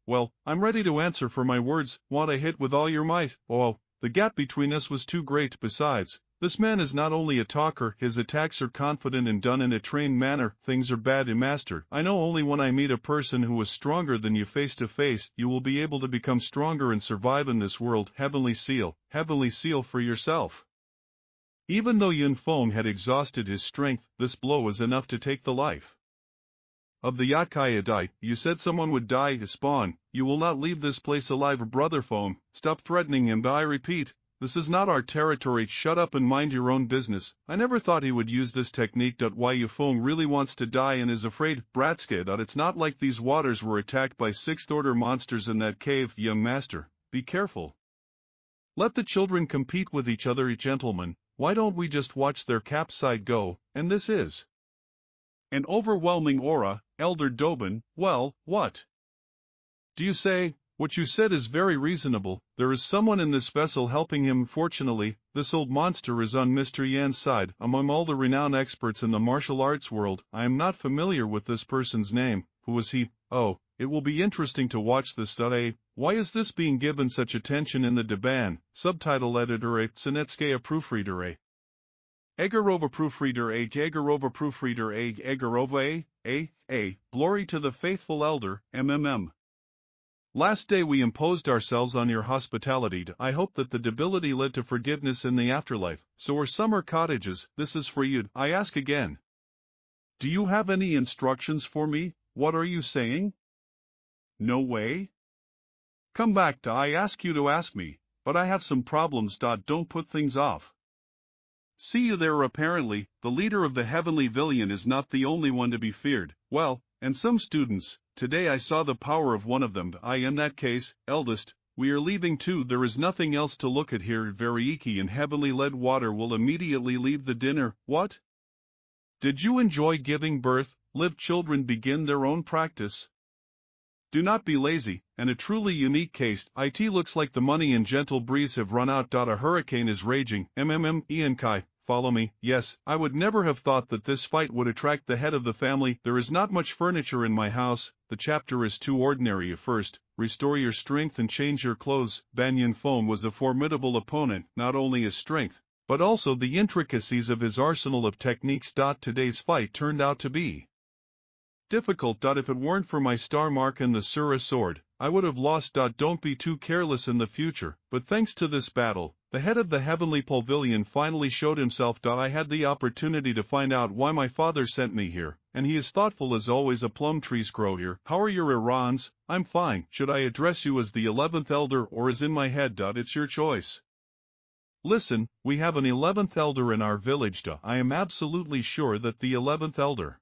I'm ready to answer for my words. Want a hit with all your might? Oh, the gap between us was too great. Besides, this man is not only a talker, his attacks are confident and done in a trained manner. Things are bad to master. I know only when I meet a person who is stronger than you face to face, you will be able to become stronger and survive in this world. Heavenly seal for yourself. Even though Yun Feng had exhausted his strength, this blow was enough to take the life of the Yatkaya. You said someone would die. Spawn, you will not leave this place alive. Brother Feng, stop threatening him. I repeat, this is not our territory. Shut up and mind your own business. I never thought he would use this technique. Why Yu Feng really wants to die and is afraid. Bratska. It's not like these waters were attacked by 6th order monsters in that cave. Young master, be careful. Let the children compete with each other. Gentlemen, why don't we just watch their capside go? And this is an overwhelming aura. Elder Dobin, well, what do you say? What you said is very reasonable. There is someone in this vessel helping him. Fortunately, this old monster is on Mr. Yan's side. Among all the renowned experts in the martial arts world, I am not familiar with this person's name. Who is he? Oh, it will be interesting to watch this. Why is this being given such attention in the Deban? Subtitle editor Sinetskaya proofreader Egorova proofreader Egorova proofreader Egorova Glory to the faithful elder, MMM. Last day we imposed ourselves on your hospitality. I hope that the debility led to forgiveness in the afterlife. So are summer cottages. This is for you. I ask again. Do you have any instructions for me? What are you saying? No way? Come back. I ask you to ask me, but I have some problems. Don't put things off. See you there. Apparently, the leader of the heavenly villain is not the only one to be feared. Well, and some students. Today I saw the power of one of them. In that case, eldest, we are leaving too. There is nothing else to look at here. Variiki and heavily led water will immediately leave the dinner. What? Did you enjoy giving birth? Live children begin their own practice. Do not be lazy, and a truly unique case. It looks like the money and gentle breeze have run out. A hurricane is raging. Ian Kai, follow me. Yes, I would never have thought that this fight would attract the head of the family. There is not much furniture in my house. The chapter is too ordinary. First, restore your strength and change your clothes. Banyan Foam was a formidable opponent, not only his strength, but also the intricacies of his arsenal of techniques. Today's fight turned out to be difficult. If it weren't for my star mark and the Sura sword, I would have lost. Don't be too careless in the future, but thanks to this battle, the head of the heavenly pavilion finally showed himself. I had the opportunity to find out why my father sent me here, and he is thoughtful as always. A plum trees grow here. How are your Irans? I'm fine. Should I address you as the 11th elder or as in my head? It's your choice. Listen, we have an 11th elder in our village. I am absolutely sure that the 11th elder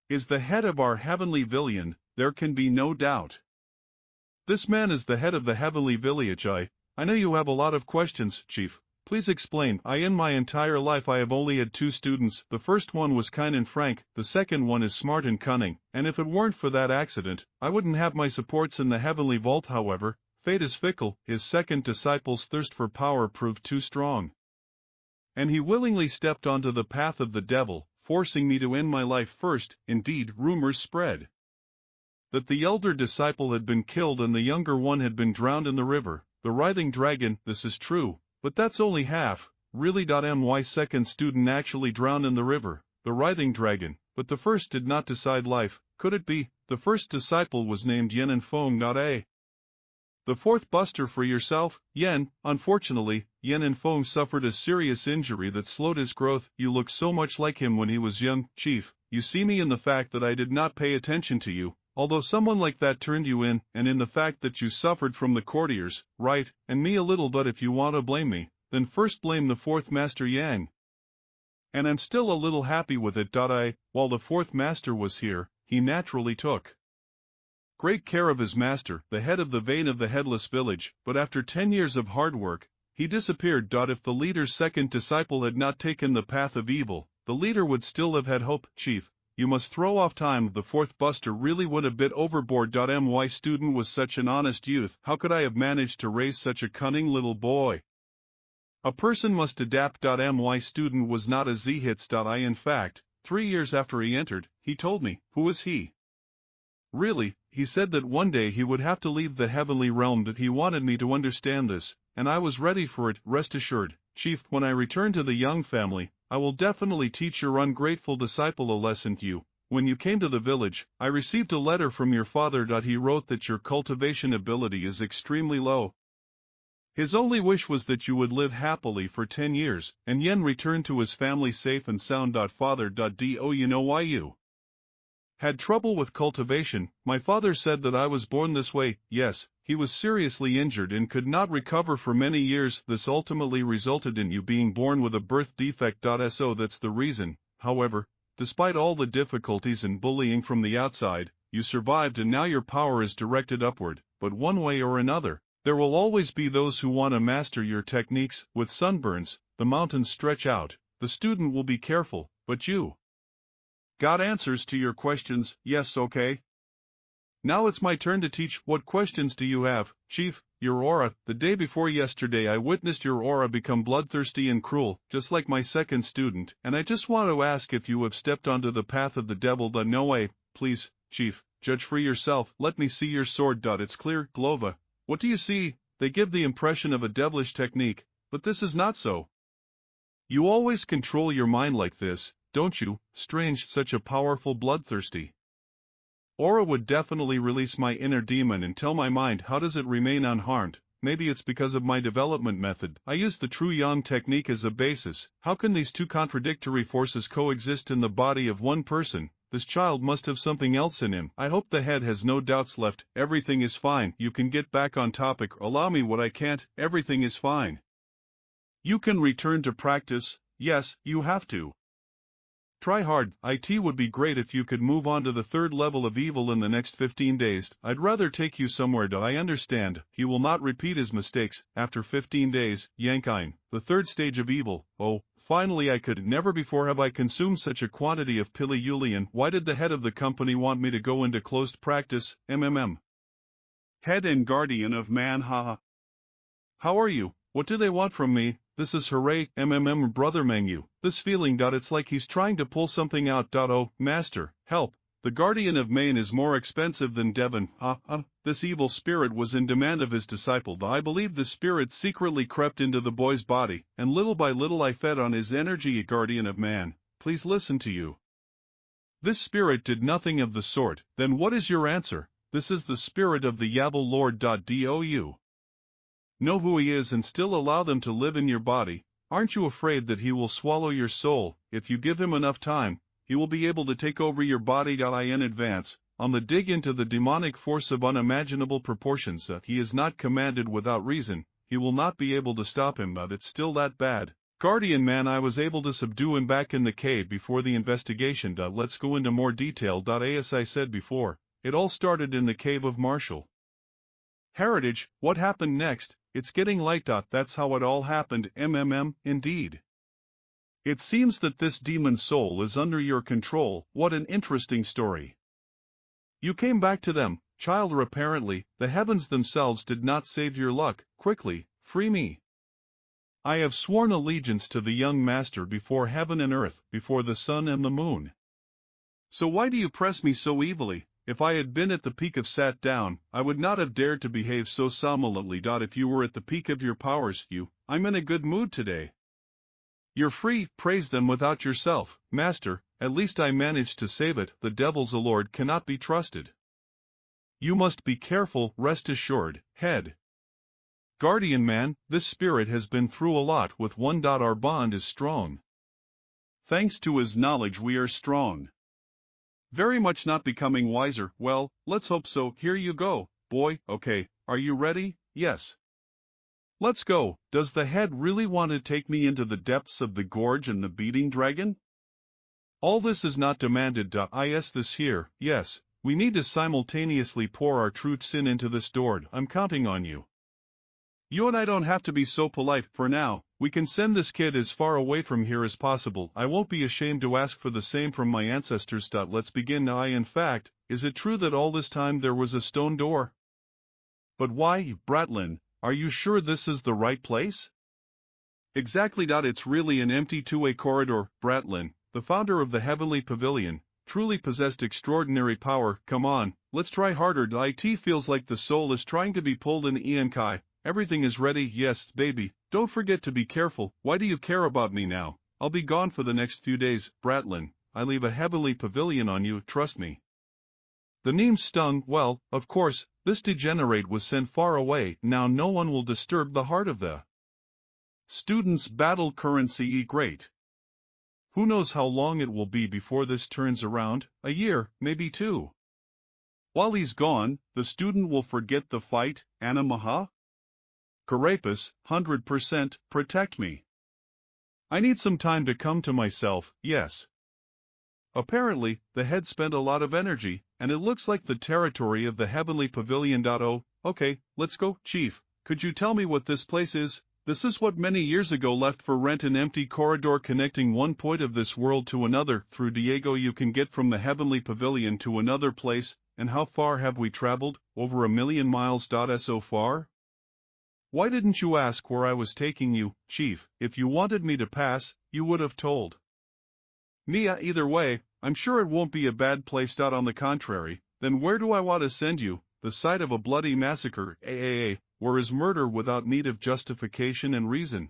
is the head of our heavenly villain. There can be no doubt. This man is the head of the heavenly village. I know you have a lot of questions, Chief. Please explain. In my entire life I have only had 2 students. The first one was kind and frank, the second one is smart and cunning, and if it weren't for that accident, I wouldn't have my supports in the heavenly vault. However, fate is fickle. His second disciple's thirst for power proved too strong, and he willingly stepped onto the path of the devil, forcing me to end my life first. Indeed, rumors spread that the elder disciple had been killed and the younger one had been drowned in the river. The writhing dragon. This is true, but that's only half. Really? My second student actually drowned in the river, the writhing dragon, but the first did not decide life. Could it be? The first disciple was named Yen and Feng. The fourth buster for yourself, Yen. Unfortunately, Yen and Feng suffered a serious injury that slowed his growth. You look so much like him when he was young. Chief, you see me in the fact that I did not pay attention to you, although someone like that turned you in, and in the fact that you suffered from the courtiers, right, and me a little. But if you want to blame me, then first blame the fourth master Yang. And I'm still a little happy with it. While the fourth master was here, he naturally took great care of his master, the head of the vein of the headless village, but after 10 years of hard work, he disappeared. If the leader's second disciple had not taken the path of evil, the leader would still have had hope. Chief, you must throw off time. The fourth buster really went a bit overboard. My student was such an honest youth. How could I have managed to raise such a cunning little boy? A person must adapt. My student was not a Z-hits. In fact, 3 years after he entered, he told me. Who is he? Really, he said that one day he would have to leave the heavenly realm. That he wanted me to understand this, and I was ready for it. Rest assured, Chief, when I return to the Young family, I will definitely teach your ungrateful disciple a lesson. When you came to the village, I received a letter from your father. He wrote that your cultivation ability is extremely low. His only wish was that you would live happily for 10 years, and Yen return to his family safe and sound. Father. Do you know why you had trouble with cultivation? My father said that I was born this way. Yes, he was seriously injured and could not recover for many years. This ultimately resulted in you being born with a birth defect. So that's the reason. However, despite all the difficulties and bullying from the outside, you survived, and now your power is directed upward. But one way or another, there will always be those who want to master your techniques. With sunburns, the mountains stretch out. The student will be careful, but you got answers to your questions. Yes, okay. Now it's my turn to teach. What questions do you have, Chief? Your aura. The day before yesterday I witnessed your aura become bloodthirsty and cruel, just like my second student, and I just want to ask if you have stepped onto the path of the devil. No way. Please, Chief, judge for yourself. Let me see your sword. It's clear. Glova. What do you see? They give the impression of a devilish technique, but this is not so. You always control your mind like this, don't you? Strange, such a powerful bloodthirsty aura would definitely release my inner demon and tell my mind how does it remain unharmed. Maybe it's because of my development method. I use the true Yang technique as a basis. How can these two contradictory forces coexist in the body of one person? This child must have something else in him. I hope the head has no doubts left. Everything is fine. You can get back on topic. Allow me what I can't. Everything is fine. You can return to practice. Yes, you have to try hard. It would be great if you could move on to the third level of evil in the next 15 days. I'd rather take you somewhere. I understand. He will not repeat his mistakes. After 15 days, Yankine, the third stage of evil. Oh, finally I could. Never before have I consumed such a quantity of Pili Yulian. Why did the head of the company want me to go into closed practice? Head and guardian of man. Haha. How are you? What do they want from me? This is hooray, brother Mengyu. This feeling. It's like he's trying to pull something out. Oh, master, help. The guardian of Maine is more expensive than Devon. This evil spirit was in demand of his disciple. I believe the spirit secretly crept into the boy's body, and little by little I fed on his energy. Guardian of man, please listen to you. This spirit did nothing of the sort. Then what is your answer? This is the spirit of the Yabble Lord. Do you know who he is and still allow them to live in your body? Aren't you afraid that he will swallow your soul? If you give him enough time, he will be able to take over your body. In advance, on the dig into the demonic force of unimaginable proportions. He is not commanded without reason. He will not be able to stop him. It's still that bad. Guardian man, I was able to subdue him back in the cave before the investigation. Let's go into more detail. As I said before, it all started in the cave of Marshall Heritage. What happened next? It's getting light. That's how it all happened. Indeed. It seems that this demon soul is under your control. What an interesting story. You came back to them, child. Apparently, the heavens themselves did not save your luck. Quickly, free me. I have sworn allegiance to the young master before heaven and earth, before the sun and the moon. So why do you press me so evilly? If I had been at the peak of sat down, I would not have dared to behave so somnolently. If you were at the peak of your powers, I'm in a good mood today. You're free, praise them without yourself, master. At least I managed to save it. The devil's a lord cannot be trusted. You must be careful, rest assured, head. Guardian man, this spirit has been through a lot with one. Our bond is strong. Thanks to his knowledge we are strong. Very much not becoming wiser. Well, let's hope so. Here you go, boy. Okay, are you ready? Yes. Let's go. Does the head really want to take me into the depths of the gorge and the beating dragon? All this is not demanded. Is this here? Yes. We need to simultaneously pour our true sin into this door. I'm counting on you. You and I don't have to be so polite for now. We can send this kid as far away from here as possible. I won't be ashamed to ask for the same from my ancestors. Let's begin. In fact, is it true that all this time there was a stone door? But why, Bratlin, are you sure this is the right place? Exactly. It's really an empty two-way corridor. Bratlin, the founder of the Heavenly Pavilion, truly possessed extraordinary power. Come on, let's try harder. It feels like the soul is trying to be pulled in. Ian Kai, everything is ready. Yes, baby, don't forget to be careful. Why do you care about me now? I'll be gone for the next few days. Bratlin, I leave a Heavenly Pavilion on you, trust me. The name stung. Well, of course, this degenerate was sent far away. Now no one will disturb the heart of the students. Battle currency. Great. Who knows how long it will be before this turns around? A year, maybe two. While he's gone, the student will forget the fight. Anna Maha? Carapus, 100%, protect me. I need some time to come to myself. Yes. Apparently, the head spent a lot of energy, and it looks like the territory of the Heavenly Pavilion. Oh, okay, let's go. Chief, could you tell me what this place is? This is what many years ago left for rent, an empty corridor connecting one point of this world to another. Through Diego you can get from the Heavenly Pavilion to another place. And how far have we traveled? Over 1,000,000 miles. So far? Why didn't you ask where I was taking you, Chief? If you wanted me to pass, you would have told me. Either way, I'm sure it won't be a bad place. On the contrary, then where do I want to send you? The site of a bloody massacre, where is murder without need of justification and reason.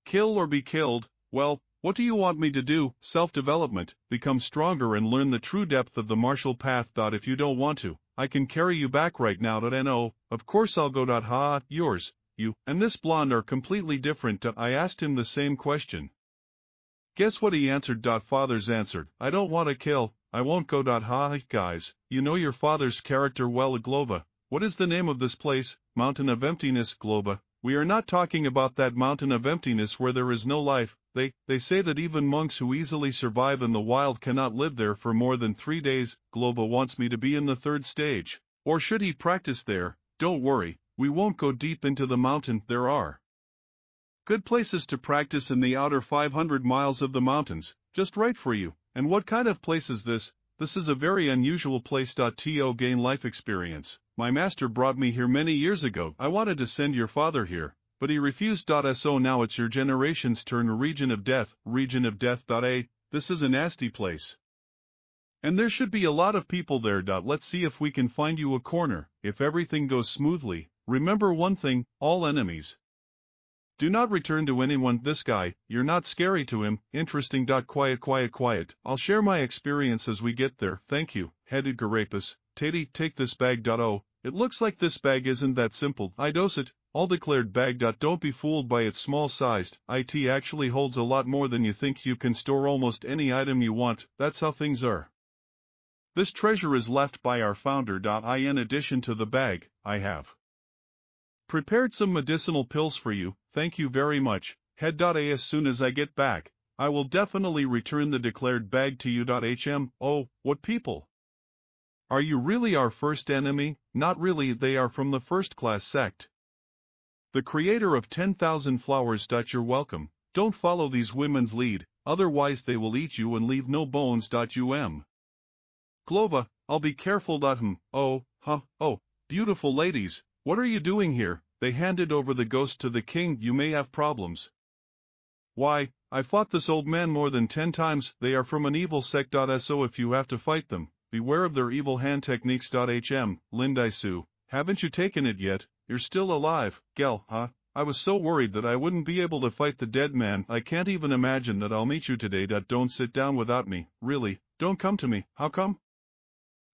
Kill or be killed. Well, what do you want me to do? Self-development, become stronger and learn the true depth of the martial path. If you don't want to, I can carry you back right now. No, of course I'll go. Yours, you, and this blonde are completely different. I asked him the same question. Guess what he answered? Father's answered, I don't want to kill, I won't go. Guys, you know your father's character well. Glova, what is the name of this place? Mountain of Emptiness. Glova, we are not talking about that mountain of emptiness where there is no life. They say that even monks who easily survive in the wild cannot live there for more than 3 days. Glova wants me to be in the 3rd stage. Or should he practice there? Don't worry, we won't go deep into the mountain. There are good places to practice in the outer 500 miles of the mountains, just right for you. And what kind of place is this? This is a very unusual place. To gain life experience. My master brought me here many years ago. I wanted to send your father here, but he refused. So now it's your generation's turn. Region of Death. This is a nasty place. And there should be a lot of people there. Let's see if we can find you a corner. If everything goes smoothly, remember one thing, all enemies do not return to anyone. This guy, you're not scary to him. Interesting. Quiet. I'll share my experience as we get there. Thank you, headed Garapus. Teddy, take this bag. Oh, it looks like this bag isn't that simple. I dose it. All declared bag. Don't be fooled by its small sized. It actually holds a lot more than you think. You can store almost any item you want. That's how things are. This treasure is left by our founder. In addition to the bag, I have prepared some medicinal pills for you. Thank you very much, head. As soon as I get back, I will definitely return the declared bag to you. Oh, what people? Are you really our first enemy? Not really, they are from the first-class sect. The creator of 10,000 flowers. You're welcome. Don't follow these women's lead, otherwise they will eat you and leave no bones. Glova, I'll be careful. Oh, beautiful ladies, what are you doing here? They handed over the ghost to the king. You may have problems. Why, I fought this old man more than 10 times. They are from an evil sect. So if you have to fight them, beware of their evil hand techniques. Lindaisu, haven't you taken it yet? You're still alive, Gel, huh? I was so worried that I wouldn't be able to fight the dead man. I can't even imagine that I'll meet you today. Don't sit down without me. Really, don't come to me. How come?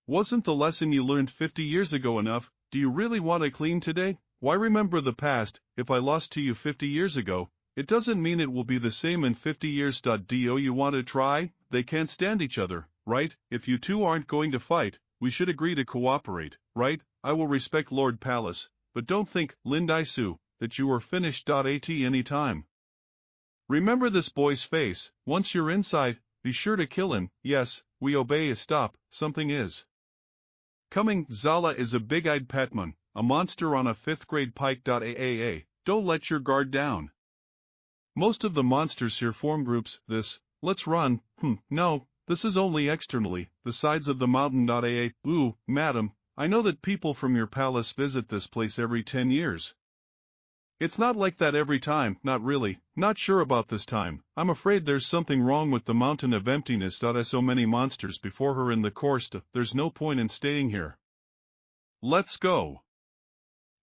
Wasn't the lesson you learned 50 years ago enough? Do you really want to clean today? Why remember the past? If I lost to you 50 years ago, it doesn't mean it will be the same in 50 years. You want to try? They can't stand each other, right? If you two aren't going to fight, we should agree to cooperate, right? I will respect Lord Palace, but don't think, Lindaisu, that you are finished. Any time. Remember this boy's face. Once you're inside, be sure to kill him. Yes, we obey. Stop, something is coming. Zala is a big-eyed Patman. a monster on a 5th grade pike. Aaa, don't let your guard down. Most of the monsters here form groups. Let's run. No, this is only externally, the sides of the mountain. Aa, ooh, madam, I know that people from your palace visit this place every 10 years. It's not like that every time, not really, not sure about this time. I'm afraid there's something wrong with the mountain of emptiness. So many monsters before her in the course. There's no point in staying here. Let's go.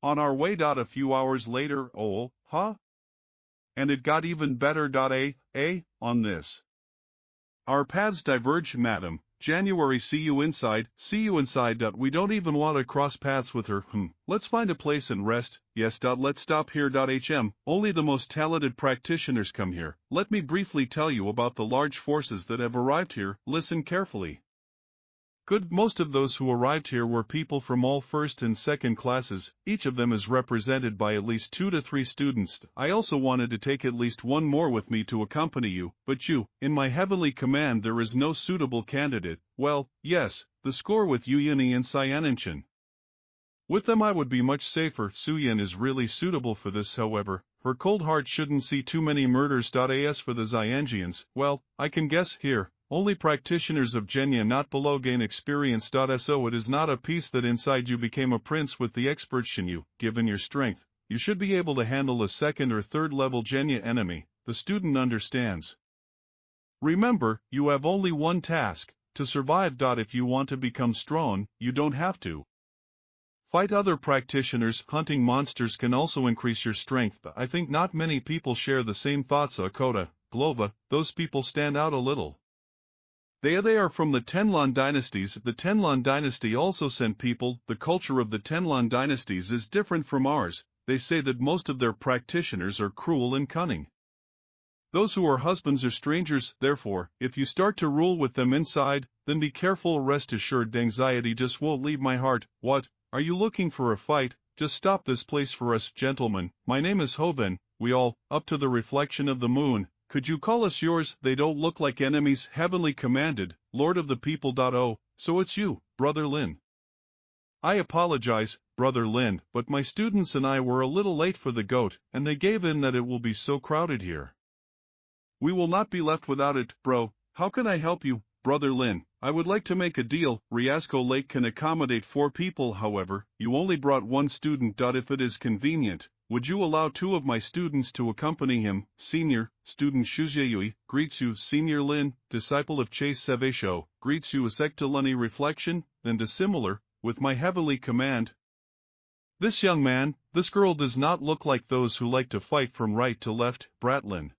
On our way. A few hours later. Oh, huh? And it got even better. On this. Our paths diverged, madam. January. See you inside. We don't even want to cross paths with her. Let's find a place and rest. Yes. Let's stop here. Only the most talented practitioners come here. Let me briefly tell you about the large forces that have arrived here. Listen carefully. Good. Most of those who arrived here were people from all first and second classes. Each of them is represented by at least 2 to 3 students. I also wanted to take at least one more with me to accompany you, but in my heavenly command there is no suitable candidate. Well, yes, the score with Yuyuni and Cyaninchin. With them I would be much safer. Suyin is really suitable for this, however. Her cold heart shouldn't see too many murders. As for the Zyangians, well, I can guess here. Only practitioners of Genya not below gain experience. So it is not a piece that inside you became a prince with the expert Shinyu. Given your strength, you should be able to handle a 2nd or 3rd level Genya enemy. The student understands. Remember, you have only one task, to survive. If you want to become strong, you don't have to fight other practitioners. Hunting monsters can also increase your strength. I think not many people share the same thoughts. Kota, Glova, those people stand out a little. They are from the Tenlan dynasties. The Tenlan dynasty also sent people. The culture of the Tenlan dynasties is different from ours. They say that most of their practitioners are cruel and cunning. Those who are husbands are strangers. Therefore, if you start to rule with them inside, then be careful. Rest assured, anxiety just won't leave my heart. What? Are you looking for a fight? Just stop this place for us, gentlemen. My name is Hoven. We all, up to the reflection of the moon. Could you call us yours? They don't look like enemies. Heavenly commanded, Lord of the people. Oh, so it's you, Brother Lin. I apologize, Brother Lin, but my students and I were a little late for the goat, and they gave in that it will be so crowded here. We will not be left without it, bro. How can I help you, Brother Lin? I would like to make a deal. Riasco Lake can accommodate 4 people. However, you only brought 1 student. If it is convenient, would you allow 2 of my students to accompany him? Senior, student Shuzeyui, greets you. Senior Lin, disciple of Chase Sevesho, greets you. Sectalani reflection, then dissimilar, with my heavenly command. This young man, this girl does not look like those who like to fight from right to left. Bratlin.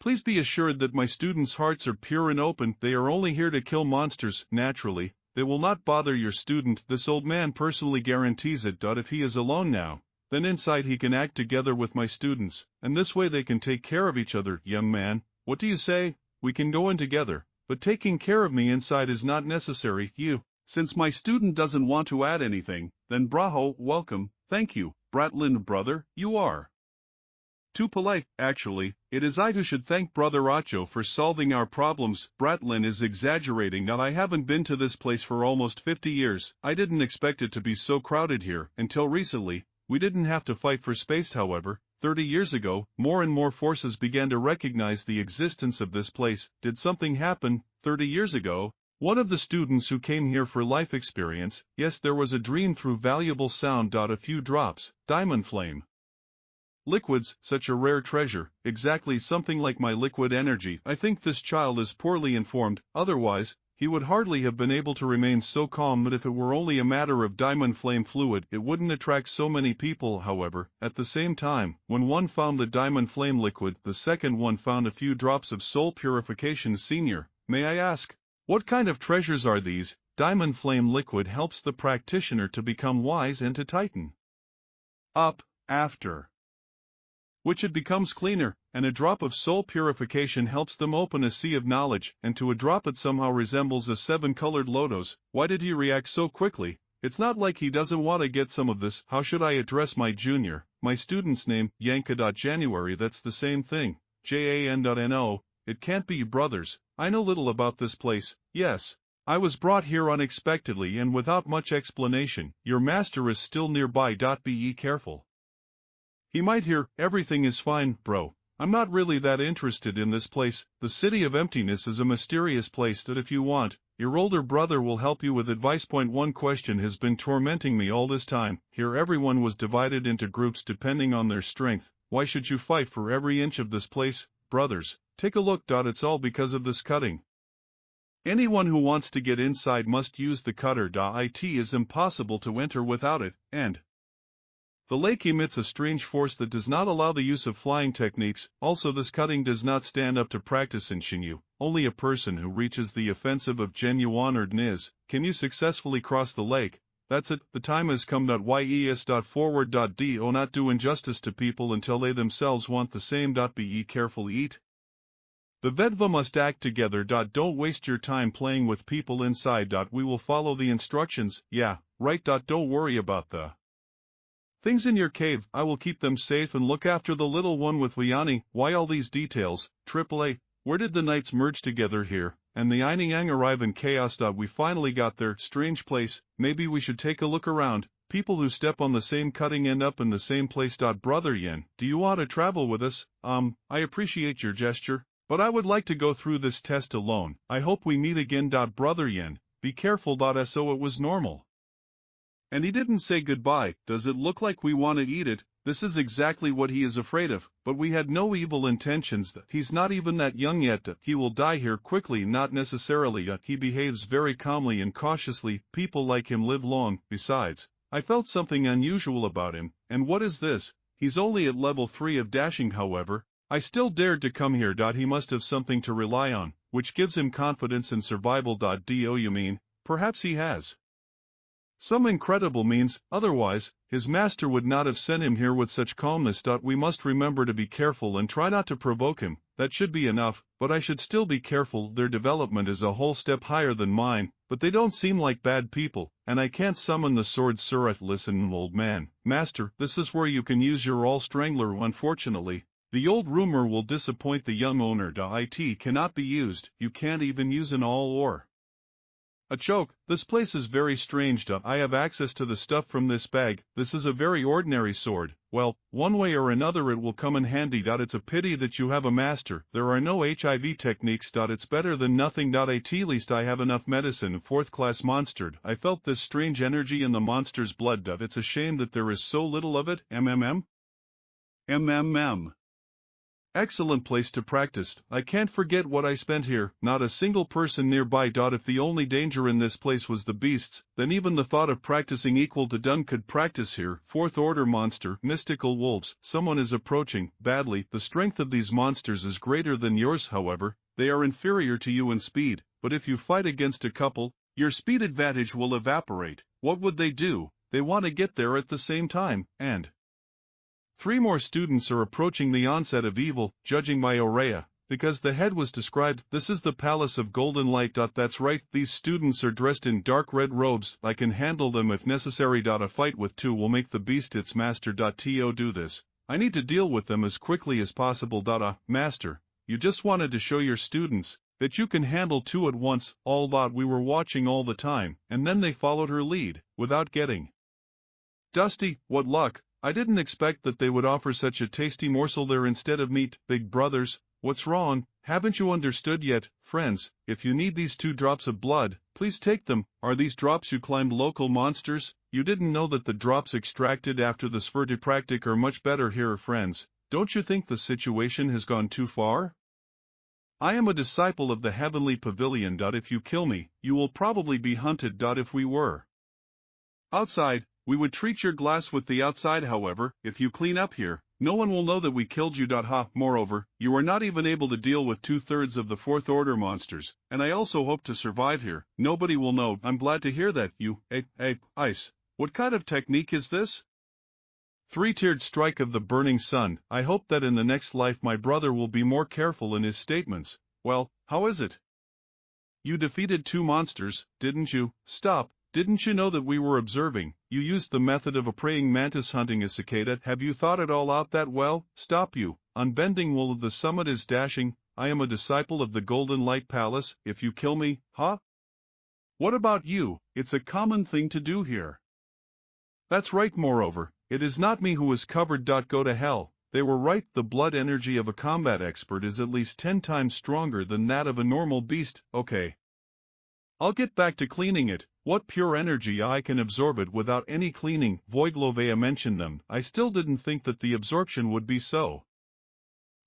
Please be assured that my students' hearts are pure and open. They are only here to kill monsters. Naturally, they will not bother your student. This old man personally guarantees it. If he is alone now, then inside he can act together with my students, and this way they can take care of each other. Young man, what do you say? We can go in together, but taking care of me inside is not necessary. Since my student doesn't want to add anything, then Braho, welcome. Thank you, Bratlin. Brother, you are too polite. Actually, it is I who should thank Brother Acho for solving our problems. Bratlin is exaggerating. Now I haven't been to this place for almost 50 years. I didn't expect it to be so crowded here. Until recently, we didn't have to fight for space. However, 30 years ago, more and more forces began to recognize the existence of this place. Did something happen 30 years ago? One of the students who came here for life experience. Yes, there was a dream through valuable sound. A few drops, diamond flame. Liquids, such a rare treasure, exactly something like my liquid energy. I think this child is poorly informed, otherwise, he would hardly have been able to remain so calm. But if it were only a matter of diamond flame fluid, it wouldn't attract so many people. However, at the same time, when one found the diamond flame liquid, the second one found a few drops of soul purification. Senior, may I ask, what kind of treasures are these? Diamond flame liquid helps the practitioner to become wise and to tighten up after which it becomes cleaner, and a drop of soul purification helps them open a sea of knowledge, and to a drop it somehow resembles a 7-colored lotus. Why did he react so quickly? It's not like he doesn't want to get some of this. How should I address my junior? My student's name, Yanka. January. That's the same thing. JAN.NO. It can't be you brothers. I know little about this place. Yes, I was brought here unexpectedly and without much explanation. Your master is still nearby. Be careful. He might hear. Everything is fine, bro. I'm not really that interested in this place. The City of Emptiness is a mysterious place that if you want, your older brother will help you with advice. One question has been tormenting me all this time. Here everyone was divided into groups depending on their strength. Why should you fight for every inch of this place, brothers? Take a look. It's all because of this cutting. Anyone who wants to get inside must use the cutter. It is impossible to enter without it, and the lake emits a strange force that does not allow the use of flying techniques. Also, this cutting does not stand up to practice in Shinyu. Only a person who reaches the offensive of Genuine or Dniz can successfully cross the lake. That's it. The time has come. Yes. Forward. Do not do injustice to people until they themselves want the same. Be careful. Eat. The Vedva must act together. Don't waste your time playing with people inside. We will follow the instructions. Yeah, right. Don't worry about the things in your cave. I will keep them safe and look after the little one with Liani. Why all these details? AAA, where did the knights merge together here, and the Einiyang arrive in chaos? We finally got there. Strange place. Maybe we should take a look around. People who step on the same cutting end up in the same place. Brother Yen, do you want to travel with us? I appreciate your gesture, but I would like to go through this test alone. I hope we meet again. Brother Yen, be careful. So it was normal. And he didn't say goodbye. Does it look like we want to eat it? This is exactly what he is afraid of, but we had no evil intentions. He's not even that young yet. He will die here quickly. Not necessarily. He behaves very calmly and cautiously. People like him live long. Besides, I felt something unusual about him. And what is this? He's only at level 3 of dashing. However, I still dared to come here. He must have something to rely on, which gives him confidence and survival. Do you mean, perhaps he has some incredible means, otherwise, his master would not have sent him here with such calmness. We must remember to be careful and try not to provoke him. That should be enough, but I should still be careful. Their development is a whole step higher than mine, but they don't seem like bad people, and I can't summon the sword. Surat, listen, old man. Master, this is where you can use your all-strangler. Unfortunately, the old rumor will disappoint the young owner. It cannot be used. You can't even use an all or a choke. This place is very strange. I have access to the stuff from this bag. This is a very ordinary sword. Well, one way or another it will come in handy. It's a pity that you have a master. There are no HIV techniques. It's better than nothing. At least I have enough medicine. 4th class monster. I felt this strange energy in the monster's blood. It's a shame that there is so little of it. MMM? MMM. Excellent place to practice. I can't forget what I spent here. Not a single person nearby. If the only danger in this place was the beasts, then even the thought of practicing equal to done could practice here. 4th order monster, mystical wolves. Someone is approaching, badly. The strength of these monsters is greater than yours. However, they are inferior to you in speed, but if you fight against a couple, your speed advantage will evaporate. What would they do? They want to get there at the same time, and 3 more students are approaching the onset of evil, judging by Aurea, because the head was described. This is the Palace of Golden Light. That's right, these students are dressed in dark red robes. I can handle them if necessary. A fight with 2 will make the beast its master. To do this, I need to deal with them as quickly as possible. Master, you just wanted to show your students that you can handle 2 at once. All we were watching all the time, and then they followed her lead, without getting dusty. What luck. I didn't expect that they would offer such a tasty morsel there instead of meat. Big brothers, what's wrong? Haven't you understood yet? Friends, if you need these 2 drops of blood, please take them. Are these drops you climbed local monsters? You didn't know that the drops extracted after the Svertipractic are much better here. Friends, don't you think the situation has gone too far? I am a disciple of the Heavenly Pavilion. If you kill me, you will probably be hunted. If we were outside, we would treat your glass with the outside. However, if you clean up here, no one will know that we killed you. Moreover, you are not even able to deal with 2/3 of the 4th order monsters, and I also hope to survive here. Nobody will know. I'm glad to hear that. Ice. What kind of technique is this? 3-tiered strike of the burning sun. I hope that in the next life my brother will be more careful in his statements. Well, how is it? You defeated 2 monsters, didn't you? Stop. Didn't you know that we were observing? You used the method of a praying mantis hunting a cicada. Have you thought it all out that well? Stop you. Unbending wool of the summit is dashing. I am a disciple of the Golden Light Palace. If you kill me, What about you? It's a common thing to do here. That's right. Moreover, it is not me who is covered. Go to hell. They were right. The blood energy of a combat expert is at least 10 times stronger than that of a normal beast. Okay. I'll get back to cleaning it. What pure energy! I can absorb it without any cleaning. Voiglovea mentioned them. I still didn't think that the absorption would be so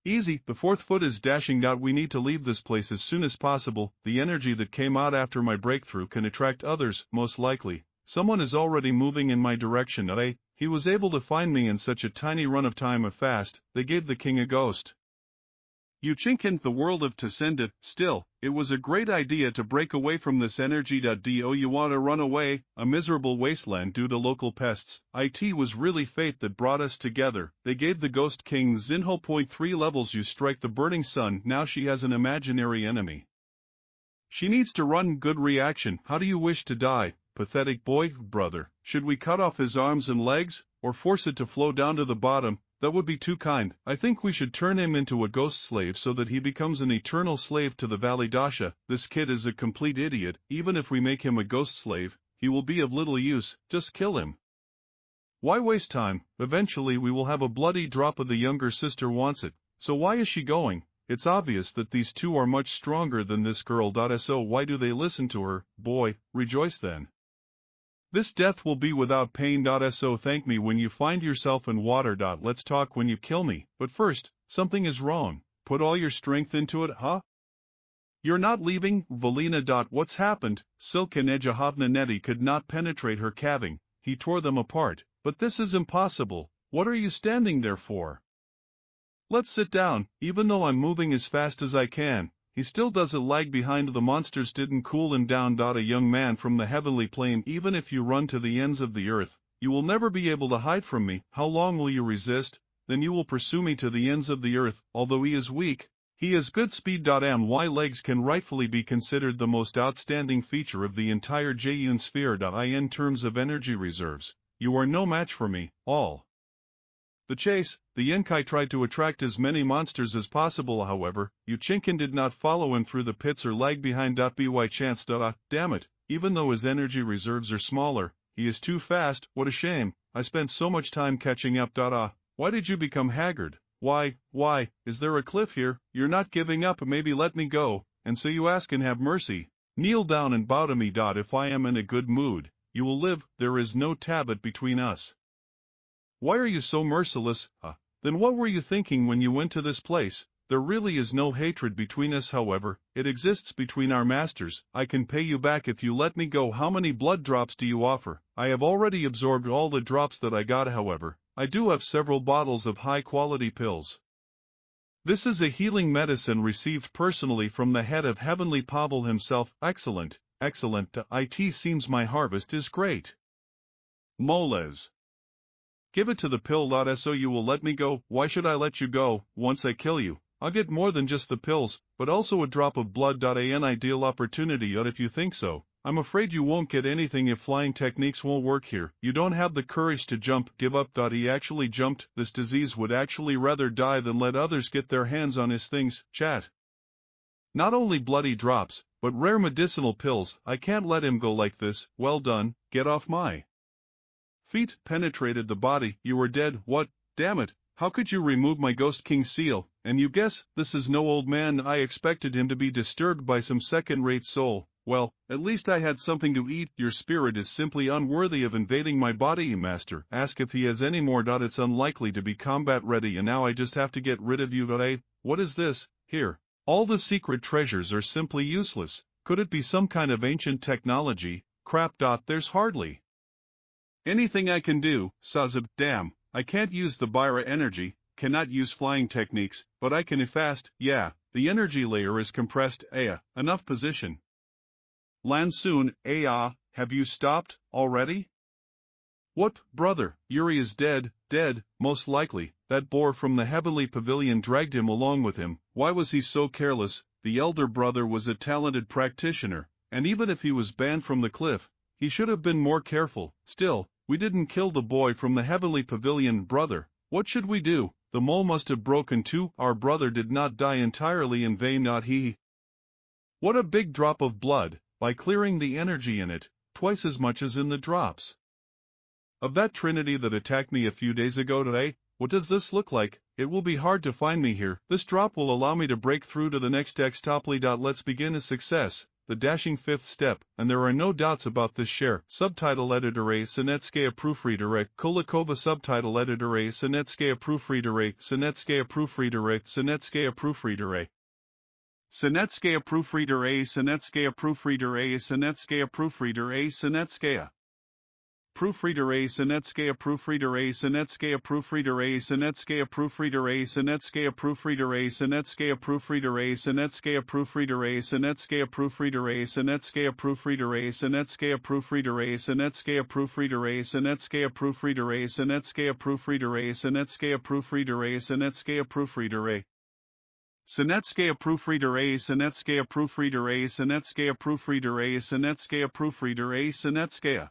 easy. The fourth foot is dashing. We need to leave this place as soon as possible. The energy that came out after my breakthrough can attract others, most likely. Someone is already moving in my direction. He was able to find me in such a tiny run of time fast. They gave the king a ghost. You chink the world of Tascenda. Still, it was a great idea to break away from this energy. Do you want to run away? A miserable wasteland due to local pests. It was really fate that brought us together. They gave the Ghost King Zinho. 3 levels. You strike the burning sun. Now she has an imaginary enemy. She needs to run. Good reaction. How do you wish to die? Pathetic boy. Brother, should we cut off his arms and legs, or force it to flow down to the bottom? That would be too kind. I think we should turn him into a ghost slave so that he becomes an eternal slave to the Validasha. This kid is a complete idiot. Even if we make him a ghost slave, he will be of little use. Just kill him. Why waste time? Eventually we will have a bloody drop. Of the younger sister wants it. So why is she going? It's obvious that these two are much stronger than this girl. So why do they listen to her? Boy, rejoice then. This death will be without pain. So thank me when you find yourself in water. Let's talk when you kill me. But first, something is wrong. Put all your strength into it, huh? You're not leaving, Valina. What's happened? Silk and Ejahovna Neti could not penetrate her calving. He tore them apart. But this is impossible. What are you standing there for? Let's sit down. Even though I'm moving as fast as I can, he still doesn't lag behind. The monsters didn't cool him down. A young man from the heavenly plane. Even if you run to the ends of the earth, you will never be able to hide from me. How long will you resist? Then you will pursue me to the ends of the earth. Although he is weak, he has good speed. My legs can rightfully be considered the most outstanding feature of the entire Jayun sphere. In terms of energy reserves, you are no match for me. All the chase, the Yenkai tried to attract as many monsters as possible. However, Yuchinkin did not follow him through the pits or lag behind. By chance. Damn it, even though his energy reserves are smaller, he is too fast. What a shame. I spent so much time catching up. Why did you become haggard? Why, is there a cliff here? You're not giving up. Maybe let me go, and so you ask and have mercy. Kneel down and bow to me. If I am in a good mood, you will live. There is no tablet between us. Why are you so merciless? Then what were you thinking when you went to this place? There really is no hatred between us. However, it exists between our masters. I can pay you back if you let me go. How many blood drops do you offer? I have already absorbed all the drops that I got. However, I do have several bottles of high-quality pills. This is a healing medicine received personally from the head of Heavenly Pavel himself. Excellent, excellent. It seems my harvest is great. Moles. Give it to the pill. So you will let me go. Why should I let you go? Once I kill you, I'll get more than just the pills, but also a drop of blood. An ideal opportunity. If you think so, I'm afraid you won't get anything if flying techniques won't work here. You don't have the courage to jump. Give up. He actually jumped. This disease would actually rather die than let others get their hands on his things. Chat. Not only bloody drops, but rare medicinal pills. I can't let him go like this. Well done. Get off my feet. Penetrated the body. You are dead. What? Damn it. How could you remove my Ghost King seal? And you guess, this is no old man. I expected him to be disturbed by some second-rate soul. Well, at least I had something to eat. Your spirit is simply unworthy of invading my body, master. Ask if he has any more. It's unlikely to be combat ready, and now I just have to get rid of you. What is this? Here. All the secret treasures are simply useless. Could it be some kind of ancient technology? Crap. There's hardly anything I can do. Sazab. Damn. I can't use the Byra energy, cannot use flying techniques, but I can efast. Yeah, the energy layer is compressed. Enough position. Lansoon. Have you stopped already? What, brother? Yuri is dead, most likely. That boar from the heavenly pavilion dragged him along with him. Why was he so careless? The elder brother was a talented practitioner, and even if he was banned from the cliff, he should have been more careful. Still, we didn't kill the boy from the heavenly pavilion. Brother, what should we do? The mole must have broken too. Our brother did not die entirely in vain. Not he. What a big drop of blood. by clearing the energy in it, twice as much as in the drops. Of that trinity that attacked me a few days ago today, what does this look like? It will be hard to find me here. This drop will allow me to break through to the next extoply. Let's begin a success, the dashing fifth step, and there are no doubts about this share. Subtitle editor A Sinetskaya proofreader A Kulikova subtitle editor A Sinetskaya proofreader A Sinetskaya proofreader A Sinetskaya proofreader A Sinetskaya proofreader A Sinetskaya proofreader A Sinetskaya proofreader A Sinetskaya Proofreader A Sinetskaya proofreader A Sinetskaya proofreader A Sinetskaya proofreader A Sinetskaya proofreader A Sinetskaya proofreader A Sinetskaya proofreader A Sinetskaya proofreader A Sinetskaya proofreader A Sinetskaya proofreader A Sinetskaya proofreader A Sinetskaya proofreader A Sinetskaya proofreader A Sinetskaya proofreader A Sinetskaya proofreader A Sinetskaya proofreader A Sinetskaya proofreader A Sinetskaya proofreader A Sinetskaya proofreader A Sinetskaya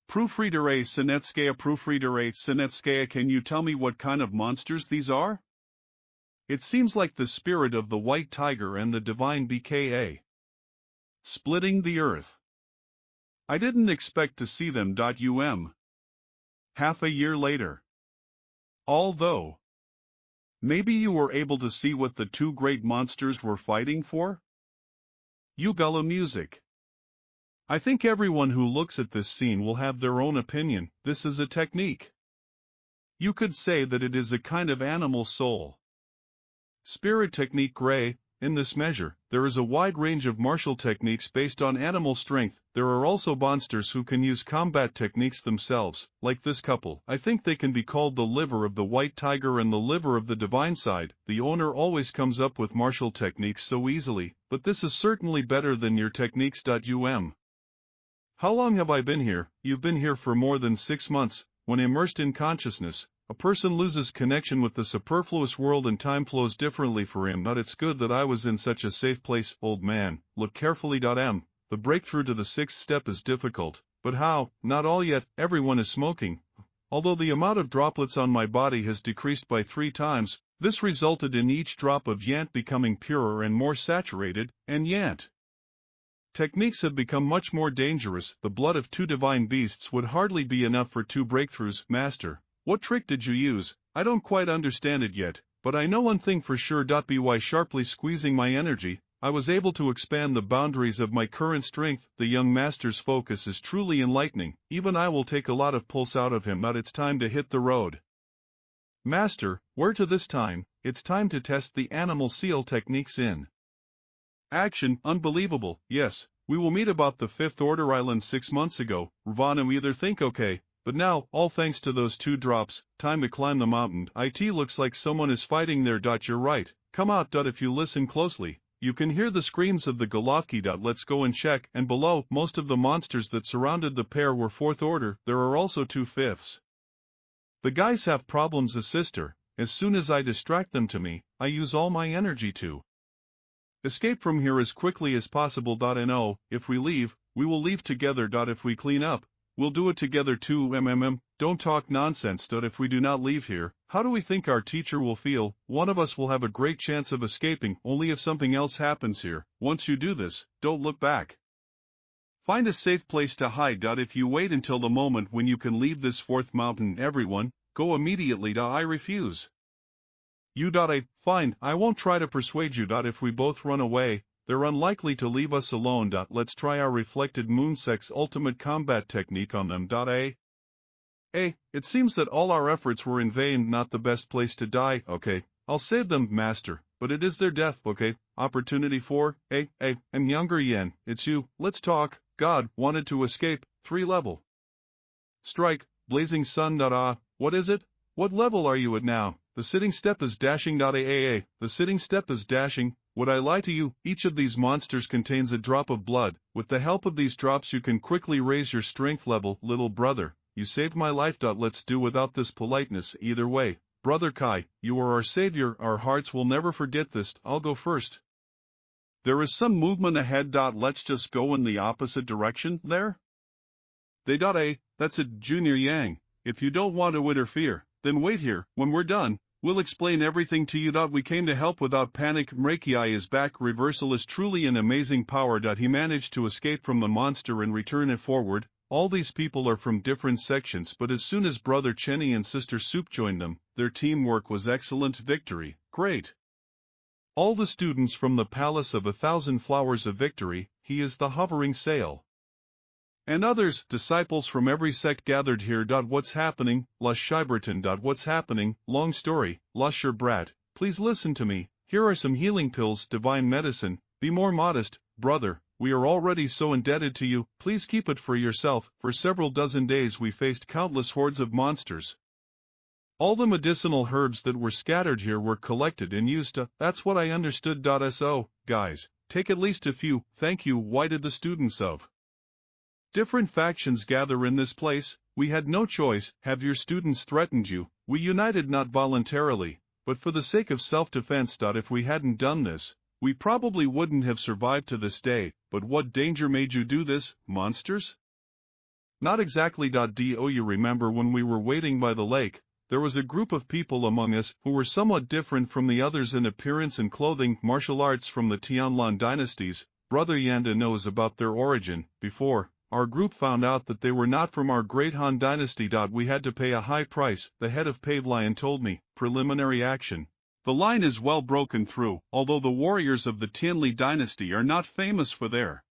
Proofreader A Sinetskaya Proofreader A Sinetskaya. Can you tell me what kind of monsters these are? It seems like the spirit of the white tiger and the divine BKA. Splitting the earth. I didn't expect to see them. Half a year later. Although, maybe you were able to see what the two great monsters were fighting for? Ugala music. I think everyone who looks at this scene will have their own opinion. This is a technique. You could say that it is a kind of animal soul. Spirit technique gray. In this measure, there is a wide range of martial techniques based on animal strength. There are also monsters who can use combat techniques themselves, like this couple. I think they can be called the liver of the white tiger and the liver of the divine side. The owner always comes up with martial techniques so easily, but this is certainly better than your techniques. How long have I been here? You've been here for more than 6 months. When immersed in consciousness, a person loses connection with the superfluous world and time flows differently for him. But it's good that I was in such a safe place. Old man, look carefully. The breakthrough to the 6th step is difficult, but how? Not all yet. Everyone is smoking. Although the amount of droplets on my body has decreased by 3 times, this resulted in each drop of yant becoming purer and more saturated, and yant techniques have become much more dangerous. The blood of 2 divine beasts would hardly be enough for 2 breakthroughs. Master, what trick did you use? I don't quite understand it yet, but I know one thing for sure. By sharply squeezing my energy, I was able to expand the boundaries of my current strength. The young master's focus is truly enlightening. Even I will take a lot of pulse out of him. But it's time to hit the road. Master, where to this time? It's time to test the animal seal techniques in action. Unbelievable. Yes, we will meet about the 5th order island 6 months ago. Ravana, we either think okay, but now, all thanks to those 2 drops, time to climb the mountain. It looks like someone is fighting there. You're right. Come out. If you listen closely, you can hear the screams of the Golovki. Let's go and check. And below, most of the monsters that surrounded the pair were 4th order. There are also 2 fifths. The guys have problems. A sister. As soon as I distract them to me, I use all my energy to escape from here as quickly as possible. And oh, if we leave, we will leave together. If we clean up, we'll do it together too. Don't talk nonsense. If we do not leave here, how do we think our teacher will feel? One of us will have a great chance of escaping, only if something else happens here. Once you do this, don't look back. Find a safe place to hide. If you wait until the moment when you can leave this 4th mountain, everyone, go immediately. I refuse. Fine, I won't try to persuade you. If we both run away, they're unlikely to leave us alone. Let's try our reflected moonsex ultimate combat technique on them. It seems that all our efforts were in vain. Not the best place to die. Okay, I'll save them, master, but it is their death. Okay, opportunity 4. And younger Yen, it's you. Let's talk. God wanted to escape. 3 level. Strike, blazing sun. What is it? What level are you at now? The sitting step is dashing. The sitting step is dashing. Would I lie to you? Each of these monsters contains a drop of blood. With the help of these drops you can quickly raise your strength level. Little brother, you saved my life. Let's do without this politeness. Either way, Brother Kai, you are our savior. Our hearts will never forget this. I'll go first. There is some movement ahead. Let's just go in the opposite direction. There? That's it, Junior Yang. If you don't want to interfere, then wait here. When we're done, We'll explain everything to you. We came to help without panic. Mraiki is back. Reversal is truly an amazing power. He managed to escape from the monster and return it forward. All these people are from different sections, but as soon as Brother Chenny and Sister Soup joined them, their teamwork was excellent. Victory, great. All the students from the Palace of 1,000 Flowers of Victory, he is the hovering sail. And others, disciples from every sect gathered here. What's happening, Lush Shiberton? What's happening? Long story, Lusher Brat, please listen to me. Here are some healing pills, divine medicine. Be more modest, brother. We are already so indebted to you, please keep it for yourself. For several dozen days we faced countless hordes of monsters. All the medicinal herbs that were scattered here were collected and used to, that's what I understood. So, guys, take at least a few, thank you. Why did the students of different factions gather in this place? We had no choice. Have your students threatened you? We united not voluntarily, but for the sake of self-defense. If we hadn't done this, we probably wouldn't have survived to this day. But what danger made you do this, monsters? Not exactly. Do you remember when we were waiting by the lake? There was a group of people among us who were somewhat different from the others in appearance and clothing, martial arts from the Tianlan dynasties. Brother Yanda knows about their origin. Before our group found out that they were not from our great Han dynasty. We had to pay a high price, the head of Pavilion told me. Preliminary action. The line is well broken through, although the warriors of the Tianli dynasty are not famous for their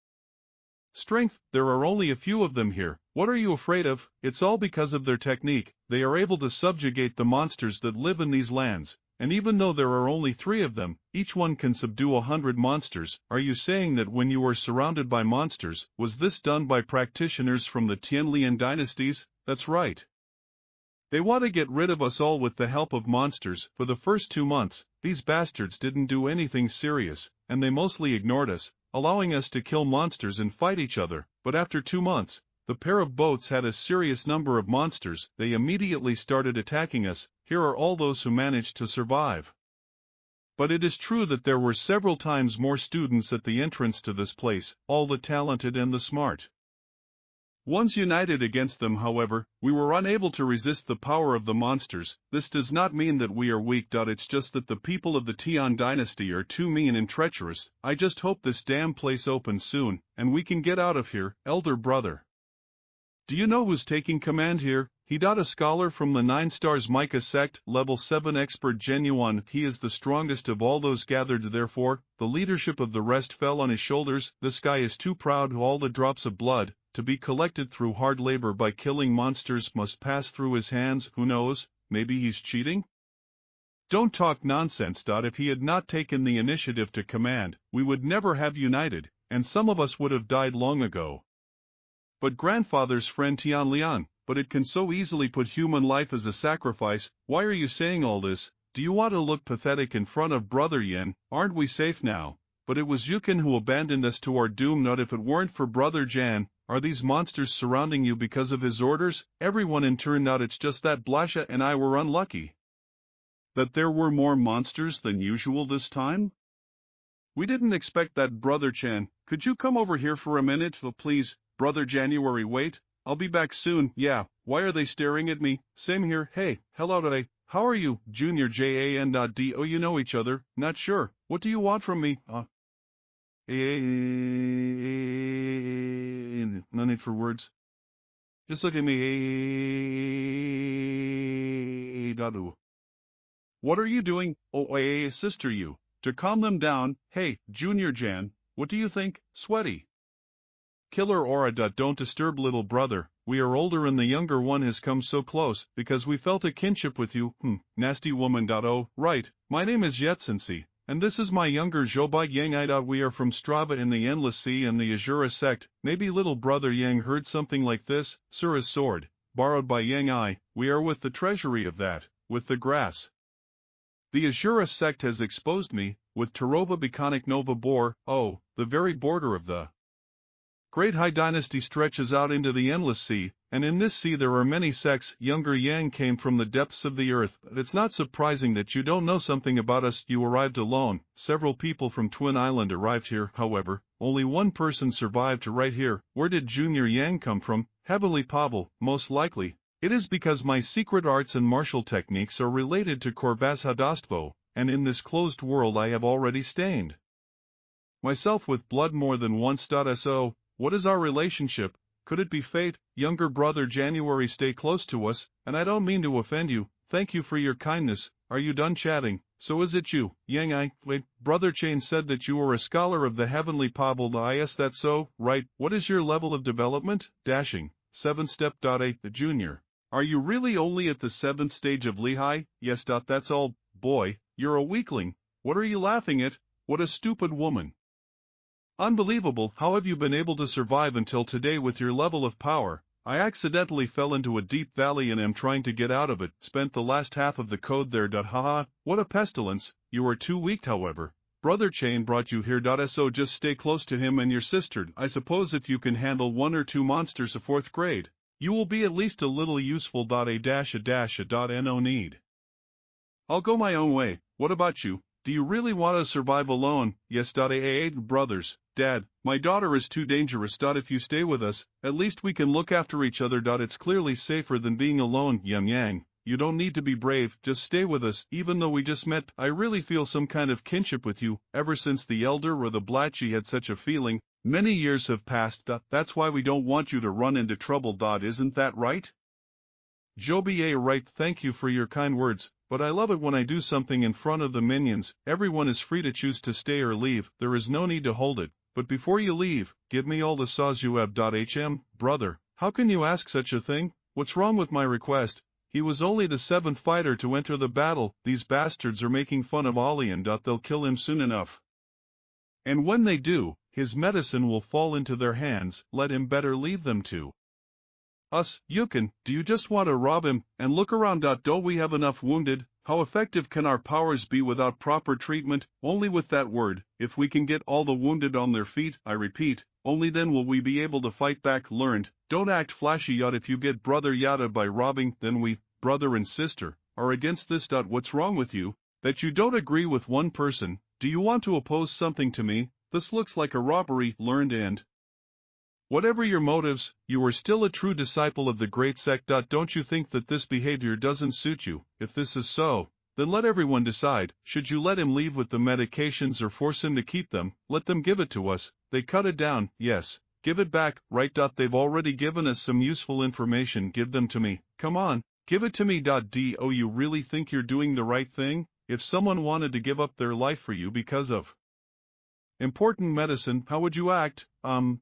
strength. There are only a few of them here. What are you afraid of? It's all because of their technique. They are able to subjugate the monsters that live in these lands, and even though there are only 3 of them, each one can subdue 100 monsters. Are you saying that when you were surrounded by monsters, was this done by practitioners from the Tianlian dynasties? That's right. They want to get rid of us all with the help of monsters. For the first 2 months, these bastards didn't do anything serious, and they mostly ignored us, allowing us to kill monsters and fight each other. But after 2 months, the pair of boats had a serious number of monsters. They immediately started attacking us. Here are all those who managed to survive. But it is true that there were several times more students at the entrance to this place, all the talented and the smart ones united against them. However, we were unable to resist the power of the monsters. This does not mean that we are weak. It's just that the people of the Tian dynasty are too mean and treacherous. I just hope this damn place opens soon, and we can get out of here. Elder brother, do you know who's taking command here? He a scholar from the 9 Stars Micah sect, level 7 expert genuine. He is the strongest of all those gathered. Therefore, the leadership of the rest fell on his shoulders. This guy is too proud. All the drops of blood, to be collected through hard labor by killing monsters, must pass through his hands. Who knows, maybe he's cheating? Don't talk nonsense. If he had not taken the initiative to command, we would never have united, and some of us would have died long ago. But grandfather's friend Tianlian, but it can so easily put human life as a sacrifice. Why are you saying all this? Do you want to look pathetic in front of Brother Yin? Aren't we safe now? But it was Yukin who abandoned us to our doom. Not if it weren't for Brother Jan. Are these monsters surrounding you because of his orders? Everyone in turn. It's just that Blasha and I were unlucky that there were more monsters than usual this time. We didn't expect that. Brother Chan, could you come over here for a minute? Please, Brother January. Wait, I'll be back soon. Yeah, why are they staring at me? Same here. Hey, hello today. How are you? Junior JAN.do. You know each other? Not sure. What do you want from me? No need for words. Just look at me. What are you doing? Oh, sister, you. To calm them down. Hey, Junior Jan, what do you think? Sweaty killer aura. Don't disturb little brother. We are older and the younger one has come so close, because we felt a kinship with you. Nasty woman. Oh, right. My name is Yetsensi, and this is my younger Zhoubai Yang. We are from Strava in the Endless Sea and the Azura sect. Maybe little brother Yang heard something like this. Sura's sword, borrowed by Yang I. We are with the treasury of that, with the grass. The Azura sect has exposed me, with Tarova Bikonic Nova Bor. Oh, the very border of the Great High Dynasty stretches out into the Endless Sea, and in this sea there are many sects. Younger Yang came from the depths of the earth. It's not surprising that you don't know something about us. You arrived alone. Several people from Twin Island arrived here. However, only one person survived to right here. Where did Junior Yang come from? Heavenly Pavel, most likely. It is because my secret arts and martial techniques are related to Korvashadostvo, and in this closed world I have already stained myself with blood more than once. So, what is our relationship? Could it be fate? Younger brother January, stay close to us, and I don't mean to offend you. Thank you for your kindness. Are you done chatting? So is it you, Yang? Wait, Brother Chain said that you were a scholar of the heavenly Pavel. Is that so? Right. What is your level of development? Dashing. 7 step. A junior. Are you really only at the 7th stage of Lehigh? Yes. That's all. Boy, you're a weakling. What are you laughing at? What a stupid woman. Unbelievable. How have you been able to survive until today with your level of power? I accidentally fell into a deep valley and am trying to get out of it. Spent the last half of the code there. Haha, what a pestilence. You are too weak, however. Brother Chain brought you here. So just stay close to him and your sister. I suppose if you can handle 1 or 2 monsters of 4th grade, you will be at least a little useful. No need. I'll go my own way. What about you? Do you really want to survive alone? Yes. Brothers, Dad, my daughter is too dangerous. If you stay with us, at least we can look after each other. It's clearly safer than being alone. Yang, you don't need to be brave, just stay with us. Even though we just met, I really feel some kind of kinship with you. Ever since the elder or the Blatchy had such a feeling, many years have passed. That's why we don't want you to run into trouble. Isn't that right? Joby, right. Thank you for your kind words, but I love it when I do something in front of the minions. Everyone is free to choose to stay or leave. There is no need to hold it. But before you leave, give me all the saws you have. Brother, how can you ask such a thing? What's wrong with my request? He was only the 7th fighter to enter the battle. These bastards are making fun of Alian. They'll kill him soon enough. And when they do, his medicine will fall into their hands. Let him better leave them to us. Yukon, do you just want to rob him? And look around. Don't we have enough wounded? How effective can our powers be without proper treatment? Only with that word. If we can get all the wounded on their feet, I repeat, only then will we be able to fight back. Learned. Don't act flashy. If you get brother Yada by robbing, then we, brother and sister, are against this. What's wrong with you? That you don't agree with one person? Do you want to oppose something to me? This looks like a robbery. Learned. And whatever your motives, you are still a true disciple of the great sect. Don't you think that this behavior doesn't suit you? If this is so, then let everyone decide. Should you let him leave with the medications or force him to keep them? Let them give it to us. They cut it down. Yes. Give it back. Right. They've already given us some useful information. Give them to me. Come on. Give it to me. Do you really think you're doing the right thing? If someone wanted to give up their life for you because of important medicine, how would you act? Do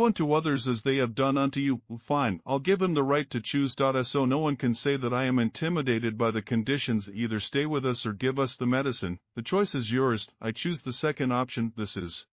unto others as they have done unto you. Fine, I'll give him the right to choose. So no one can say that I am intimidated by the conditions. Either stay with us or give us the medicine. The choice is yours. I choose the second option. This is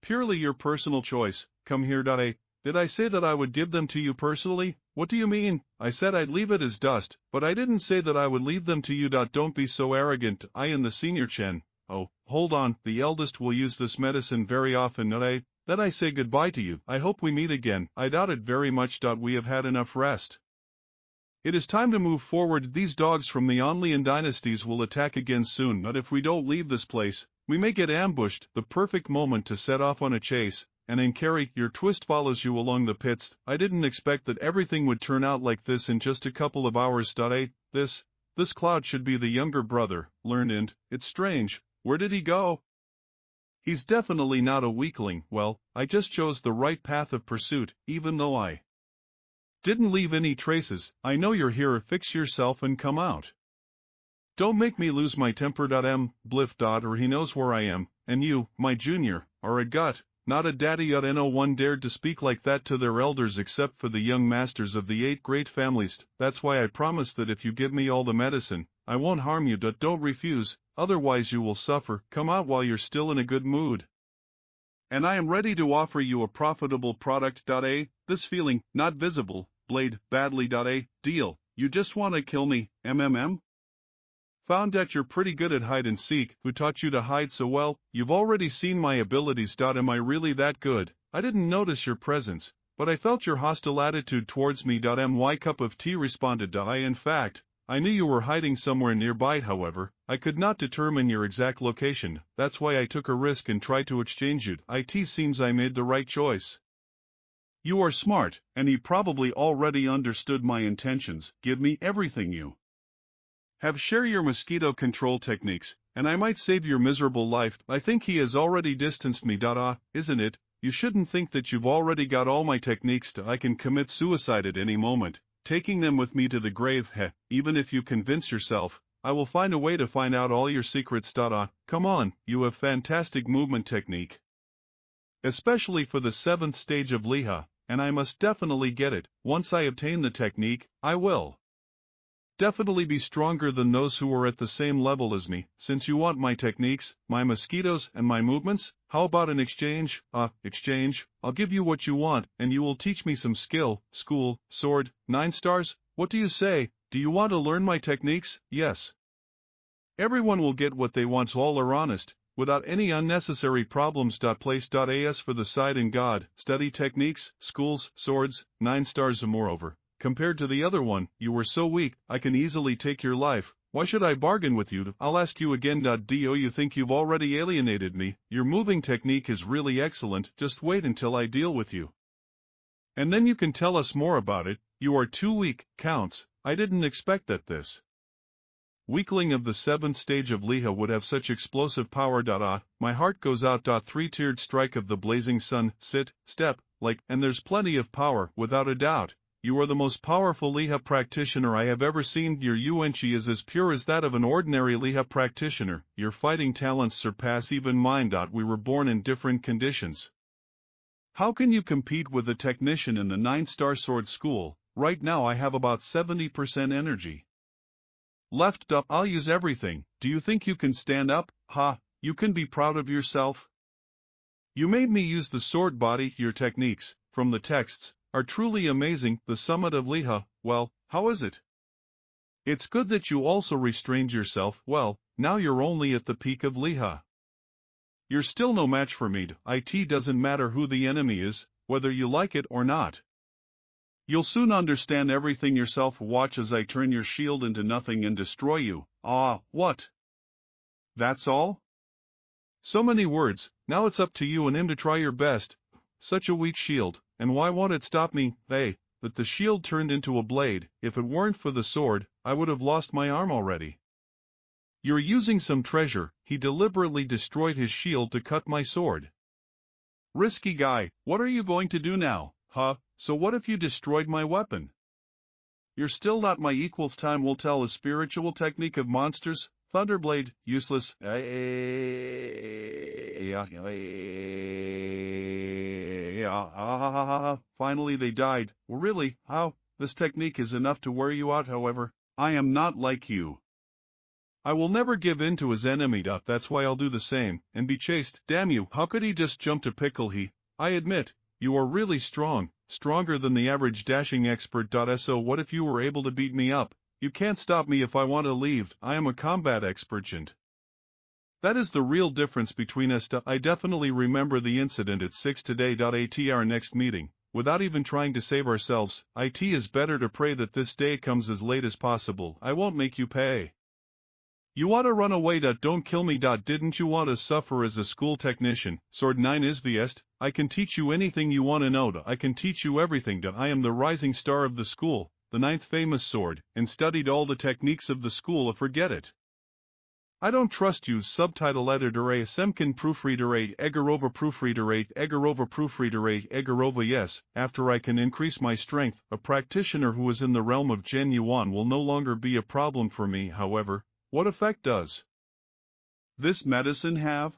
purely your personal choice. Come here. Did I say that I would give them to you personally? What do you mean? I said I'd leave it as dust, but I didn't say that I would leave them to you. Don't be so arrogant. I and the senior Chen. Oh, hold on, the eldest will use this medicine very often. Then I say goodbye to you. I hope we meet again. I doubt it very much. We have had enough rest. It is time to move forward. These dogs from the Onlian dynasties will attack again soon. But if we don't leave this place, we may get ambushed. The perfect moment to set off on a chase. And Inkari, your twist follows you along the pits. I didn't expect that everything would turn out like this in just a couple of hours. This Cloud should be the younger brother. Learned. And it's strange. Where did he go? He's definitely not a weakling. Well, I just chose the right path of pursuit, even though I didn't leave any traces. I know you're here. Fix yourself and come out. Don't make me lose my temper. Bliff. Or he knows where I am, and you, my junior, are a gut, not a daddy. No one dared to speak like that to their elders except for the young masters of the 8 great families. That's why I promised that if you give me all the medicine, I won't harm you. Don't refuse, otherwise you will suffer. Come out while you're still in a good mood. And I am ready to offer you a profitable product. This feeling, not visible, blade, badly. Deal, you just want to kill me, Found that you're pretty good at hide and seek. Who taught you to hide so well? You've already seen my abilities. Am I really that good? I didn't notice your presence, but I felt your hostile attitude towards me. My cup of tea responded. In fact, I knew you were hiding somewhere nearby. However, I could not determine your exact location. That's why I took a risk and tried to exchange you. It seems I made the right choice. You are smart, and he probably already understood my intentions. Give me everything you have. Share your mosquito control techniques, and I might save your miserable life. I think he has already distanced me. Isn't it? You shouldn't think that you've already got all my techniques. I can commit suicide at any moment, taking them with me to the grave. Even if you convince yourself, I will find a way to find out all your secrets. Come on, you have fantastic movement technique, especially for the 7th stage of Liha, and I must definitely get it. Once I obtain the technique, I will definitely be stronger than those who are at the same level as me. Since you want my techniques, my mosquitoes, and my movements, how about an exchange? Exchange? I'll give you what you want, and you will teach me some skill. School, sword, 9 stars? What do you say? Do you want to learn my techniques? Yes. Everyone will get what they want. All are honest, without any unnecessary problems. Place.as for the side and God, study techniques, schools, swords, 9 stars. Moreover, compared to the other one, you were so weak, I can easily take your life. Why should I bargain with you? I'll ask you again. Do you think you've already alienated me? Your moving technique is really excellent. Just wait until I deal with you, and then you can tell us more about it. You are too weak, Counts. I didn't expect that this weakling of the 7th stage of Liha would have such explosive power. My heart goes out. 3-tiered strike of the blazing sun, sit, step, like, and there's plenty of power, without a doubt. You are the most powerful Liha practitioner I have ever seen. Your Yuanqi is as pure as that of an ordinary Liha practitioner. Your fighting talents surpass even mine. We were born in different conditions. How can you compete with a technician in the 9-star sword school? Right now I have about 70% energy left. I'll use everything. Do you think you can stand up? You can be proud of yourself. You made me use the sword body. Your techniques, from the texts, are truly amazing. The summit of Liha, well, how is it? It's good that you also restrained yourself. Well, now you're only at the peak of Liha. You're still no match for me. It doesn't matter who the enemy is, whether you like it or not. You'll soon understand everything yourself. Watch as I turn your shield into nothing and destroy you. What? That's all? So many words. Now it's up to you and him to try your best. Such a weak shield, and why won't it stop me? That the shield turned into a blade. If it weren't for the sword, I would have lost my arm already. You're using some treasure. He deliberately destroyed his shield to cut my sword. Risky guy. What are you going to do now? So what if you destroyed my weapon? You're still not my equal. Time will tell. A spiritual technique of monsters. Thunderblade, useless. Finally they died. Really? How? This technique is enough to wear you out. However, I am not like you. I will never give in to his enemy. That's why I'll do the same, and be chased. Damn you, how could he just jump to pickle? I admit, you are really strong, stronger than the average dashing expert. So what if you were able to beat me up? You can't stop me if I want to leave. I am a combat expert. That is the real difference between us. I definitely remember the incident at 6 today. At our next meeting, without even trying to save ourselves, it is better to pray that this day comes as late as possible. I won't make you pay. You want to run away. Don't kill me. Didn't you want to suffer as a school technician? Sword 9 is Viest. I can teach you anything you want to know. I can teach you everything. I am the rising star of the school, the 9th famous sword, and studied all the techniques of the school. Forget it. I don't trust you. Subtitle editor. A Semkin proofreader. A Egorova proofreader. A Egorova proofreader. A Egorova. Yes, after I can increase my strength, a practitioner who is in the realm of Gen Yuan will no longer be a problem for me. However, what effect does this medicine have?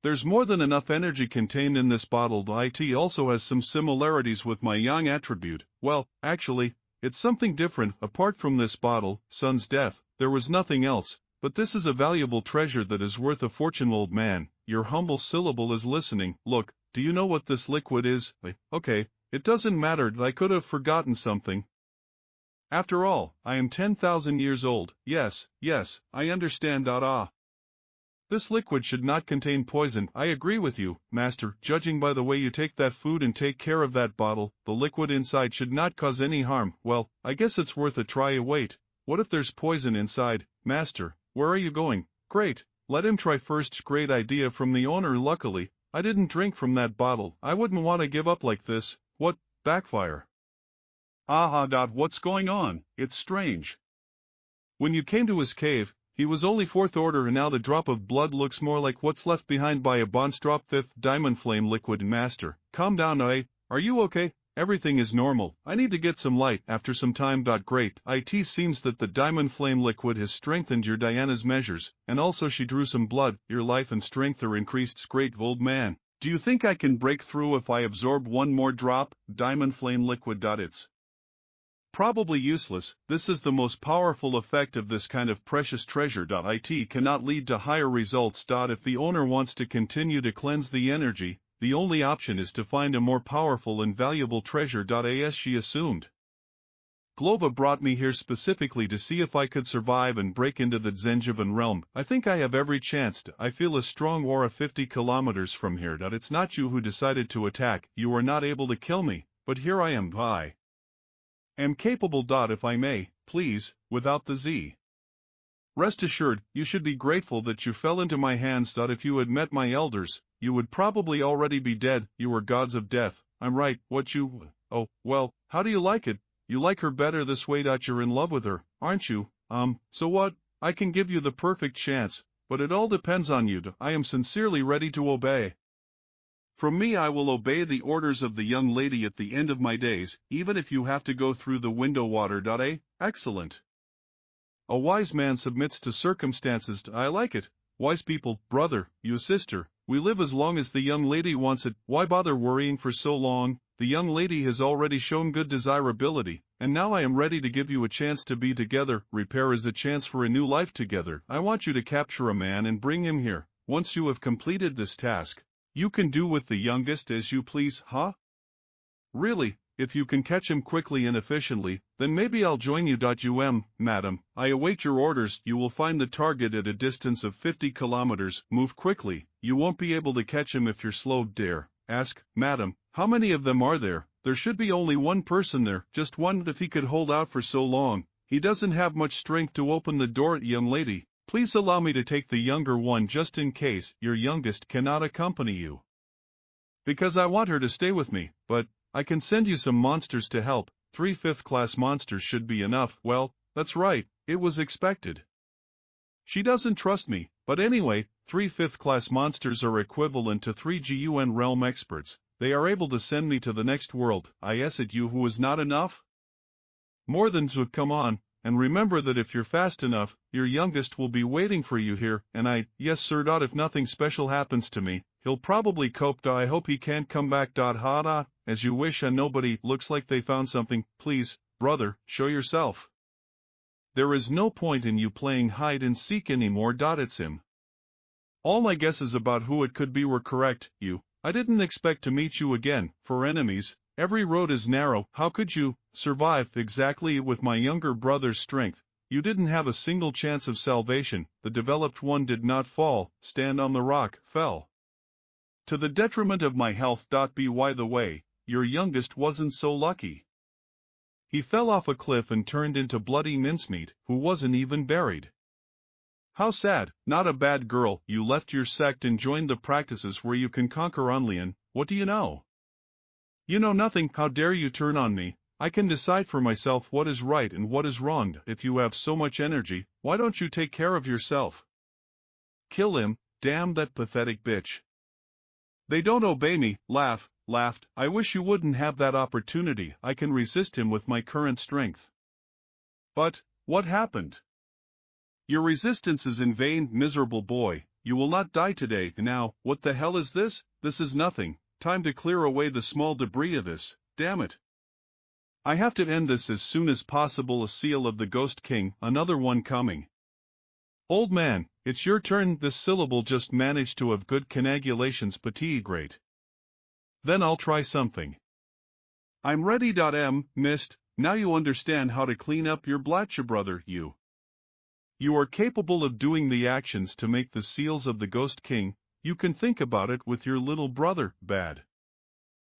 There's more than enough energy contained in this bottle. It also has some similarities with my yang attribute. Well, actually, it's something different. Apart from this bottle, Sun's death, there was nothing else, but this is a valuable treasure that is worth a fortune. Old man, your humble syllable is listening. Look, do you know what this liquid is? Okay, it doesn't matter. I could have forgotten something. After all, I am 10,000 years old. Yes, I understand. This liquid should not contain poison. I agree with you, Master. Judging by the way you take that food and take care of that bottle, the liquid inside should not cause any harm. Well, I guess it's worth a try. Wait, what if there's poison inside? Master, where are you going? Great, let him try first. Great idea from the owner. Luckily, I didn't drink from that bottle. I wouldn't want to give up like this. What, backfire? Aha. What's going on? It's strange. When you came to his cave, he was only fourth order and now the drop of blood looks more like what's left behind by a Bonstrop fifth diamond flame liquid master. Calm down, Are you okay? Everything is normal. I need to get some light after some time. Great. It seems that the diamond flame liquid has strengthened your Diana's measures, and also she drew some blood. Your life and strength are increased. Great, old man. Do you think I can break through if I absorb one more drop? Diamond flame liquid. It's probably useless. This is the most powerful effect of this kind of precious treasure. It cannot lead to higher results. If the owner wants to continue to cleanse the energy, the only option is to find a more powerful and valuable treasure. As she assumed. Glova brought me here specifically to see if I could survive and break into the Zenjivan realm. I think I have every chance. I feel a strong aura 50 kilometers from here. It's not you who decided to attack. You were not able to kill me, but here I am. I am capable. If I may, please, without the Z. Rest assured, you should be grateful that you fell into my hands. If you had met my elders, you would probably already be dead. You were gods of death. I'm right. What you... Oh, well, how do you like it? You like her better this way. You're in love with her, aren't you? So what? I can give you the perfect chance, but it all depends on you. I am sincerely ready to obey. From me I will obey the orders of the young lady at the end of my days, even if you have to go through the window water. Excellent. A wise man submits to circumstances. I like it. Wise people, brother, you sister, we live as long as the young lady wants it. Why bother worrying for so long? The young lady has already shown good desirability, and now I am ready to give you a chance to be together. Repair is a chance for a new life together. I want you to capture a man and bring him here. Once you have completed this task, you can do with the youngest as you please. Really? If you can catch him quickly and efficiently, then maybe I'll join you. Madam, I await your orders. You will find the target at a distance of 50 kilometers. Move quickly. You won't be able to catch him if you're slow. Dare ask, madam, how many of them are there? There should be only one person there, just one. If he could hold out for so long, he doesn't have much strength to open the door. Young lady, please allow me to take the younger one just in case your youngest cannot accompany you. Because I want her to stay with me, but I can send you some monsters to help. 3 fifth-class monsters should be enough. Well, that's right, it was expected. She doesn't trust me, but anyway, 3 fifth-class monsters are equivalent to 3 GUN realm experts. They are able to send me to the next world. Is it you who is not enough? More than to come on, and remember that if you're fast enough, your youngest will be waiting for you here, and yes sir. If nothing special happens to me, he'll probably cope. I hope he can't come back. As you wish. And nobody looks like they found something. Please, brother, show yourself. There is no point in you playing hide and seek anymore. It's him. All my guesses about who it could be were correct. I didn't expect to meet you again. For enemies, every road is narrow. How could you survive? Exactly. With my younger brother's strength, you didn't have a single chance of salvation. The developed one did not fall, stand on the rock, fell. To the detriment of my health. By the way, your youngest wasn't so lucky. He fell off a cliff and turned into bloody mincemeat, who wasn't even buried. How sad. Not a bad girl. You left your sect and joined the practices where you can conquer Onlian. What do you know? You know nothing. How dare you turn on me? I can decide for myself what is right and what is wrong. If you have so much energy, why don't you take care of yourself? Kill him. Damn that pathetic bitch. They don't obey me. Laughed. I wish you wouldn't have that opportunity. I can resist him with my current strength. But, what happened? Your resistance is in vain, miserable boy. You will not die today. Now, what the hell is this? This is nothing. Time to clear away the small debris of this. Damn it. I have to end this as soon as possible. A seal of the Ghost King, another one coming. Old man, it's your turn. This syllable just managed to have good connagulations. Great. Then I'll try something. I'm ready. Mist, now you understand how to clean up your blatcha brother. You are capable of doing the actions to make the seals of the Ghost King. You can think about it with your little brother. Bad.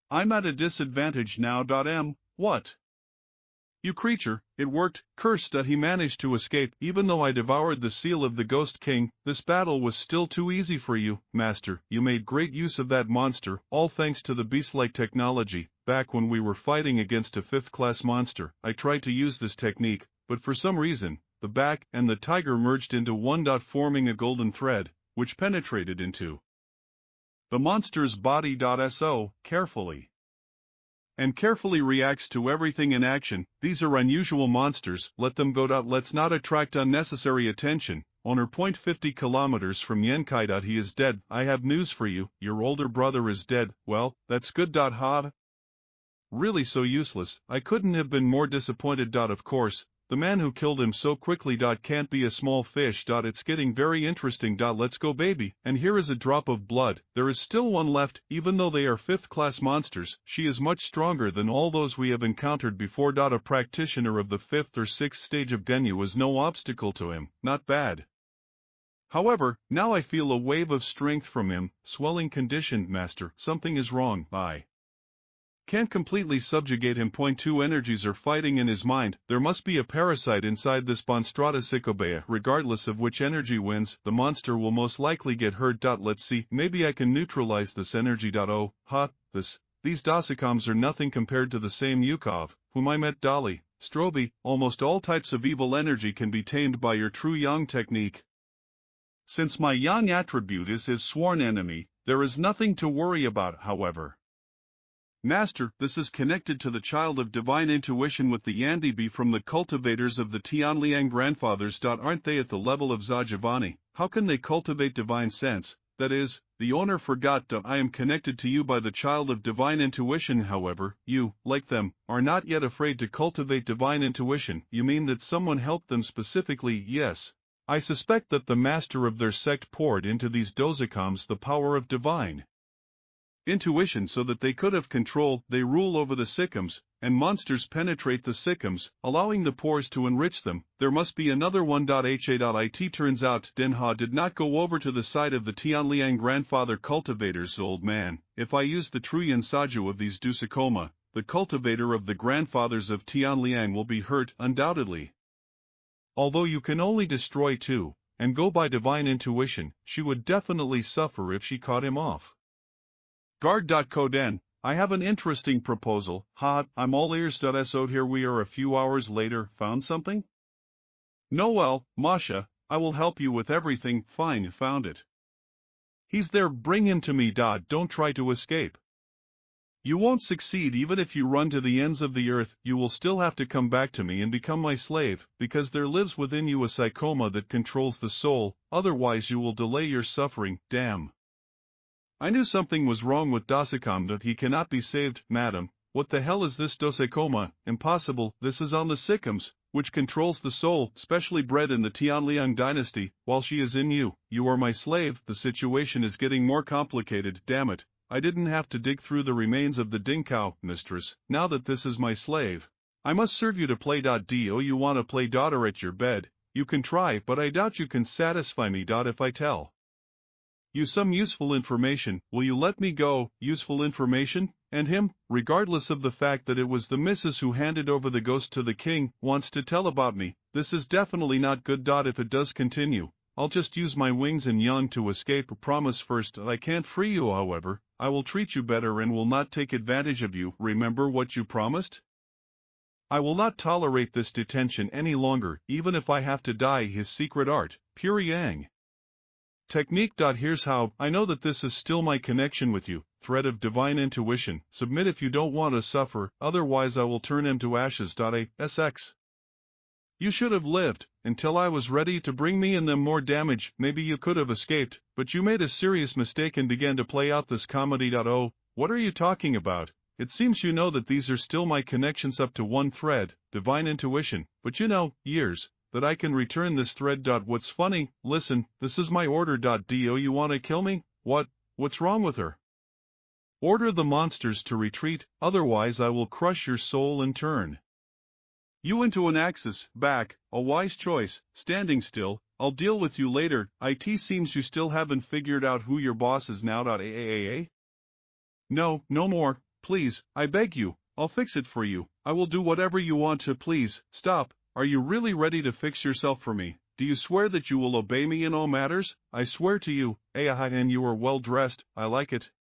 I'm at a disadvantage now. What? You creature, it worked, cursed that he managed to escape. Even though I devoured the seal of the Ghost King, this battle was still too easy for you, Master. You made great use of that monster, all thanks to the beast-like technology. Back when we were fighting against a 5th-class monster, I tried to use this technique, but for some reason, the back and the tiger merged into one, forming a golden thread, which penetrated into the monster's body. So, carefully and carefully reacts to everything in action. These are unusual monsters, let them go. Let's not attract unnecessary attention. Owner. 50 kilometers from Yenkai. He is dead. I have news for you, your older brother is dead. Well, that's good. Ha. Really so useless, I couldn't have been more disappointed. Of course, the man who killed him so quickly. Can't be a small fish. It's getting very interesting. Let's go, baby. And here is a drop of blood. There is still one left, even though they are 5th-class monsters. She is much stronger than all those we have encountered before. A practitioner of the 5th or 6th stage of Genyu was no obstacle to him. Not bad. However, now I feel a wave of strength from him. Swelling conditioned, Master. Something is wrong. I can't completely subjugate him. 2 energies are fighting in his mind. There must be a parasite inside this Bonstrata Psychobea. Regardless of which energy wins, the monster will most likely get hurt. Let's see, maybe I can neutralize this energy. Oh, these Dosikoms are nothing compared to the same Yukov, whom I met. Dolly, Strobe, almost all types of evil energy can be tamed by your true Yang technique. Since my Yang attribute is his sworn enemy, there is nothing to worry about. However, Master, this is connected to the child of divine intuition with the Yandibi from the cultivators of the Tianliang grandfathers. Aren't they at the level of Zajavani? How can they cultivate divine sense? That is, the owner forgot. I am connected to you by the child of divine intuition. However, you, like them, are not yet afraid to cultivate divine intuition. You mean that someone helped them specifically? Yes. I suspect that the master of their sect poured into these Dosikoms the power of divine intuition so that they could have control. They rule over the Sikoms, and monsters penetrate the Sikoms, allowing the pores to enrich them. There must be another one. It turns out Denha did not go over to the side of the Tianliang grandfather cultivators. Old man, if I use the true Yansaju of these Dusakoma, the cultivator of the grandfathers of Tianliang will be hurt, undoubtedly. Although you can only destroy 2, and go by divine intuition, she would definitely suffer if she caught him off guard. Koden, I have an interesting proposal. I'm all ears. So here we are a few hours later. Found something? No, well, Masha, I will help you with everything. Fine, found it. He's there. Bring him to me. Don't try to escape. You won't succeed. Even if you run to the ends of the earth, you will still have to come back to me and become my slave, because there lives within you a psychoma that controls the soul, otherwise you will delay your suffering. Damn. I knew something was wrong with Dosikomm. He cannot be saved, madam. What the hell is this Dosakoma? Impossible. This is on the Sikoms, which controls the soul, specially bred in the Tianliang dynasty. While she is in you, you are my slave. The situation is getting more complicated. Damn it. I didn't have to dig through the remains of the Dinkow, mistress. Now that this is my slave, I must serve you to play. Do you want to play daughter at your bed? You can try, but I doubt you can satisfy me. If I tell you some useful information, will you let me go? Useful information? And him, regardless of the fact that it was the missus who handed over the ghost to the king, wants to tell about me. This is definitely not good. If it does continue, I'll just use my wings and yang to escape. Promise first. I can't free you. However, I will treat you better and will not take advantage of you. Remember what you promised? I will not tolerate this detention any longer, even if I have to die. His secret art, pure yang technique. Here's how. I know that this is still my connection with you, thread of divine intuition. Submit if you don't want to suffer, otherwise I will turn him to ashes. SX. You should have lived, until I was ready to bring me and them more damage. Maybe you could have escaped, but you made a serious mistake and began to play out this comedy. Oh, what are you talking about? It seems you know that these are still my connections up to one thread, divine intuition, but you know, years, that I can return this thread. What's funny? Listen, this is my order. Do you want to kill me? What's wrong with her? Order the monsters to retreat, otherwise I will crush your soul and turn you into an axis. Back, a wise choice. Standing still, I'll deal with you later. It seems you still haven't figured out who your boss is now. No more, please, I beg you, I'll fix it for you. I will do whatever you want to. Please, stop. Are you really ready to fix yourself for me? Do you swear that you will obey me in all matters? I swear to you, and you are well dressed, I like it.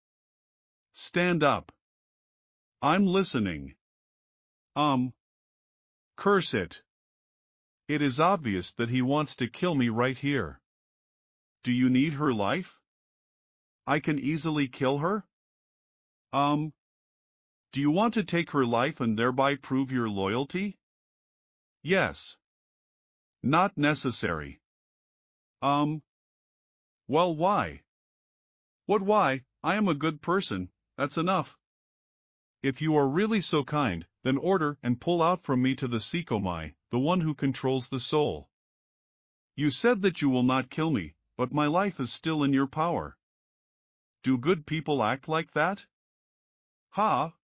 Stand up. I'm listening. Curse it. It is obvious that he wants to kill me right here. Do you need her life? I can easily kill her? Do you want to take her life and thereby prove your loyalty? Yes. Not necessary. Well, why? What why? I am a good person, that's enough. If you are really so kind, then order and pull out from me to the Sekomai, the one who controls the soul. You said that you will not kill me, but my life is still in your power. Do good people act like that? Ha!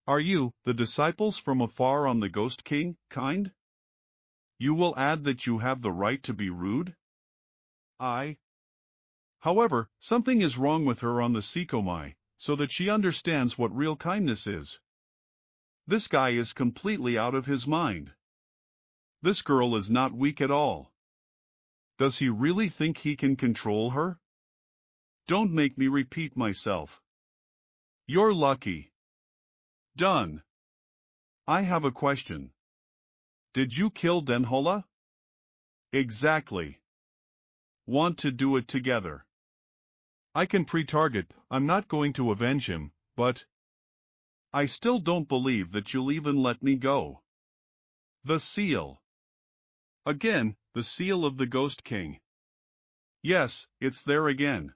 Are you, the disciples from afar on the Ghost King, kind? You will add that you have the right to be rude? However, something is wrong with her on the Sekomai, so that she understands what real kindness is. This guy is completely out of his mind. This girl is not weak at all. Does he really think he can control her? Don't make me repeat myself. You're lucky. Done. I have a question. Did you kill Denhola? Exactly. Want to do it together? I can pre-target, I'm not going to avenge him, but I still don't believe that you'll even let me go. The seal. Again, the seal of the Ghost King. Yes, it's there again.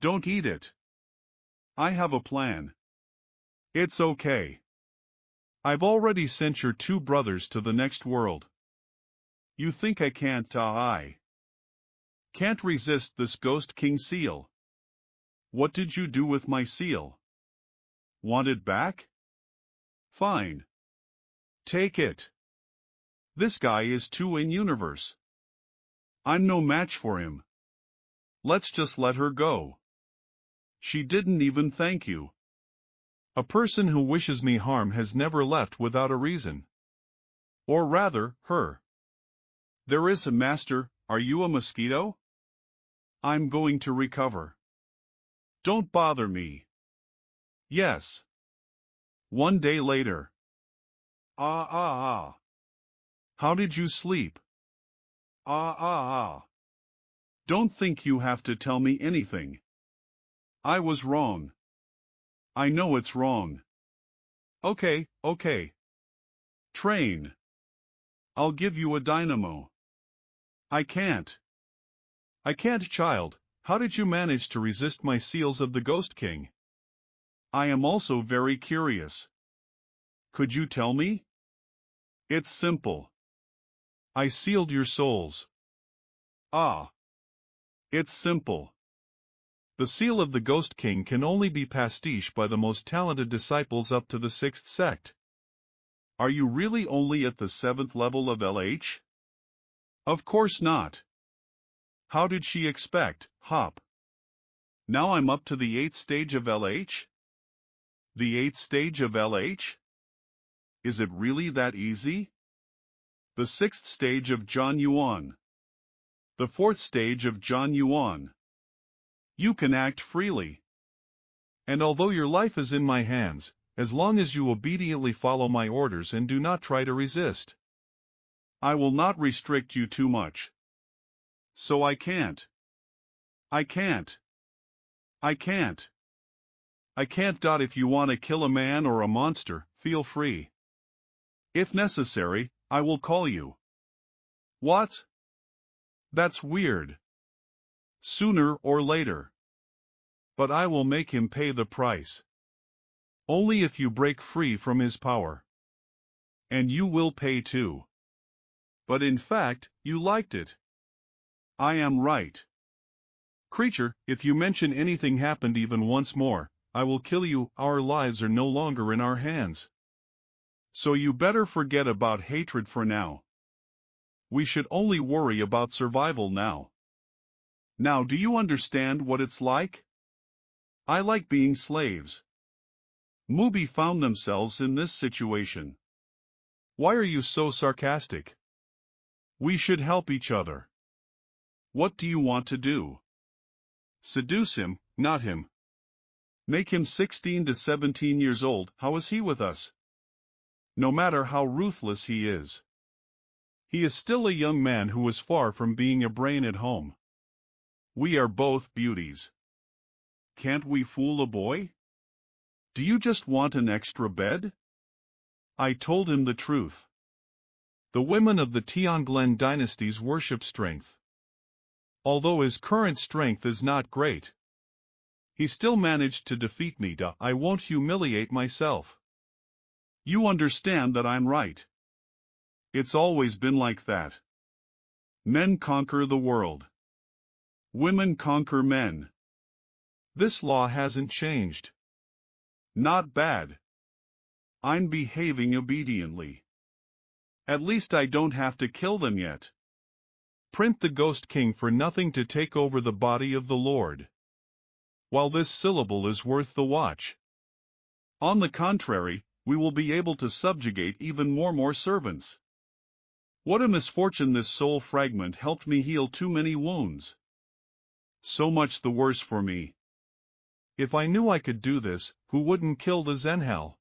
Don't eat it. I have a plan. It's okay. I've already sent your 2 brothers to the next world. You think I can't? I can't resist this Ghost King seal. What did you do with my seal? Want it back? Fine. Take it. This guy is too in-universe. I'm no match for him. Let's just let her go. She didn't even thank you. A person who wishes me harm has never left without a reason. Or rather, her. There is a master, are you a mosquito? I'm going to recover. Don't bother me. Yes. 1 day later. How did you sleep? Don't think you have to tell me anything. I was wrong. I know it's wrong. Okay. Train. I'll give you a dynamo. I can't, child. How did you manage to resist my seals of the Ghost King? I am also very curious. Could you tell me? It's simple. I sealed your souls. It's simple. The seal of the Ghost King can only be pastiche by the most talented disciples up to the 6th sect. Are you really only at the 7th level of LH? Of course not. How did she expect, Hop? Now I'm up to the 8th stage of LH? The 8th stage of LH? Is it really that easy? The 6th stage of John Yuan. The 4th stage of John Yuan. You can act freely. And although your life is in my hands, as long as you obediently follow my orders and do not try to resist, I will not restrict you too much. So I can't. I can't. If you want to kill a man or a monster, feel free. If necessary, I will call you. What? That's weird. Sooner or later. But I will make him pay the price. Only if you break free from his power. And you will pay too. But in fact, you liked it. I am right. Creature, if you mention anything happened even once more, I will kill you. Our lives are no longer in our hands. So you better forget about hatred for now. We should only worry about survival now. Now do you understand what it's like? I like being slaves. Mubi found themselves in this situation. Why are you so sarcastic? We should help each other. What do you want to do? Seduce him, not him. Make him 16 to 17 years old, how is he with us? No matter how ruthless he is. He is still a young man who is far from being a brain at home. We are both beauties. Can't we fool a boy? Do you just want an extra bed? I told him the truth. The women of the Tianglen dynasties worship strength. Although his current strength is not great, he still managed to defeat me. I won't humiliate myself. You understand that I'm right. It's always been like that. Men conquer the world. Women conquer men. This law hasn't changed. Not bad. I'm behaving obediently. At least I don't have to kill them yet. Print the Ghost King for nothing to take over the body of the Lord. While this syllable is worth the watch. On the contrary, we will be able to subjugate even more servants. What a misfortune this soul fragment helped me heal too many wounds. So much the worse for me. If I knew I could do this, who wouldn't kill the Zenhal?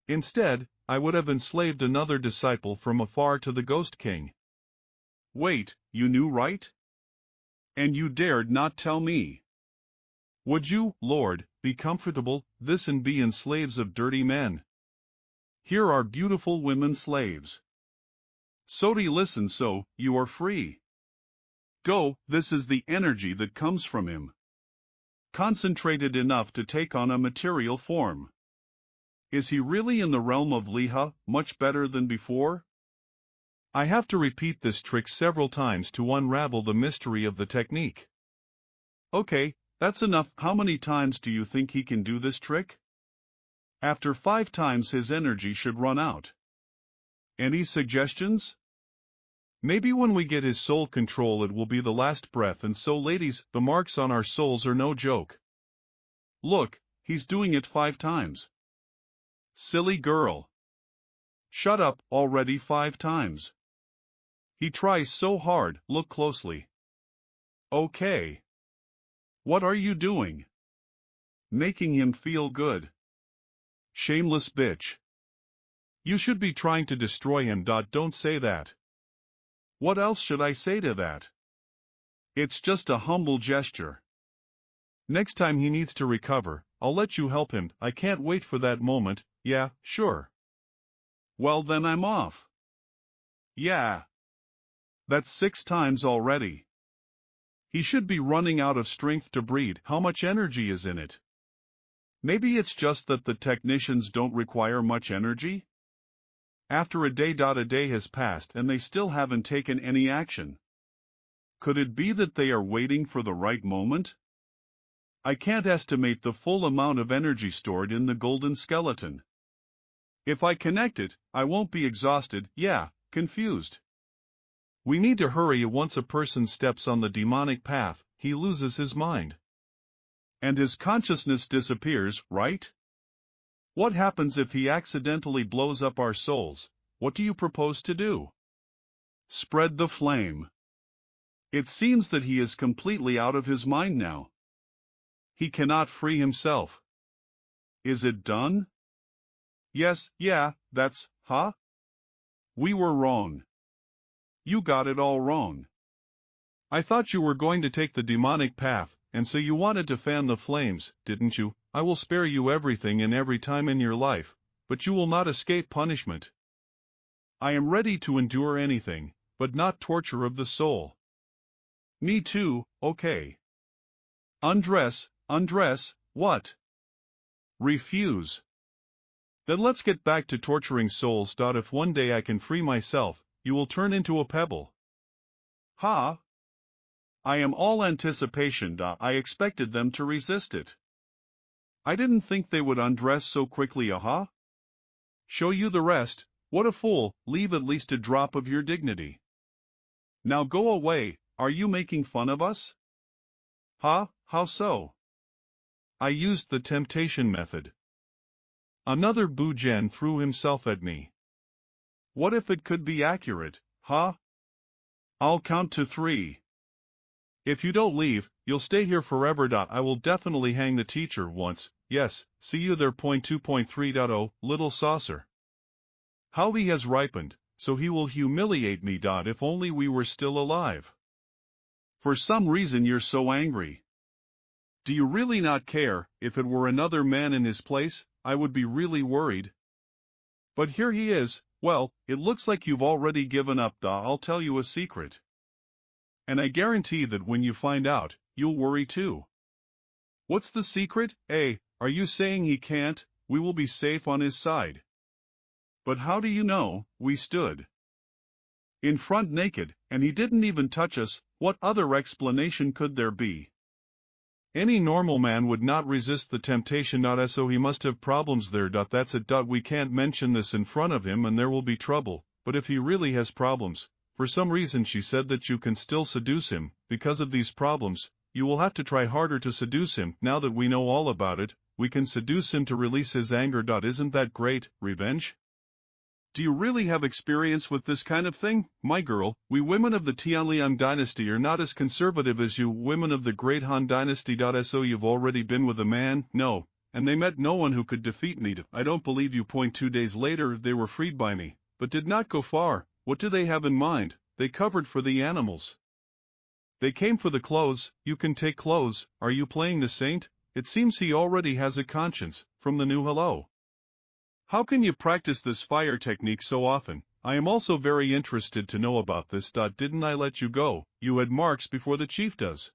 Instead, I would have enslaved another disciple from afar to the Ghost King. Wait, you knew, right? And you dared not tell me. Would you, Lord, be comfortable, this and be in slaves of dirty men? Here are beautiful women slaves. Soti, listen, so, you are free. Go, this is the energy that comes from him. Concentrated enough to take on a material form. Is he really in the realm of Liha, much better than before? I have to repeat this trick several times to unravel the mystery of the technique. Okay, that's enough. How many times do you think he can do this trick? After 5 times his energy should run out. Any suggestions? Maybe when we get his soul control it will be the last breath, and so ladies, the marks on our souls are no joke. Look, he's doing it 5 times. Silly girl. Shut up, already 5 times. He tries so hard, look closely. Okay. What are you doing? Making him feel good. Shameless bitch. You should be trying to destroy him. Don't say that. What else should I say to that? It's just a humble gesture. Next time he needs to recover, I'll let you help him. I can't wait for that moment. Yeah, sure. Well then I'm off. Yeah. That's 6 times already. He should be running out of strength to breed. How much energy is in it? Maybe it's just that the technicians don't require much energy? After a day has passed and they still haven't taken any action. Could it be that they are waiting for the right moment? I can't estimate the full amount of energy stored in the golden skeleton. If I connect it, I won't be exhausted, yeah, confused. We need to hurry. Once a person steps on the demonic path, he loses his mind. And his consciousness disappears, right? What happens if he accidentally blows up our souls? What do you propose to do? Spread the flame. It seems that he is completely out of his mind now. He cannot free himself. Is it done? Yes, yeah, that's, huh? We were wrong. You got it all wrong. I thought you were going to take the demonic path, and so you wanted to fan the flames, didn't you? I will spare you everything and every time in your life, but you will not escape punishment. I am ready to endure anything, but not torture of the soul. Me too, okay. Undress, what? Refuse. Then let's get back to torturing souls. If one day I can free myself, you will turn into a pebble. Ha! I am all anticipation. I expected them to resist it. I didn't think they would undress so quickly. Aha! Show you the rest. What a fool, leave at least a drop of your dignity. Now go away, are you making fun of us? Ha, how so? I used the temptation method. Another Bujan threw himself at me. What if it could be accurate, huh? I'll count to 3. If you don't leave, you'll stay here forever. I will definitely hang the teacher once. Yes, see you there. 2.3.0, little saucer. How he has ripened, so he will humiliate me. If only we were still alive. For some reason you're so angry. Do you really not care? If it were another man in his place, I would be really worried. But here he is. Well, it looks like you've already given up. I'll tell you a secret. And I guarantee that when you find out, you'll worry too. What's the secret? Are you saying he can't? We will be safe on his side. But how do you know? We stood in front naked, and he didn't even touch us. What other explanation could there be? Any normal man would not resist the temptation. So he must have problems there. That's it. We can't mention this in front of him and there will be trouble. But if he really has problems, for some reason she said that you can still seduce him. Because of these problems, you will have to try harder to seduce him. Now that we know all about it, we can seduce him to release his anger. Isn't that great? Revenge? Do you really have experience with this kind of thing? My girl, we women of the Tianliang dynasty are not as conservative as you women of the Great Han dynasty. So you've already been with a man? No, and they met no one who could defeat me. I don't believe you. 2 days later they were freed by me, but did not go far. What do they have in mind? They covered for the animals. They came for the clothes. You can take clothes. Are you playing the saint? It seems he already has a conscience, from the new hello. How can you practice this fire technique so often? I am also very interested to know about this. Didn't I let you go? You had marks before the chief does.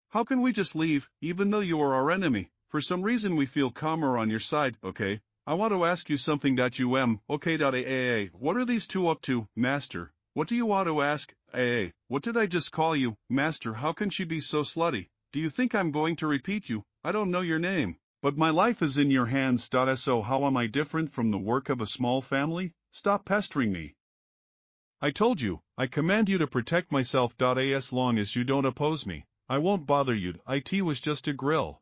How can we just leave, even though you are our enemy? For some reason we feel calmer on your side. Okay, I want to ask you something. Okay. What are these two up to, master? What do you want to ask? What did I just call you, master? How can she be so slutty? Do you think I'm going to repeat you? I don't know your name. But my life is in your hands. So how am I different from the work of a small family? Stop pestering me. I told you, I command you to protect myself. As long as you don't oppose me, I won't bother you. It was just a grill.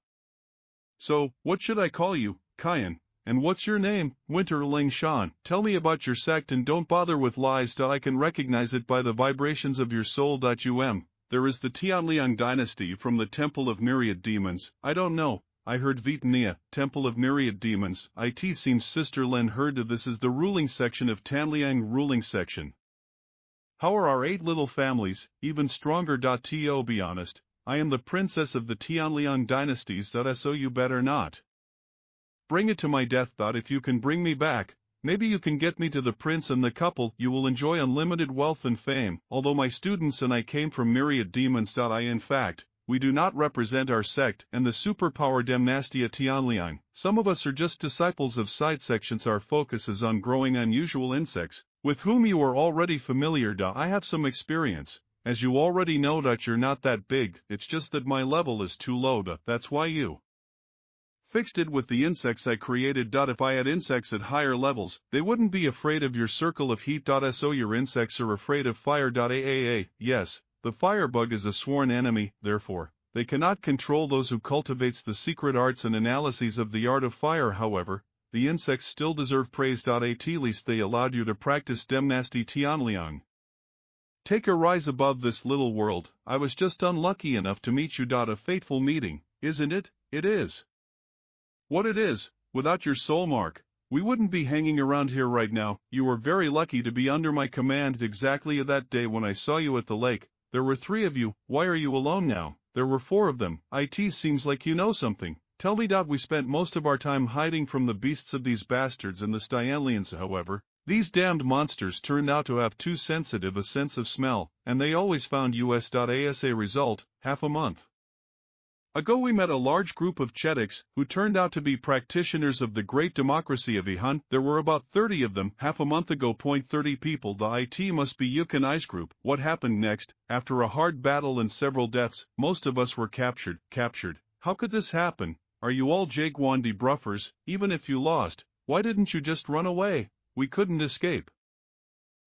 So, what should I call you, Kyan? And what's your name? Winterling Shan. Tell me about your sect and don't bother with lies. I can recognize it by the vibrations of your soul. There is the Tianliang dynasty from the Temple of Myriad Demons. I don't know. I heard Vitania, Temple of Myriad Demons. It seems Sister Lin heard of this is the ruling section of Tanliang ruling section. How are our 8 little families, even stronger? To be honest, I am the princess of the Tianliang dynasties. So you better not bring it to my death. If you can bring me back, maybe you can get me to the prince and the couple. You will enjoy unlimited wealth and fame. Although my students and I came from Myriad Demons. In fact, we do not represent our sect and the superpower Demnastia Tianliang. Some of us are just disciples of side sections. Our focus is on growing unusual insects, with whom you are already familiar. I have some experience. As you already know, you're not that big. It's just that my level is too low. That's why you fixed it with the insects I created. If I had insects at higher levels, they wouldn't be afraid of your circle of heat. So your insects are afraid of fire. Yes. The firebug is a sworn enemy, therefore, they cannot control those who cultivates the secret arts and analyses of the art of fire. However, the insects still deserve praise. At least they allowed you to practice Demnasty Tianliang. Take a rise above this little world. I was just unlucky enough to meet you. A fateful meeting, isn't it? It is. What it is, without your soul mark, we wouldn't be hanging around here right now. You were very lucky to be under my command. Exactly that day when I saw you at the lake, there were 3 of you. Why are you alone now? There were 4 of them. It seems like you know something. Tell me. We spent most of our time hiding from the beasts of these bastards and the Styalians. However, these damned monsters turned out to have too sensitive a sense of smell, and they always found us. As a result, half a month ago we met a large group of Chetics, who turned out to be practitioners of the great democracy of Ihan. There were about 30 of them, half a month ago. 30 people. The IT must be Yukon Ice Group. What happened next? After a hard battle and several deaths, most of us were captured. How could this happen? Are you all Jaguandi bruffers? Even if you lost, why didn't you just run away? We couldn't escape.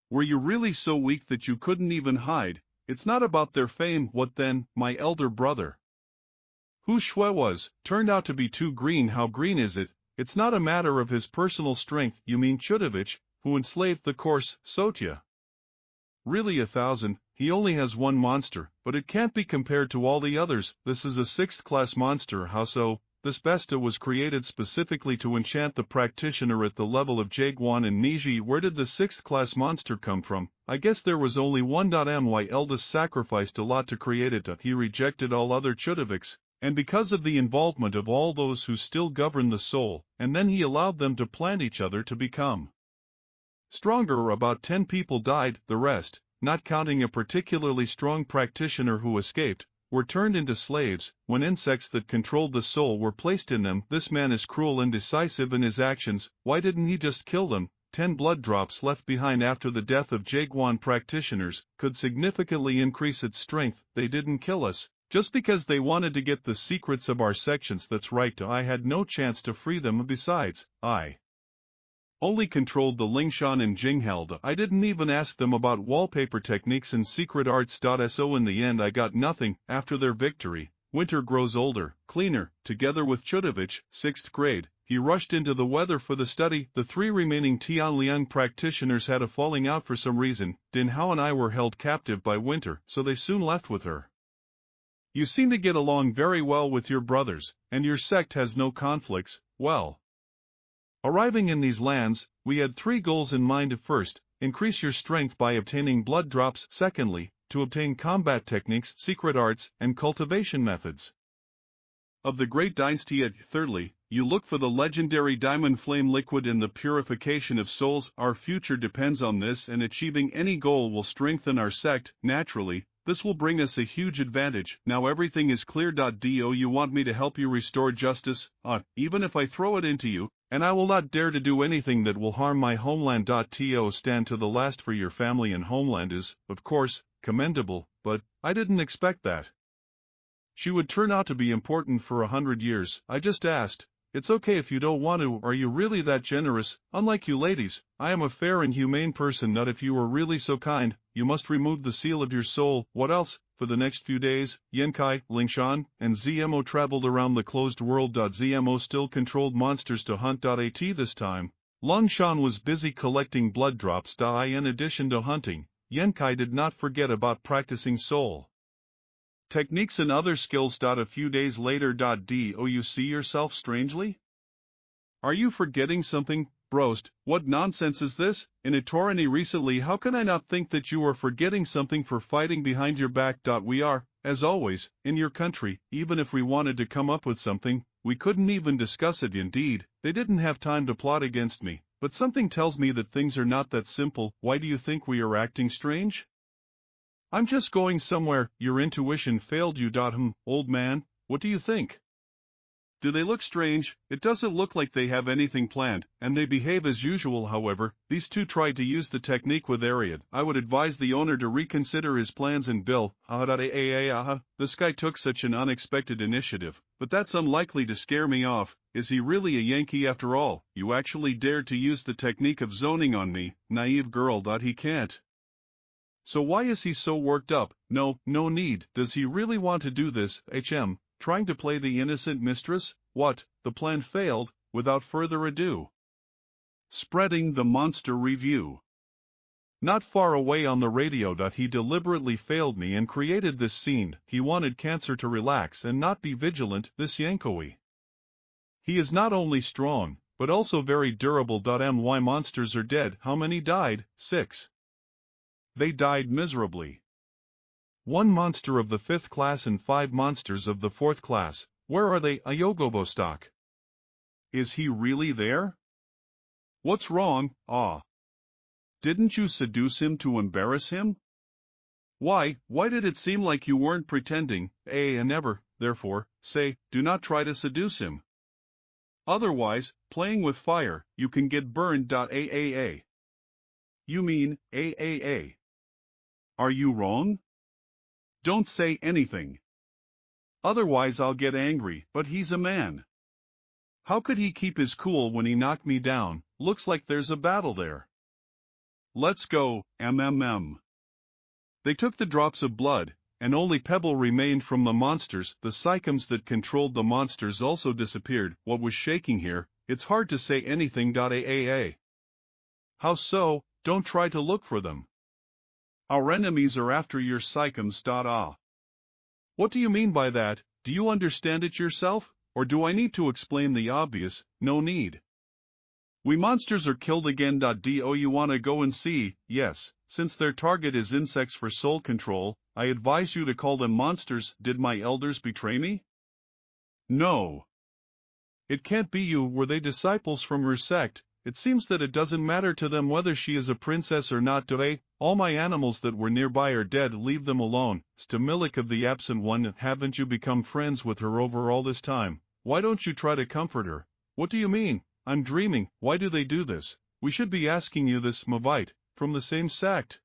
Were you really so weak that you couldn't even hide? It's not about their fame. What then? My elder brother, who Shui was, turned out to be too green. How green is it? It's not a matter of his personal strength, you mean Chudovich, who enslaved the coarse Sotya. Really 1,000, he only has one monster, but it can't be compared to all the others. This is a 6th-class monster. How so? This besta was created specifically to enchant the practitioner at the level of Jaguan and Niji. Where did the 6th-class monster come from? I guess there was only one. My eldest sacrificed a lot to create it. He rejected all other Chudovics, and because of the involvement of all those who still govern the soul, and then he allowed them to plant each other to become stronger. About 10 people died, the rest, not counting a particularly strong practitioner who escaped, were turned into slaves. When insects that controlled the soul were placed in them, this man is cruel and decisive in his actions. Why didn't he just kill them? 10 blood drops left behind after the death of Jaguan practitioners could significantly increase its strength. They didn't kill us just because they wanted to get the secrets of our sections. That's right, I had no chance to free them. Besides, I only controlled the Lingshan and Jingheld. I didn't even ask them about wallpaper techniques and secret arts. So in the end I got nothing. After their victory, Winter grows older, cleaner. Together with Chudovich, 6th grade, he rushed into the weather for the study. The 3 remaining Tianliang practitioners had a falling out for some reason. Din Hao and I were held captive by Winter, so they soon left with her. You seem to get along very well with your brothers, and your sect has no conflicts. Well, arriving in these lands, we had 3 goals in mind. First, increase your strength by obtaining blood drops. Secondly, to obtain combat techniques, secret arts, and cultivation methods of the Great Dynasty. Thirdly, you look for the legendary Diamond Flame liquid in the purification of souls. Our future depends on this, and achieving any goal will strengthen our sect. Naturally, this will bring us a huge advantage. Now everything is clear. Do you want me to help you restore justice? Even if I throw it into you, and I will not dare to do anything that will harm my homeland. To stand to the last for your family and homeland is, of course, commendable, but I didn't expect that she would turn out to be important for 100 years. I just asked. It's okay if you don't want to. Are you really that generous? Unlike you ladies, I am a fair and humane person. Not if you were really so kind, you must remove the seal of your soul. What else? For the next few days, Yankai, Lingshan, and ZMO traveled around the closed world. ZMO still controlled monsters to hunt. At this time, Lingshan was busy collecting blood drops. In addition to hunting, Yankai did not forget about practicing soul techniques and other skills. A few days later. Do you see yourself strangely? Are you forgetting something, Brost? What nonsense is this? In Etorani recently, how can I not think that you are forgetting something for fighting behind your back? We are, as always, in your country. Even if we wanted to come up with something, we couldn't even discuss it. Indeed, they didn't have time to plot against me. But something tells me that things are not that simple. Why do you think we are acting strange? I'm just going somewhere. Your intuition failed you. Old man, what do you think? Do they look strange? It doesn't look like they have anything planned, and they behave as usual. However, these 2 tried to use the technique with Ariad. I would advise the owner to reconsider his plans and bill. This guy took such an unexpected initiative, but that's unlikely to scare me off. Is he really a Yankee after all? You actually dared to use the technique of zoning on me, naive girl. He can't. So why is he so worked up? No need. Does he really want to do this? Trying to play the innocent mistress? What? The plan failed. Without further ado, spreading the monster review. Not far away on the radio. He deliberately failed me and created this scene. He wanted Cancer to relax and not be vigilant. This Yankoi. He is not only strong, but also very durable. My monsters are dead. How many died? 6. They died miserably. 1 monster of the 5th class and 5 monsters of the 4th class. Where are they? Ayogovostok. Is he really there? What's wrong? Didn't you seduce him to embarrass him? Why did it seem like you weren't pretending? And never, therefore, say, do not try to seduce him. Otherwise, playing with fire, you can get burned. You mean, AAA. Are you wrong? Don't say anything. Otherwise I'll get angry. But he's a man. How could he keep his cool when he knocked me down? Looks like there's a battle there. Let's go, They took the drops of blood, and only Pebble remained from the monsters. The psychems that controlled the monsters also disappeared. What was shaking here? It's hard to say anything. Aaa. How so? Don't try to look for them. Our enemies are after your psychems. Ah. What do you mean by that? Do you understand it yourself? Or do I need to explain the obvious? No need. We monsters are killed again. Do you wanna go and see? Yes, since their target is insects for soul control, I advise you to call them monsters. Did my elders betray me? No. It can't be you. Were they disciples from your sect? It seems that it doesn't matter to them whether she is a princess or not. All my animals that were nearby are dead. Leave them alone. Stamilic of the absent one, haven't you become friends with her over all this time? Why don't you try to comfort her? What do you mean? I'm dreaming. Why do they do this? We should be asking you this, Mavite, from the same sect.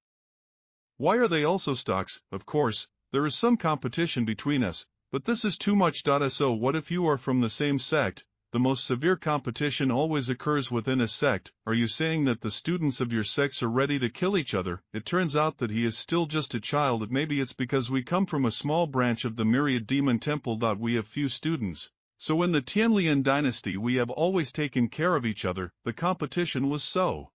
Why are they also stocks? Of course, there is some competition between us, but this is too much. So what if you are from the same sect? The most severe competition always occurs within a sect. Are you saying that the students of your sects are ready to kill each other? It turns out that he is still just a child. Maybe it's because we come from a small branch of the Myriad Demon Temple. We have few students. So in the Tianlian dynasty we have always taken care of each other. The competition was so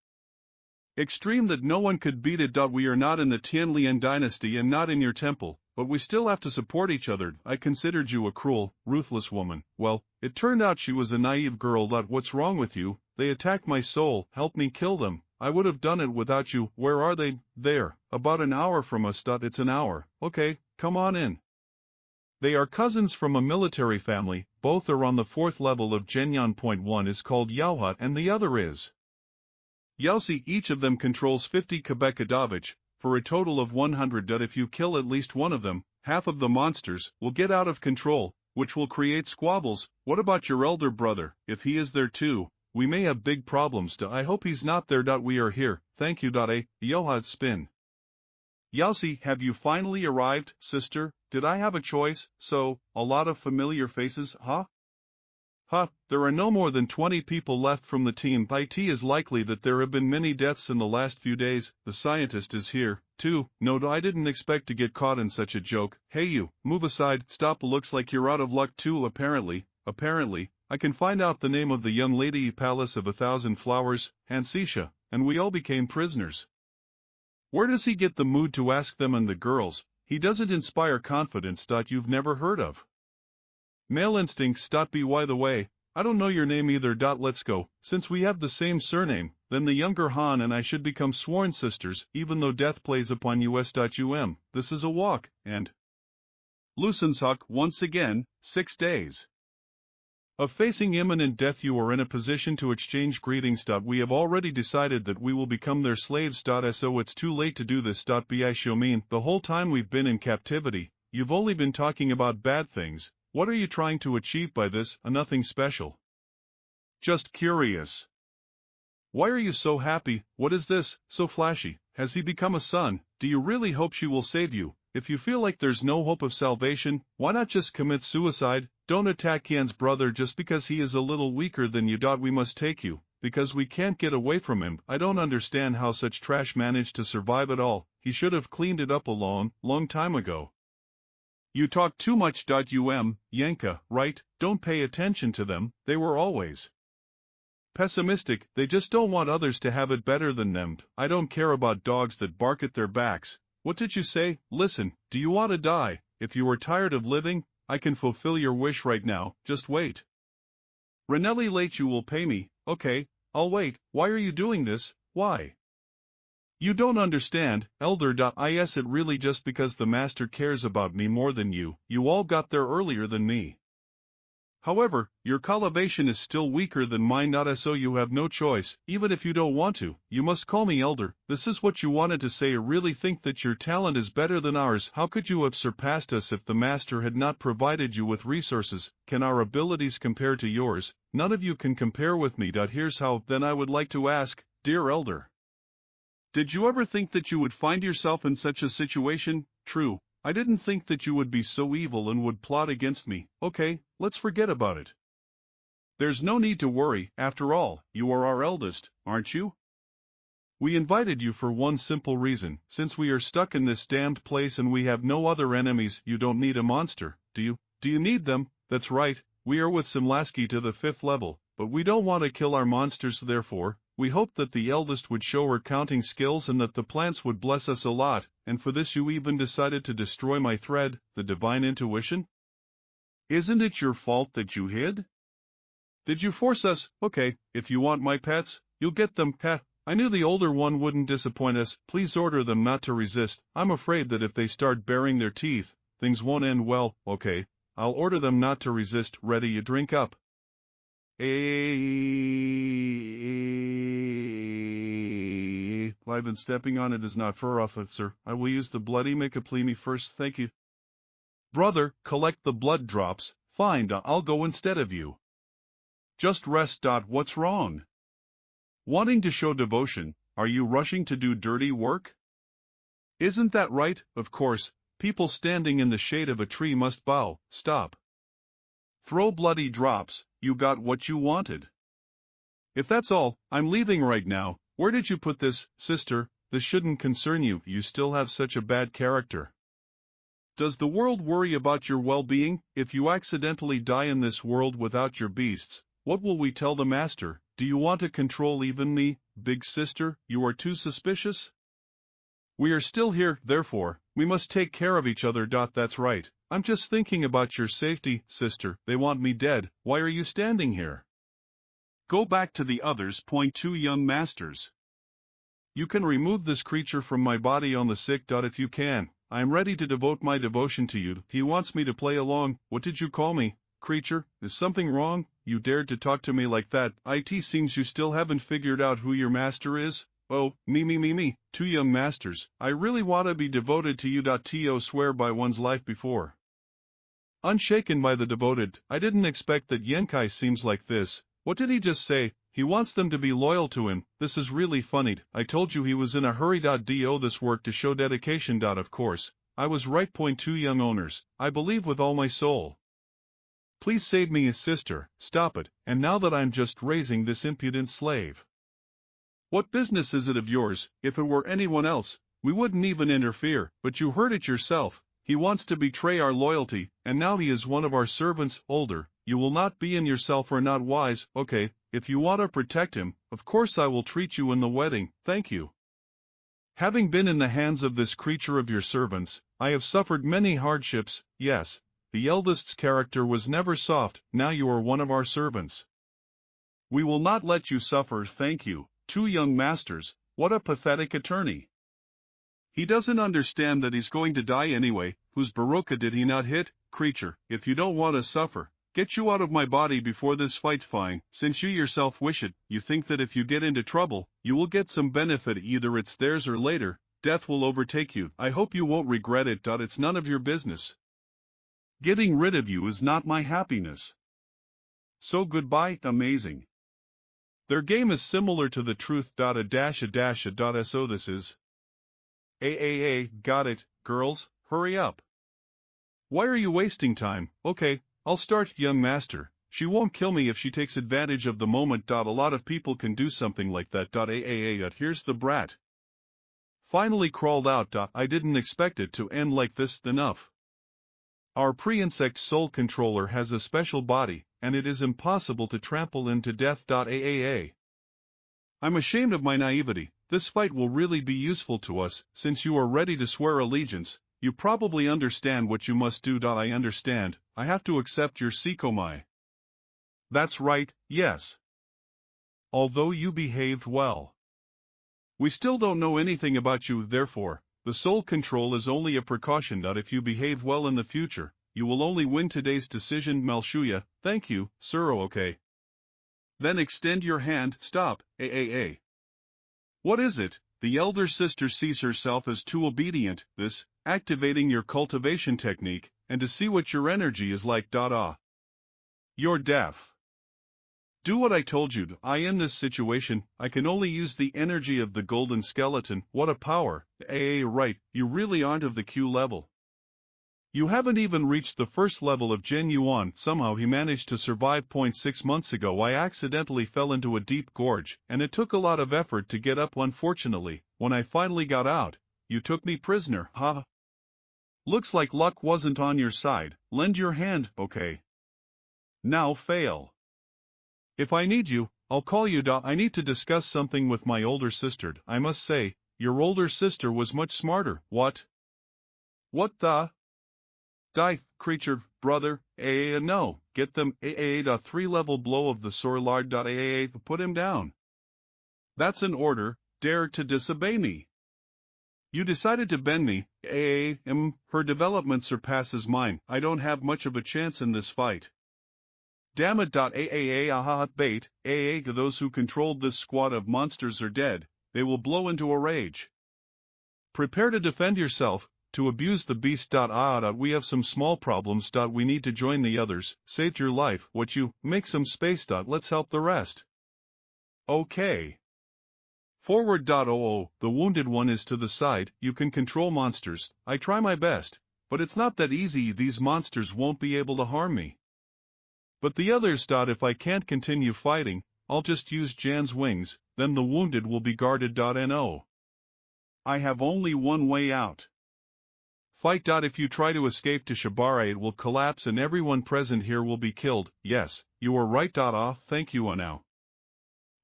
extreme that no one could beat it. We are not in the Tianlian dynasty and not in your temple, but we still have to support each other. I considered you a cruel, ruthless woman. Well, it turned out she was a naive girl. What's wrong with you? They attacked my soul. Help me kill them. I would have done it without you. Where are they? There. About an hour from us. It's an hour. Okay, come on in. They are cousins from a military family. Both are on the 4th level of Genyan. One is called Yaohut and the other is Yaosi. Each of them controls 50 Quebecadovich, for a total of 100. If you kill at least one of them, half of the monsters will get out of control, which will create squabbles. What about your elder brother? If he is there too, we may have big problems. I hope he's not there. We are here. Thank you. Yaohut spin. Yaosi, have you finally arrived, sister? Did I have a choice? So, a lot of familiar faces, huh? There are no more than 20 people left from the team. It is likely that there have been many deaths in the last few days. The scientist is here, too. No, I didn't expect to get caught in such a joke. Hey you, move aside. Stop. Looks like you're out of luck too. Apparently, I can find out the name of the young lady. Palace of 1,000 Flowers, Hansisha, and we all became prisoners. Where does he get the mood to ask them and the girls? He doesn't inspire confidence. You've never heard of male instincts. By the way, I don't know your name either. Let's go. Since we have the same surname, then the younger Han and I should become sworn sisters, even though death plays upon us. This is a walk, and Lucenshawk once again, 6 days of facing imminent death. You are in a position to exchange greetings. We have already decided that we will become their slaves. So it's too late to do this. Xiaomin, the whole time we've been in captivity, you've only been talking about bad things. What are you trying to achieve by this? Nothing special. Just curious. Why are you so happy? What is this, so flashy? Has he become a son? Do you really hope she will save you? If you feel like there's no hope of salvation, why not just commit suicide? Don't attack Yan's brother just because he is a little weaker than you. We must take you, because we can't get away from him. I don't understand how such trash managed to survive at all. He should have cleaned it up long time ago. You talk too much. Yanka, right? Don't pay attention to them. They were always pessimistic. They just don't want others to have it better than them. I don't care about dogs that bark at their backs. What did you say? Listen, do you want to die? If you are tired of living, I can fulfill your wish right now. Just wait. Renelli late. You will pay me. Okay, I'll wait. Why are you doing this? Why? You don't understand, elder. Is it really just because the master cares about me more than you? You all got there earlier than me. However, your cultivation is still weaker than mine. So you have no choice. Even if you don't want to, you must call me elder. This is what you wanted to say. You really think that your talent is better than ours? How could you have surpassed us if the master had not provided you with resources? Can our abilities compare to yours? None of you can compare with me. Here's how. Then I would like to ask, dear elder, did you ever think that you would find yourself in such a situation? True, I didn't think that you would be so evil and would plot against me. Okay, let's forget about it. There's no need to worry. After all, you are our eldest, aren't you? We invited you for one simple reason. Since we are stuck in this damned place and we have no other enemies, you don't need a monster, do you? Do you need them? That's right, we are with Simlaski to the 5th level, but we don't want to kill our monsters, therefore, we hoped that the eldest would show her counting skills and that the plants would bless us a lot, and for this you even decided to destroy my thread, the divine intuition? Isn't it your fault that you hid? Did you force us? Okay, if you want my pets, you'll get them. Heh, I knew the older one wouldn't disappoint us. Please order them not to resist. I'm afraid that if they start baring their teeth, things won't end well. Okay, I'll order them not to resist. Ready, you drink up. I've been stepping on it is not fur, officer. I will use the bloody Mikaplimi first, thank you. Brother, collect the blood drops. Fine, I'll go instead of you. Just rest. What's wrong? Wanting to show devotion, are you rushing to do dirty work? Isn't that right? Of course, people standing in the shade of a tree must bow. Stop. Throw bloody drops, you got what you wanted. If that's all, I'm leaving right now. Where did you put this, sister? This shouldn't concern you, you still have such a bad character. Does the world worry about your well-being? If you accidentally die in this world without your beasts, what will we tell the master? Do you want to control even me, big sister? You are too suspicious? We are still here, therefore, we must take care of each other. That's right. I'm just thinking about your safety, sister. They want me dead. Why are you standing here? Go back to the others. Point 2 young masters. You can remove this creature from my body on the sick. If you can, I am ready to devote my devotion to you. He wants me to play along. What did you call me? Creature, is something wrong? You dared to talk to me like that. It seems you still haven't figured out who your master is. Oh, me. 2 young masters. I really want to be devoted to you. To swear by one's life before. Unshaken by the devoted, I didn't expect that Yenkai seems like this. What did he just say? He wants them to be loyal to him. This is really funny. I told you he was in a hurry. Do this work to show dedication. Of course, I was right. Point 2 young owners, I believe with all my soul. Please save me, his sister. Stop it, and now that I'm just raising this impudent slave. What business is it of yours? If it were anyone else, we wouldn't even interfere, but you heard it yourself. He wants to betray our loyalty, and now he is one of our servants. Older, you will not be in yourself or not wise. Okay, if you want to protect him, of course I will treat you in the wedding. Thank you. Having been in the hands of this creature of your servants, I have suffered many hardships. Yes, the eldest's character was never soft. Now you are one of our servants. We will not let you suffer. Thank you. 2 young masters, what a pathetic attorney. He doesn't understand that he's going to die anyway. Whose Baroka did he not hit? Creature, if you don't want to suffer, get you out of my body before this fight. Fine, since you yourself wish it. You think that if you get into trouble, you will get some benefit. Either it's theirs or later, death will overtake you. I hope you won't regret it. It's none of your business. Getting rid of you is not my happiness. So goodbye. Amazing. Their game is similar to the truth. So this is. Got it, girls, hurry up. Why are you wasting time? Okay, I'll start. Young master, she won't kill me if she takes advantage of the moment. A lot of people can do something like that. Here's the brat. Finally crawled out. I didn't expect it to end like this. Enough. Our pre-insect soul controller has a special body, and it is impossible to trample him to death. I'm ashamed of my naivety. This fight will really be useful to us. Since you are ready to swear allegiance, you probably understand what you must do. I understand. I have to accept your Sikomai. That's right, yes. Although you behaved well. We still don't know anything about you, therefore, the soul control is only a precaution. If you behave well in the future, you will only win today's decision. Malshuya, thank you, sir. Okay. Then extend your hand. Stop. What is it? The elder sister sees herself as too obedient. This, activating your cultivation technique, and to see what your energy is like. You're deaf. Do what I told you. In this situation, I can only use the energy of the golden skeleton. What a power. Right, you really aren't of the Q level. You haven't even reached the first level of Gen Yuan. Somehow he managed to survive. 6 months ago I accidentally fell into a deep gorge, and it took a lot of effort to get up. Unfortunately, when I finally got out, you took me prisoner. Looks like luck wasn't on your side. Lend your hand. Okay. Now fail. If I need you, I'll call you. I need to discuss something with my older sister. I must say, your older sister was much smarter. What? What the? Die, creature, brother, no, get them, 3-level blow of the sword, put him down. That's an order, dare to disobey me. You decided to bend me, her development surpasses mine, I don't have much of a chance in this fight. Damn it, bait, those who controlled this squad of monsters are dead, they will blow into a rage. Prepare to defend yourself. To abuse the beast. We have some small problems. We need to join the others. Saved your life. What you make some space. Let's help the rest. Okay. Forward. The wounded one is to the side. You can control monsters. I try my best, but it's not that easy. These monsters won't be able to harm me. But the others. If I can't continue fighting, I'll just use Jan's wings. Then the wounded will be guarded. No. I have only one way out. Fight. If you try to escape to Shibare, it will collapse and everyone present here will be killed. Yes, you are right. Thank you now.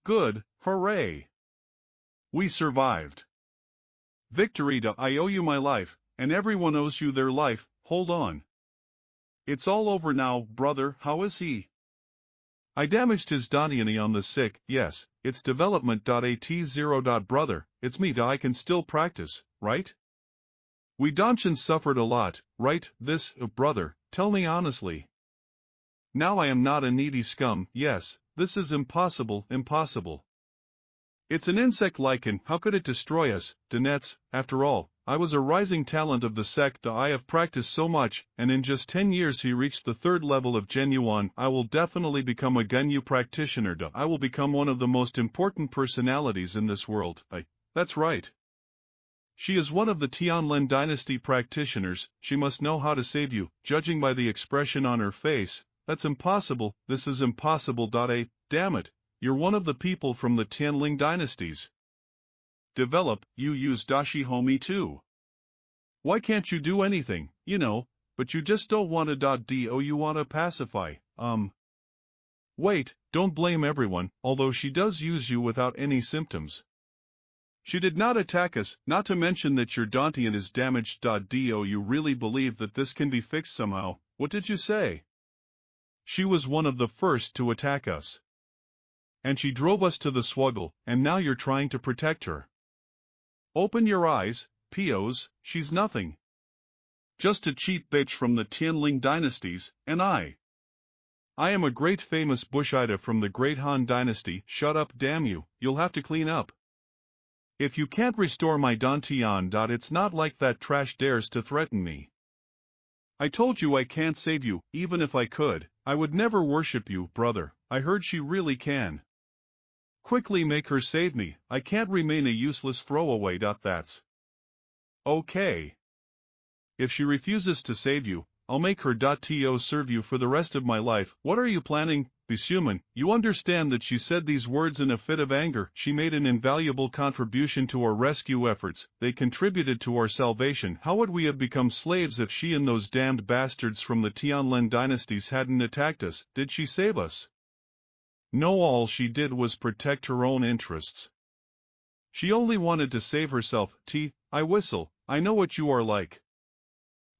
Good, hooray. We survived. Victory. I owe you my life, and everyone owes you their life. Hold on. It's all over now, brother. How is he? I damaged his Dantiani on the sick. Yes, it's development. At0. Brother, it's me. I can still practice, right? We Donchins suffered a lot, right? This, brother, tell me honestly. Now I am not a needy scum. Yes, this is impossible. It's an insect lichen. How could it destroy us? Donets, after all, I was a rising talent of the sect. I have practiced so much, and in just 10 years he reached the 3rd level of Genuine. I will definitely become a Gunyu practitioner. I will become one of the most important personalities in this world. That's right. She is one of the Tianlin dynasty practitioners. She must know how to save you. Judging by the expression on her face, that's impossible. This is impossible. Damn it, you're one of the people from the Tianling dynasties. Develop, you use Dashi Homie too. Why can't you do anything, but you just don't want to. You want to pacify, Wait, don't blame everyone, although she does use you without any symptoms. She did not attack us, not to mention that your Dantian is damaged. You really believe that this can be fixed somehow? What did you say? She was one of the first to attack us. And she drove us to the swuggle, and now you're trying to protect her. Open your eyes, Pios, she's nothing. Just a cheap bitch from the Tianling dynasties, and I am a great famous Bushida from the Great Han dynasty. Shut up, damn you, you'll have to clean up. If you can't restore my Dantian. It's not like that trash dares to threaten me. I told you I can't save you. Even if I could, I would never worship you, brother. I heard she really can. Quickly make her save me. I can't remain a useless throwaway. That's okay. If she refuses to save you, I'll make her. To serve you for the rest of my life. What are you planning? Bisuman, you understand that she said these words in a fit of anger. She made an invaluable contribution to our rescue efforts. They contributed to our salvation. How would we have become slaves if she and those damned bastards from the Tianlin dynasties hadn't attacked us? Did she save us? No, all she did was protect her own interests. She only wanted to save herself. I whistle. I know what you are like.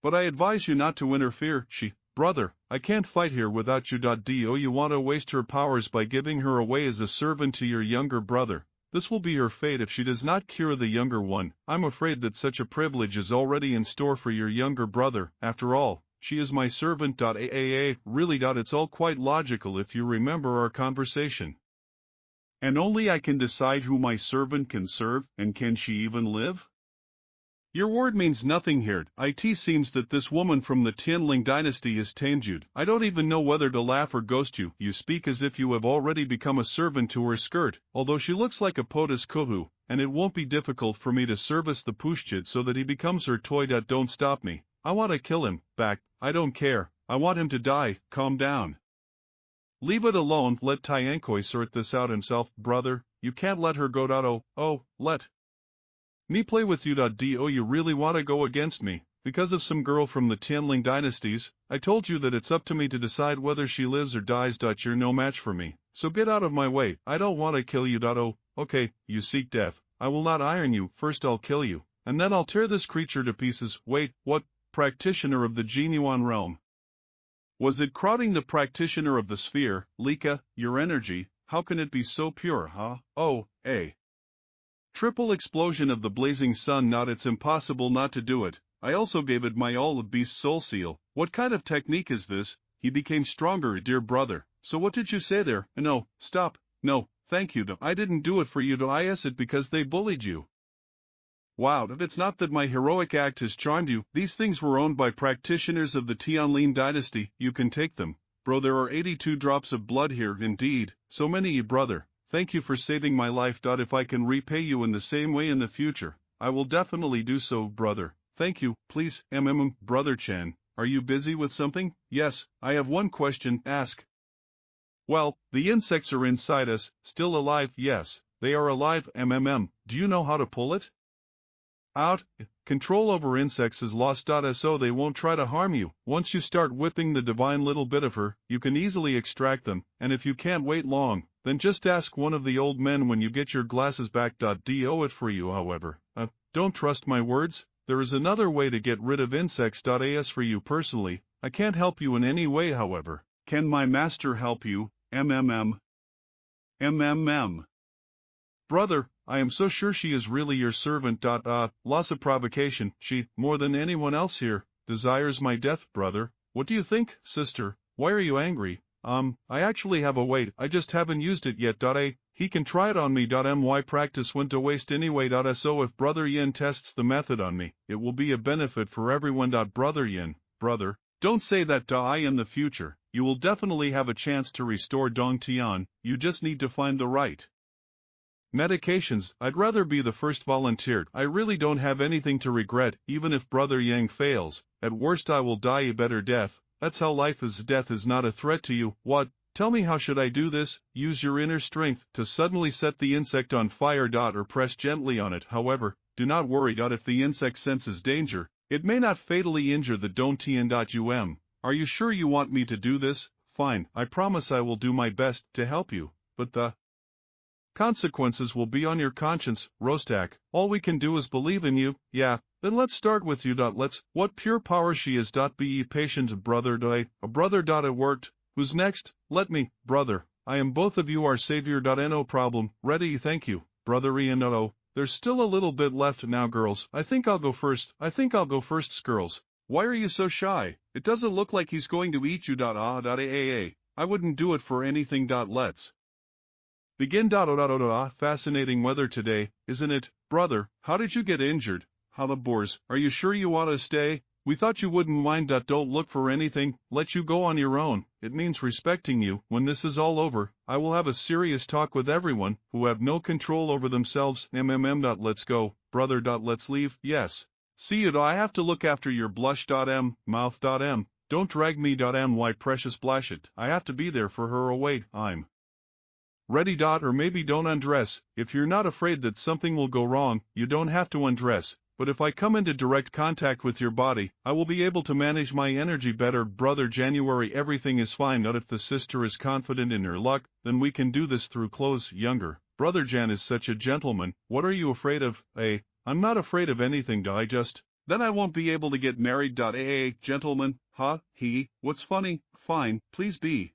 But I advise you not to interfere. Brother, I can't fight here without you. You want to waste her powers by giving her away as a servant to your younger brother. This will be her fate if she does not cure the younger one. I'm afraid that such a privilege is already in store for your younger brother. After all, she is my servant. Really. It's all quite logical if you remember our conversation. And only I can decide who my servant can serve, and can she even live? Your word means nothing here. It seems that this woman from the Tianling dynasty is tamed. I don't even know whether to laugh or ghost you. You speak as if you have already become a servant to her skirt, although she looks like a POTUS kuhu, and it won't be difficult for me to service the Pushchid so that he becomes her toy. Don't stop me. I want to kill him, back. I don't care. I want him to die. Calm down. Leave it alone. Let Tyankoi sort this out himself, brother. You can't let her go. Let me play with you. Do you really want to go against me, because of some girl from the Tianling dynasties? I told you that it's up to me to decide whether she lives or dies. You're no match for me. so get out of my way. I don't want to kill you. Oh, okay, you seek death. I will not iron you. First I'll kill you, and then I'll tear this creature to pieces. Wait, what? Practitioner of the Genuine realm. Was it crowding the practitioner of the sphere, Lika, your energy? How can it be so pure, huh? Oh, triple explosion of the blazing sun. Not it's impossible not to do it. I also gave it my all of beast soul seal. What kind of technique is this? He became stronger, dear brother. So what did you say there? No, stop. No, thank you. I didn't do it for you. I asked it because they bullied you. Wow, it's not that my heroic act has charmed you. These things were owned by practitioners of the Tianlin dynasty. You can take them. Bro, there are 82 drops of blood here, indeed. So many, brother. Thank you for saving my life. If I can repay you in the same way in the future, I will definitely do so, brother. Thank you. Please, brother Chan. Are you busy with something? Yes, I have one question. Ask. Well, the insects are inside us, still alive. Yes, they are alive. Do you know how to pull it out? Control over insects is lost. So they won't try to harm you. Once you start whipping the divine little bit of her, you can easily extract them, and if you can't wait long, then just ask one of the old men when you get your glasses back. Do it for you, however. Don't trust my words. There is another way to get rid of insects. As for you personally, I can't help you in any way, however. Can my master help you? MMM. Brother, I am so sure she is really your servant. Loss of provocation. She, more than anyone else here, desires my death, brother. What do you think, sister? Why are you angry? I actually have a weight. I just haven't used it yet. He can try it on me. My practice went to waste anyway. So if Brother Yin tests the method on me, it will be a benefit for everyone. Brother Yin, brother, don't say that. In the future, you will definitely have a chance to restore Dong Tian. You just need to find the right medications. I'd rather be the first volunteered. I really don't have anything to regret. Even if Brother Yang fails, at worst I will die a better death. That's how life is. Death is not a threat to you. What? Tell me, how should I do this? Use your inner strength to suddenly set the insect on fire. Or press gently on it. However, do not worry. If the insect senses danger, it may not fatally injure the Dongtian. Are you sure you want me to do this? Fine, I promise I will do my best to help you, but the consequences will be on your conscience, Rostak. All we can do is believe in you. Yeah, then let's start with you. What pure power she is. Be patient, brother. A brother. It worked. Who's next? Let me, brother. I am both of you our savior. No problem. Ready? Thank you, brother Ian. There's still a little bit left now, girls. I think I'll go first. Girls. Why are you so shy? It doesn't look like he's going to eat you. I wouldn't do it for anything. Let's begin. Fascinating weather today, isn't it, brother? How did you get injured? Halabors, are you sure you want to stay? We thought you wouldn't mind. Don't look for anything, let you go on your own. It means respecting you. When this is all over, I will have a serious talk with everyone who have no control over themselves. Let's go, brother. Let's leave. Yes. See you. I have to look after your blush. Mouth. Don't drag me. Why precious blush it? I have to be there for her. Oh wait, I'm ready. Or maybe don't undress. If you're not afraid that something will go wrong, you don't have to undress. But if I come into direct contact with your body, I will be able to manage my energy better. Brother January, everything is fine. If the sister is confident in her luck, then we can do this through clothes. Younger, brother Jan is such a gentleman. What are you afraid of? I'm not afraid of anything. Then I won't be able to get married. Gentlemen, what's funny? Fine, please be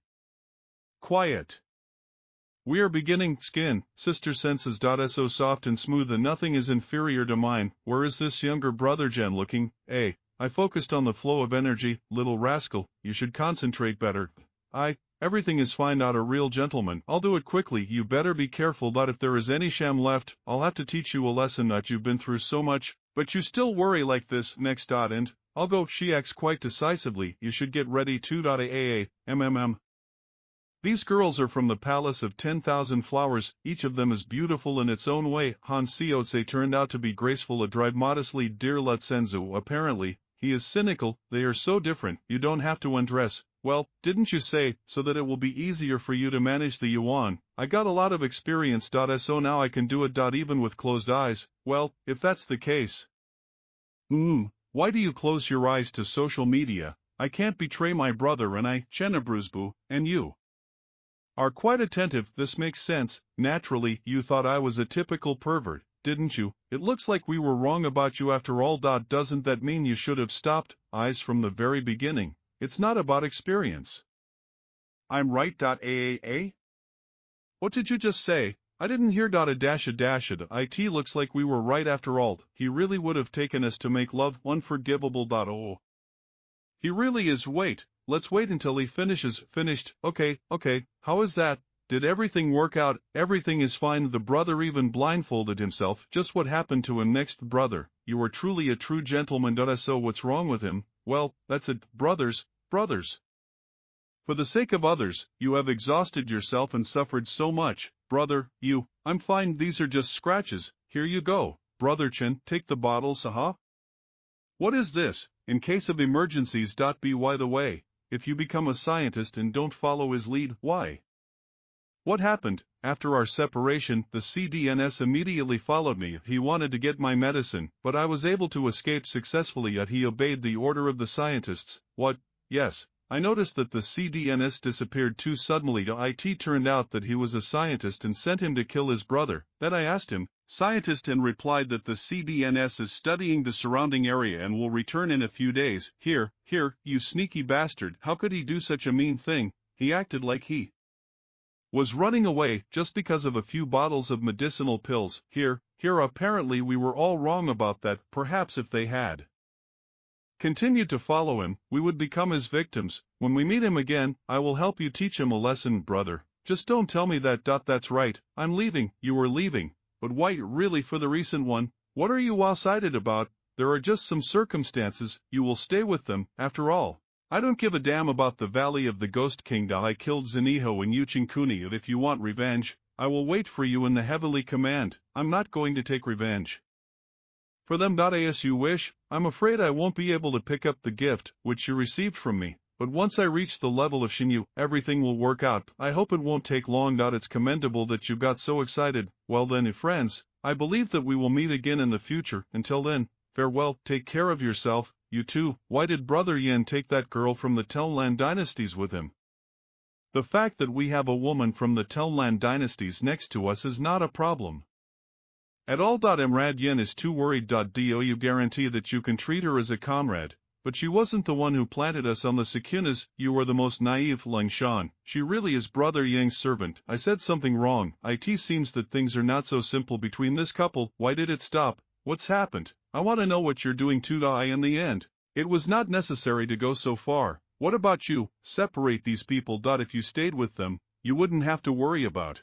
quiet. We are beginning. Skin, sister senses. So soft and smooth and nothing is inferior to mine. Where is this younger brother Jen looking? I focused on the flow of energy. Little rascal, you should concentrate better. Everything is fine. A real gentleman. I'll do it quickly. You better be careful. If there is any sham left, I'll have to teach you a lesson. You've been through so much, but you still worry like this. Next. And I'll go. She acts quite decisively. You should get ready too. These girls are from the Palace of 10,000 Flowers, each of them is beautiful in its own way. Han Xiaoze turned out to be graceful. Drive modestly. Dear Lutsenzu, apparently, he is cynical. They are so different. You don't have to undress. Well, didn't you say, so that it will be easier for you to manage the yuan? I got a lot of experience. So now I can do it. Even with closed eyes. Well, if that's the case. Why do you close your eyes to social media? I can't betray my brother and Chenabruzbu, and you are quite attentive. This makes sense. Naturally, you thought I was a typical pervert, didn't you? It looks like we were wrong about you after all. Doesn't that mean you should have stopped eyes from the very beginning? It's not about experience. I'm right. AAA? What did you just say? I didn't hear. A dash. It looks like we were right after all. He really would have taken us to make love. Unforgivable. Oh. He really is. Wait, let's wait until he finishes. Finished. Okay. How is that? Did everything work out? Everything is fine. The brother even blindfolded himself. Just what happened to him next? Brother, you are truly a true gentleman. So what's wrong with him? Well, that's it. Brothers. For the sake of others, you have exhausted yourself and suffered so much. Brother, I'm fine. These are just scratches. Here you go. Brother Chen, take the bottles. What is this? In case of emergencies. By the way, if you become a scientist and don't follow his lead, why? What happened? After our separation, the CDNS immediately followed me. He wanted to get my medicine, but I was able to escape successfully. Yet he obeyed the order of the scientists. What? Yes. I noticed that the CDNS disappeared too suddenly. It turned out that he was a scientist and sent him to kill his brother. Then I asked him, scientist, and replied that the CDNS is studying the surrounding area and will return in a few days. Here, you sneaky bastard. How could he do such a mean thing? He acted like he was running away just because of a few bottles of medicinal pills. Here, apparently we were all wrong about that. Perhaps if they had continued to follow him, we would become his victims. When we meet him again, I will help you teach him a lesson, brother. Just don't tell me that. That's right, I'm leaving. You are leaving. But why? Really? For the recent one? What are you all-sided about? There are just some circumstances. You will stay with them, after all. I don't give a damn about the Valley of the Ghost King. I killed Zeniho and Yuchinkuni, and if you want revenge, I will wait for you in the Heavenly Command. I'm not going to take revenge for them. As you wish. I'm afraid I won't be able to pick up the gift which you received from me, but once I reach the level of Shinyu, everything will work out. I hope it won't take long. It's commendable that you got so excited. Well then, friends, I believe that we will meet again in the future. Until then, farewell. Take care of yourself. You too. Why did Brother Yen take that girl from the Tellan dynasties with him? The fact that we have a woman from the Tellan dynasties next to us is not a problem at all. Mrad Yen is too worried. Do you guarantee that you can treat her as a comrade? But she wasn't the one who planted us on the Sukunas. You are the most naive, Ling Shan. She really is Brother Yang's servant. I said something wrong. It seems that things are not so simple between this couple. Why did it stop? What's happened? I want to know what you're doing too. In the end, it was not necessary to go so far. What about you? Separate these people. If you stayed with them, you wouldn't have to worry about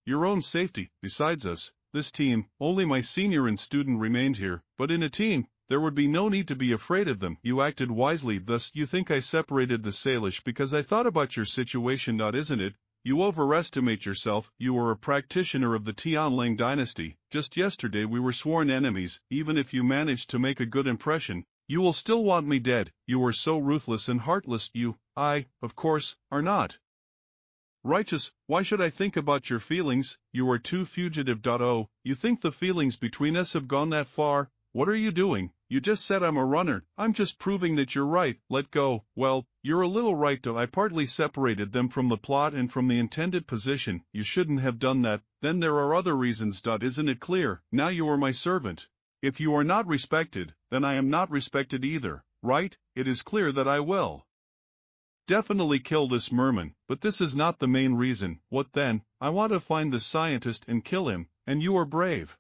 your own safety. Besides us, this team, only my senior and student remained here, but in a team, there would be no need to be afraid of them. You acted wisely. Thus, you think I separated the Salish because I thought about your situation. Isn't it? You overestimate yourself. You are a practitioner of the Tianling dynasty. Just yesterday we were sworn enemies. Even if you managed to make a good impression, you will still want me dead. You are so ruthless and heartless. Of course, are not righteous. Why should I think about your feelings? You are too fugitive. Oh, you think the feelings between us have gone that far? What are you doing? You just said I'm a runner. I'm just proving that you're right. Let go. Well, you're a little right. I partly separated them from the plot and from the intended position. You shouldn't have done that. Then there are other reasons. Isn't it clear? Now you are my servant. If you are not respected, then I am not respected either, right? It is clear that I will definitely kill this merman, but this is not the main reason. What then? I want to find the scientist and kill him, and you are brave.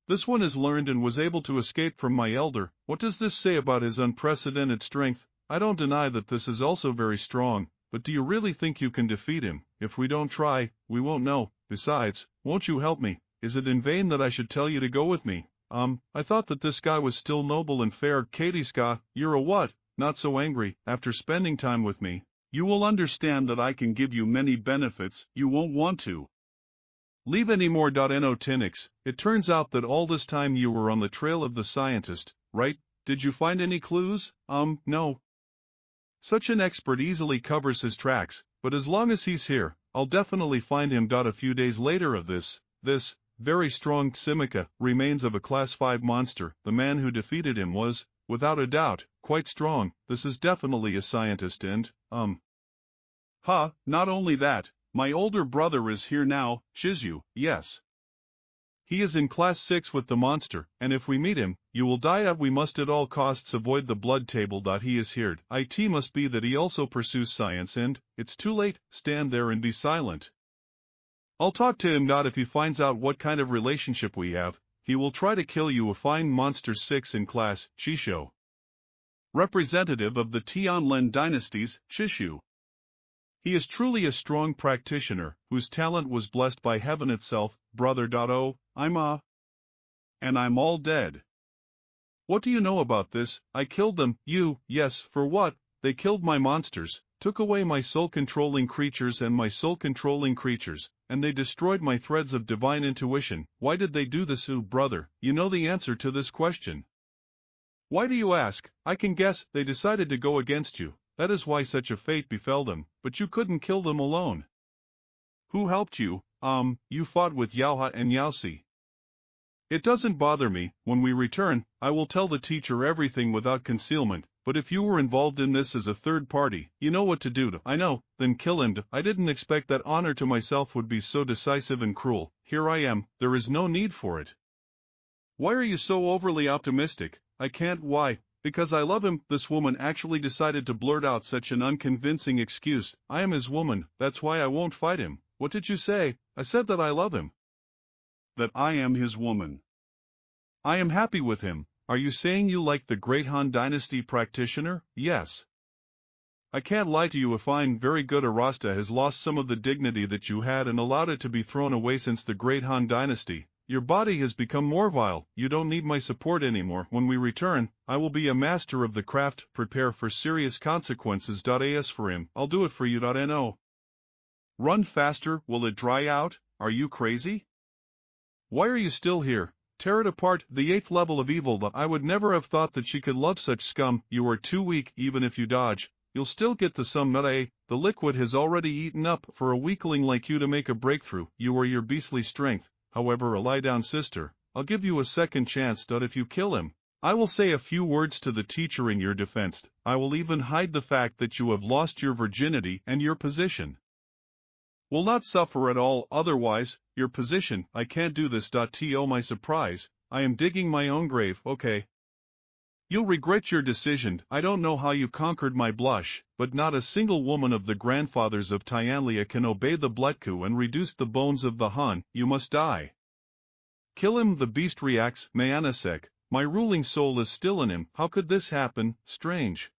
This one has learned and was able to escape from my elder. What does this say about his unprecedented strength? I don't deny that this is also very strong, but do you really think you can defeat him? If we don't try, we won't know. Besides, won't you help me? Is it in vain that I should tell you to go with me? I thought that this guy was still noble and fair. Katieska, you're a what? Not so angry. After spending time with me, you will understand that I can give you many benefits. You won't want to leave anymore. No Tinix, it turns out that all this time you were on the trail of the scientist, right? Did you find any clues? No. Such an expert easily covers his tracks, but as long as he's here, I'll definitely find him. A few days later of this very strong Simica, remains of a class 5 monster. The man who defeated him was, without a doubt, quite strong. This is definitely a scientist and, Ha, not only that, my older brother is here now, Shizu, yes. He is in class 6 with the monster, and if we meet him, you will die. We must at all costs avoid the blood table. He is here. It must be that he also pursues science and, it's too late, stand there and be silent. I'll talk to him. If he finds out what kind of relationship we have, he will try to kill you. A fine monster 6 in class, Shisho. Representative of the Tianlin dynasties, Shishu. He is truly a strong practitioner, whose talent was blessed by heaven itself, brother. Oh, and I'm all dead. What do you know about this? I killed them. You, yes, for what? They killed my monsters, took away my soul-controlling creatures and my soul-controlling creatures, and they destroyed my threads of divine intuition. Why did they do this? Brother, you know the answer to this question. Why do you ask? I can guess. They decided to go against you. That is why such a fate befell them, but you couldn't kill them alone. Who helped you? You fought with Yaoha and Yaosi. It doesn't bother me. When we return, I will tell the teacher everything without concealment, but if you were involved in this as a third party, you know what to do. I know, then kill him. I didn't expect that honor to myself would be so decisive and cruel. Here I am, there is no need for it. Why are you so overly optimistic? I can't. Why? Because I love him. This woman actually decided to blurt out such an unconvincing excuse. I am his woman, that's why I won't fight him. What did you say? I said that I love him. That I am his woman. I am happy with him. Are you saying you like the great Han Dynasty practitioner? Yes. I can't lie to you. A fine, very good Arasta has lost some of the dignity that you had and allowed it to be thrown away since the great Han Dynasty. Your body has become more vile. You don't need my support anymore. When we return, I will be a master of the craft. Prepare for serious consequences. As for him, I'll do it for you. No. Run faster. Will it dry out? Are you crazy? Why are you still here? Tear it apart. The 8th level of evil. I would never have thought that she could love such scum. You are too weak. Even if you dodge, you'll still get the sum. The liquid has already eaten up for a weakling like you to make a breakthrough. You are your beastly strength. However, lie down, sister. I'll give you a second chance. If you kill him, I will say a few words to the teacher in your defense. I will even hide the fact that you have lost your virginity and your position will not suffer at all. Otherwise, your position. I can't do this. To my surprise, I am digging my own grave. Okay. You'll regret your decision. I don't know how you conquered my blush, but not a single woman of the grandfathers of Tianlia can obey the Bletku and reduce the bones of the Han. You must die. Kill him. The beast reacts. Mayanasek, my ruling soul is still in him. How could this happen? Strange.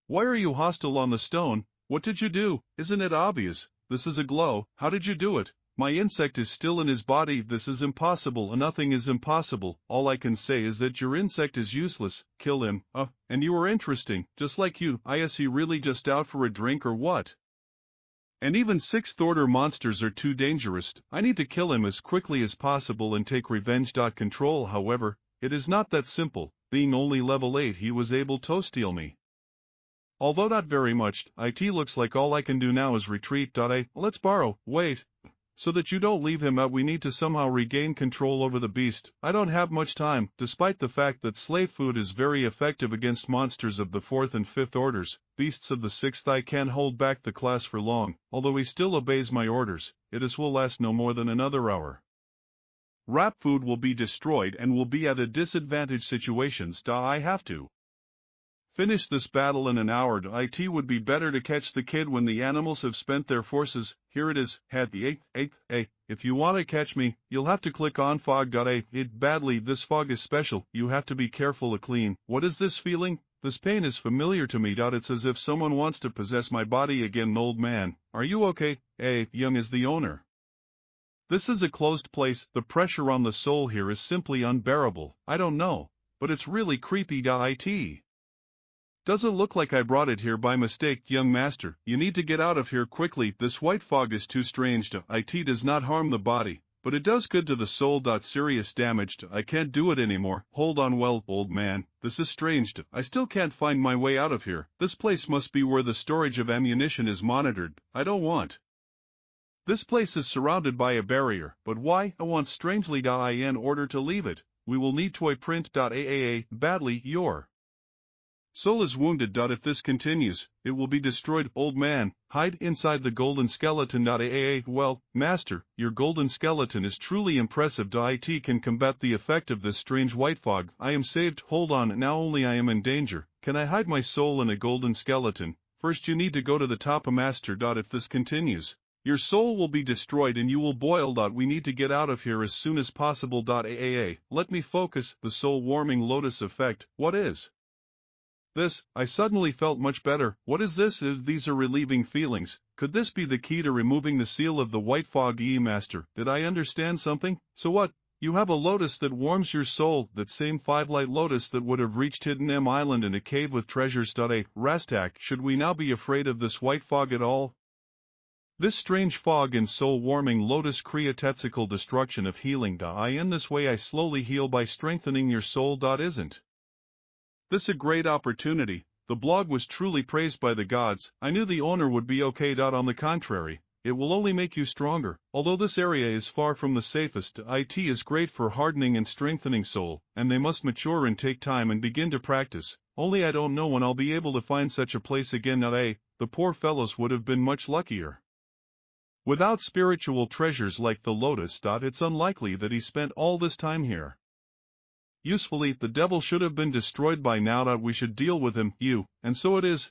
Why are you hostile on the stone? What did you do? Isn't it obvious? This is a glow. How did you do it? My insect is still in his body. This is impossible. Nothing is impossible. All I can say is that your insect is useless. Kill him. And you are interesting, just like you. Is he really just out for a drink or what? And even 6th order monsters are too dangerous. I need to kill him as quickly as possible and take revenge. Control. However, it is not that simple. Being only level 8, he was able to steal me. Although not very much. It looks like all I can do now is retreat. Let's borrow. Wait. So that you don't leave him out, we need to somehow regain control over the beast. I don't have much time. Despite the fact that slave food is very effective against monsters of the 4th and 5th orders, beasts of the 6th, I can't hold back the class for long. Although he still obeys my orders, it will last no more than another hour. Rap food will be destroyed and will be at a disadvantage situations. I have to finish this battle in an hour. It would be better to catch the kid when the animals have spent their forces. Here it is. Had the 8. If you want to catch me, you'll have to click on fog. It badly. This fog is special. You have to be careful. Clean. What is this feeling? This pain is familiar to me. It's as if someone wants to possess my body again. Old man, are you okay? Young is the owner. This is a closed place. The pressure on the soul here is simply unbearable. I don't know, but it's really creepy. It doesn't look like I brought it here by mistake. Young master, you need to get out of here quickly. This white fog is too strange. It does not harm the body, but it does good to the soul. Serious damage. I can't do it anymore. Hold on. Well, old man, this is strange. I still can't find my way out of here. This place must be where the storage of ammunition is monitored. I don't want. This place is surrounded by a barrier, but why? I want strangely. In order to leave it, we will need toy print. Badly, your Soul is wounded. If this continues, it will be destroyed. Old man, hide inside the golden skeleton. Well, master, your golden skeleton is truly impressive. It can combat the effect of this strange white fog. I am saved. Hold on, now only I am in danger. Can I hide my soul in a golden skeleton? First you need to go to the top, master. If this continues, your soul will be destroyed and you will boil. We need to get out of here as soon as possible. Let me focus. The soul warming lotus effect. What is this? I suddenly felt much better. What is this? These are relieving feelings. Could this be the key to removing the seal of the white fog? Master, did I understand something? So what? You have a lotus that warms your soul, that same 5-light lotus that would have reached Hidden M Island in a cave with treasures. Rastak, should we now be afraid of this white fog at all? This strange fog and soul-warming lotus create tethical destruction of healing. In this way I slowly heal by strengthening your soul. Isn't this a great opportunity? The blog was truly praised by the gods. I knew the owner would be okay. On the contrary, it will only make you stronger. Although this area is far from the safest, it is great for hardening and strengthening soul, and they must mature and take time and begin to practice. Only I don't know when I'll be able to find such a place again. The poor fellows would have been much luckier without spiritual treasures like the lotus. It's unlikely that he spent all this time here usefully. The devil should have been destroyed by now. We should deal with him, and so it is.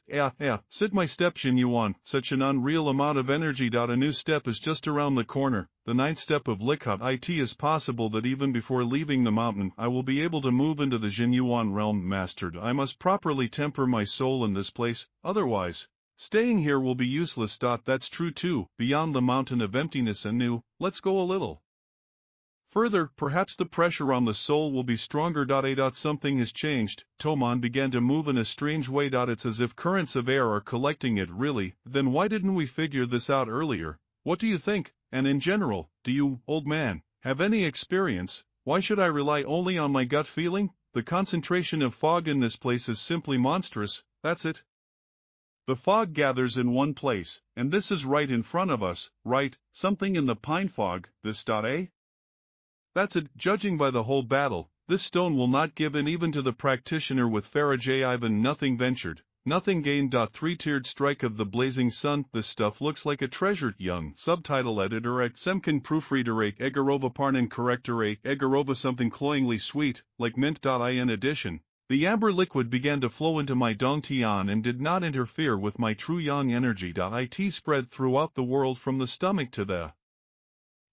Sit my step, Xin Yuan. Such an unreal amount of energy. A new step is just around the corner, the 9th step of Likhut. It is possible that even before leaving the mountain, I will be able to move into the Xin Yuan realm. Mastered, I must properly temper my soul in this place, otherwise staying here will be useless. That's true too. Beyond the mountain of emptiness and new, let's go a little further. Perhaps the pressure on the soul will be stronger. Something has changed. Toman began to move in a strange way. It's as if currents of air are collecting it. Really? Then why didn't we figure this out earlier? What do you think? And in general, do you, old man, have any experience? Why should I rely only on my gut feeling? The concentration of fog in this place is simply monstrous. That's it. The fog gathers in one place, and this is right in front of us, right? Something in the pine fog, this. That's it. Judging by the whole battle, this stone will not give in even to the practitioner with Faraj Ivan. Nothing ventured, nothing gained. Three-tiered strike of the blazing sun. This stuff looks like a treasure. Young subtitle editor at Semkin proofreader Egorova Parnin corrector Egorova something cloyingly sweet, like mint. In addition, the amber liquid began to flow into my dongtian and did not interfere with my true yang energy. It spread throughout the world from the stomach to the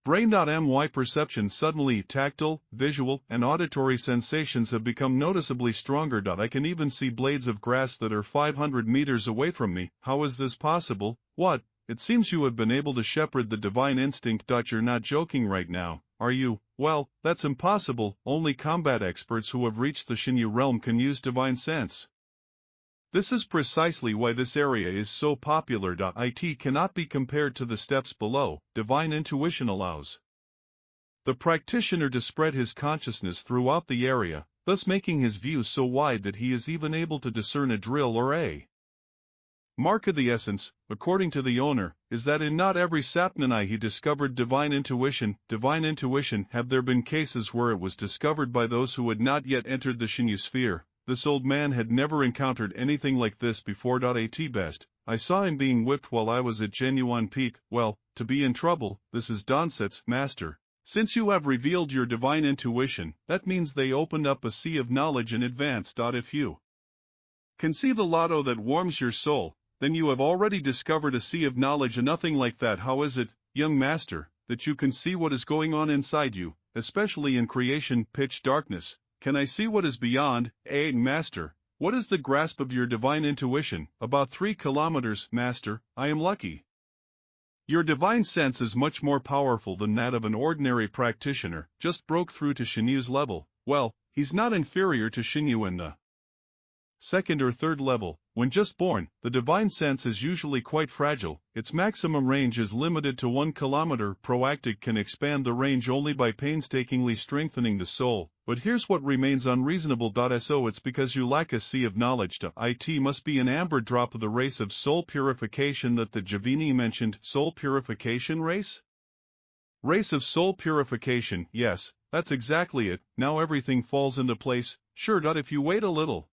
brain. My perception suddenly, tactile, visual, and auditory sensations have become noticeably stronger. I can even see blades of grass that are 500 meters away from me. How is this possible? What? It seems you have been able to shepherd the divine instinct. You're not joking right now, are you? Well, that's impossible. Only combat experts who have reached the Shinyu realm can use divine sense. This is precisely why this area is so popular. It cannot be compared to the steps below. Divine intuition allows the practitioner to spread his consciousness throughout the area, thus making his view so wide that he is even able to discern a drill or a mark of the essence. According to the owner, is that in not every Sapnanai he discovered divine intuition. Divine intuition. Have there been cases where it was discovered by those who had not yet entered the Shinyu sphere? This old man had never encountered anything like this before. At best, I saw him being whipped while I was at Genuine Peak. Well, to be in trouble, this is Donset's master. Since you have revealed your divine intuition, that means they opened up a sea of knowledge in advance. If you can see the lotto that warms your soul, then you have already discovered a sea of knowledge. Nothing like that. How is it, young master, that you can see what is going on inside you, especially in creation, pitch darkness? Can I see what is beyond? Master, what is the grasp of your divine intuition? About 3 kilometers, master. I am lucky. Your divine sense is much more powerful than that of an ordinary practitioner. Just broke through to Shinyu's level. Well, he's not inferior to Shinyu in the 2nd or 3rd level. When just born, the divine sense is usually quite fragile. Its maximum range is limited to 1 kilometer. Proactic can expand the range only by painstakingly strengthening the soul. But here's what remains unreasonable. So it's because you lack a sea of knowledge. It must be an amber drop of the race of soul purification that the Javini mentioned. Soul purification race? Race of soul purification. Yes, that's exactly it. Now everything falls into place. Sure. If you wait a little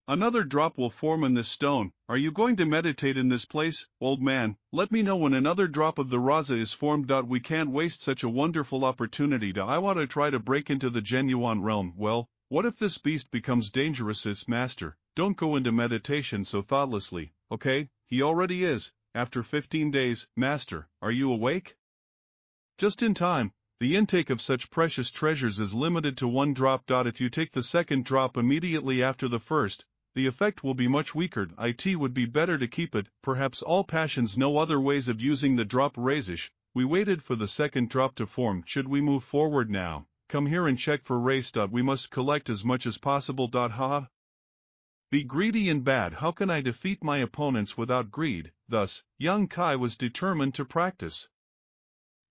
Another drop will form in this stone. Are you going to meditate in this place, old man? Let me know when another drop of the Raza is formed. We can't waste such a wonderful opportunity. I want to try to break into the genuine realm. Well, what if this beast becomes dangerous? Master, don't go into meditation so thoughtlessly, okay? He already is. After 15 days, Master, are you awake? Just in time. The intake of such precious treasures is limited to 1 drop. If you take the second drop immediately after the first, the effect will be much weaker. It would be better to keep it. Perhaps all passions know other ways of using the drop. Razish, we waited for the second drop to form. Should we move forward now? Come here and check for race. We must collect as much as possible. Ha! Be greedy and bad. How can I defeat my opponents without greed? Thus, young Kai was determined to practice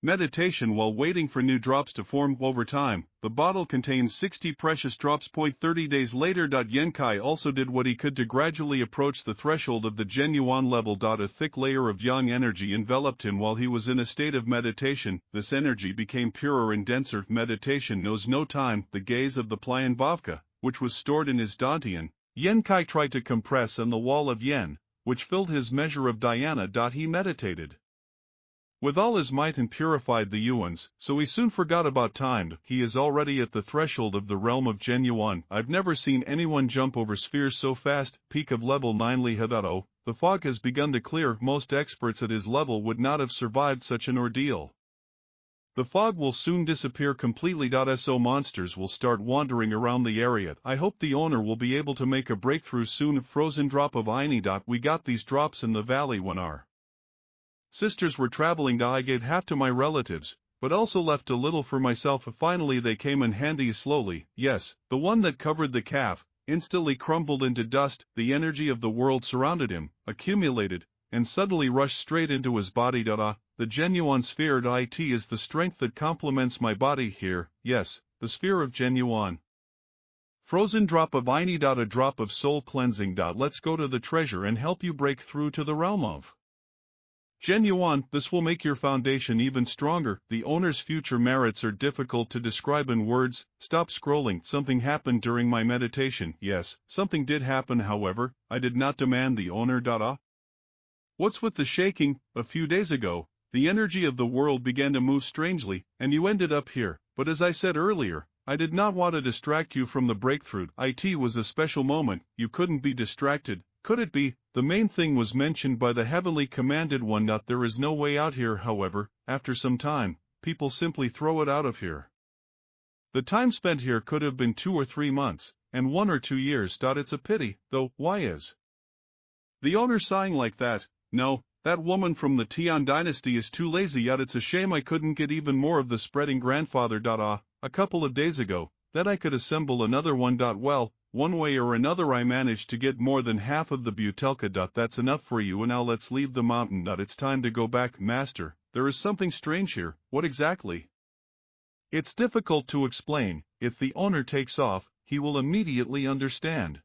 meditation while waiting for new drops to form. Over time, the bottle contains 60 precious drops. 30 days later. Yenkai also did what he could to gradually approach the threshold of the genuine level. A thick layer of yang energy enveloped him while he was in a state of meditation. This energy became purer and denser. Meditation knows no time. The gaze of the pliant Vavka, which was stored in his dantian, Yenkai tried to compress on the wall of yen, which filled his measure of dhyana. He meditated with all his might and purified the yuans, so he soon forgot about time. He is already at the threshold of the realm of genuine. I've never seen anyone jump over spheres so fast. Peak of level 9 Lihadado. The fog has begun to clear. Most experts at his level would not have survived such an ordeal. The fog will soon disappear completely. So monsters will start wandering around the area. I hope the owner will be able to make a breakthrough soon. Frozen drop of Aini. We got these drops in the valley when our sisters were traveling. I gave half to my relatives, but also left a little for myself. Finally they came in handy. Slowly, yes, the one that covered the calf instantly crumbled into dust. The energy of the world surrounded him, accumulated, and suddenly rushed straight into his body. The genuine sphere. It is the strength that complements my body here. Yes, the sphere of genuine. Frozen drop of Aini. A drop of soul cleansing. Let's go to the treasure and help you break through to the realm of genuine. This will make your foundation even stronger. The owner's future merits are difficult to describe in words. Stop scrolling. Something happened during my meditation. Yes, something did happen. However, I did not demand the owner. What's with the shaking? A few days ago, the energy of the world began to move strangely, and you ended up here. But as I said earlier, I did not want to distract you from the breakthrough. It was a special moment. You couldn't be distracted, could it be? The main thing was mentioned by the heavenly commanded one. There is no way out here. However, after some time, people simply throw it out of here. The time spent here could have been 2 or 3 months, and 1 or 2 years. It's a pity, though. Why is the owner sighing like that? No, that woman from the Tian dynasty is too lazy. It's a shame I couldn't get even more of the spreading grandfather. A couple of days ago, then I could assemble another one. Well, one way or another I managed to get more than half of the butelka. That's enough for you. And now let's leave the mountain. It's time to go back. Master, there is something strange here. What exactly? It's difficult to explain. If the owner takes off, he will immediately understand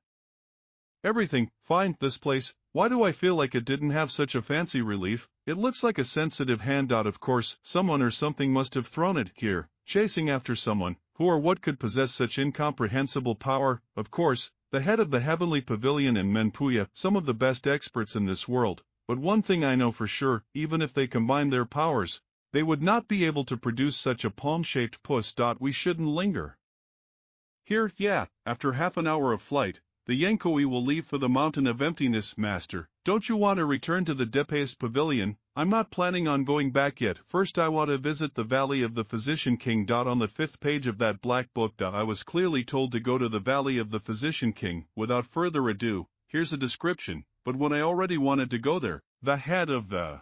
everything. Fine. This place, why do I feel like it didn't have such a fancy relief? It looks like a sensitive hand. Of course, someone or something must have thrown it here, chasing after someone. Who or what could possess such incomprehensible power? Of course, the head of the heavenly pavilion in Menpuya, some of the best experts in this world. But one thing I know for sure, even if they combine their powers, they would not be able to produce such a palm-shaped puss. We shouldn't linger here. Yeah, after half an hour of flight, the Yankoi will leave for the Mountain of Emptiness. Master, don't you want to return to the Depaist Pavilion? I'm not planning on going back yet. First I want to visit the Valley of the Physician King. On the 5th page of that black book. I was clearly told to go to the Valley of the Physician King. Without further ado, here's a description. But when I already wanted to go there, the head of the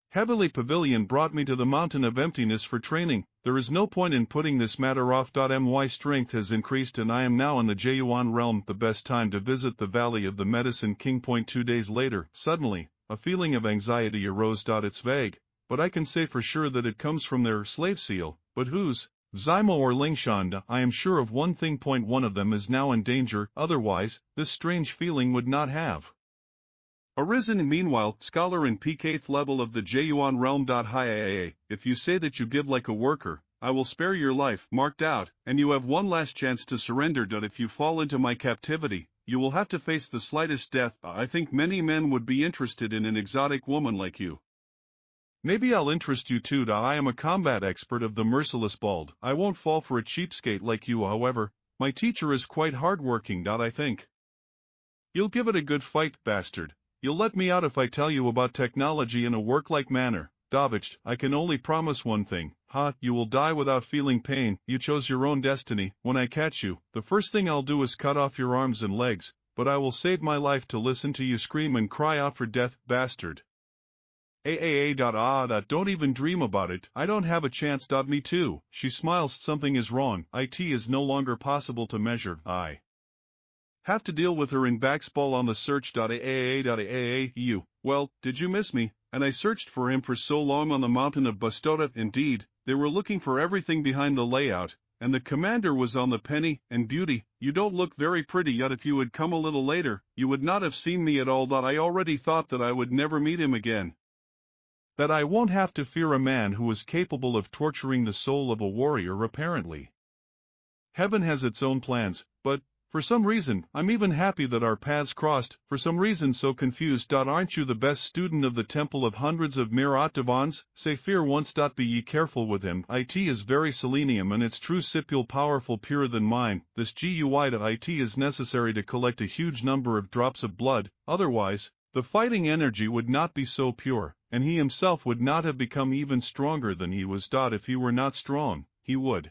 heavenly pavilion brought me to the Mountain of Emptiness for training. There is no point in putting this matter off. My strength has increased and I am now in the Jeyuan realm. The best time to visit the Valley of the Medicine King. 2 days later, suddenly, a feeling of anxiety arose. It's vague, but I can say for sure that it comes from their slave seal. But whose? Zymo or Lingshan? I am sure of one thing. One of them is now in danger, otherwise, this strange feeling would not have arisen. Meanwhile, scholar in peak 8th level of the Jeyuan realm. Hi, if you say that you give like a worker, I will spare your life. Marked out, and you have one last chance to surrender. If you fall into my captivity, you will have to face the slightest death. I think many men would be interested in an exotic woman like you. Maybe I'll interest you too. I am a combat expert of the merciless bald. I won't fall for a cheapskate like you, however. My teacher is quite hard-working. I think. You'll give it a good fight, bastard. You'll let me out if I tell you about technology in a work-like manner. Davich, I can only promise one thing. You will die without feeling pain. You chose your own destiny. When I catch you, the first thing I'll do is cut off your arms and legs, but I will save my life to listen to you scream and cry out for death, bastard. Don't even dream about it. I don't have a chance. Me too. She smiles. Something is wrong. It is no longer possible to measure. I have to deal with her in backspall on the search. You. Well, did you miss me? And I searched for him for so long on the mountain of Bastota. Indeed, they were looking for everything behind the layout, and the commander was on the penny. And beauty, you don't look very pretty yet. If you had come a little later, you would not have seen me at all. I already thought that I would never meet him again. That I won't have to fear a man who is capable of torturing the soul of a warrior. Apparently, heaven has its own plans, but, for some reason, I'm even happy that our paths crossed. For some reason so confused. Aren't you the best student of the temple of hundreds of Mirat Devans? Say fear once. Be ye careful with him. It is very selenium and its true sipule powerful purer than mine. This GUI to it is necessary to collect a huge number of drops of blood, otherwise, the fighting energy would not be so pure, and he himself would not have become even stronger than he was. If he were not strong, he would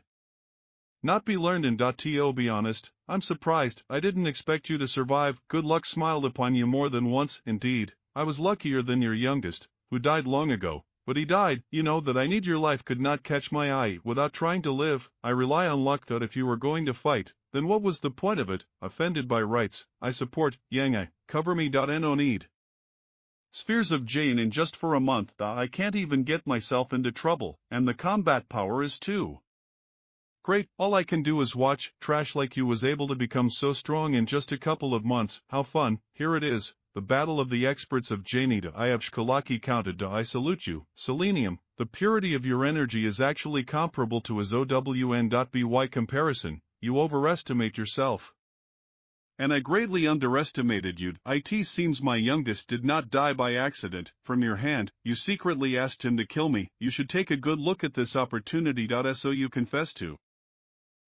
not be learned in. To be honest, I'm surprised. I didn't expect you to survive. Good luck smiled upon you more than once. Indeed, I was luckier than your youngest, who died long ago. But he died. You know that I need your life could not catch my eye without trying to live. I rely on luck. If you were going to fight, then what was the point of it? Offended by rights, I support. Yang, cover me. No need. Spheres of Jane in just for a month. I can't even get myself into trouble, and the combat power is too great. All I can do is watch. Trash like you was able to become so strong in just a couple of months. How fun. Here it is, the battle of the experts of Janita. I have Shkalaki counted. I salute you. Selenium, the purity of your energy is actually comparable to his OWN.by comparison. You overestimate yourself. And I greatly underestimated you. It seems my youngest did not die by accident. From your hand, you secretly asked him to kill me. You should take a good look at this opportunity. So you confess to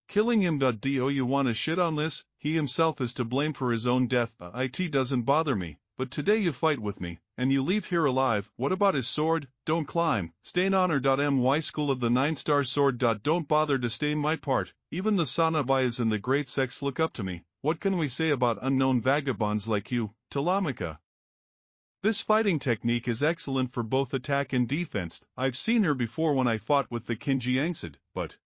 killing him. Do you want to shit on this? He himself is to blame for his own death. It doesn't bother me, but today you fight with me, and you leave here alive. What about his sword? Don't climb. Stain honor. My school of the 9-star sword. Don't bother to stain my part. Even the Sanabayas and the great sects look up to me. What can we say about unknown vagabonds like you, Talamika? This fighting technique is excellent for both attack and defense. I've seen her before when I fought with the Kinjiangsid, but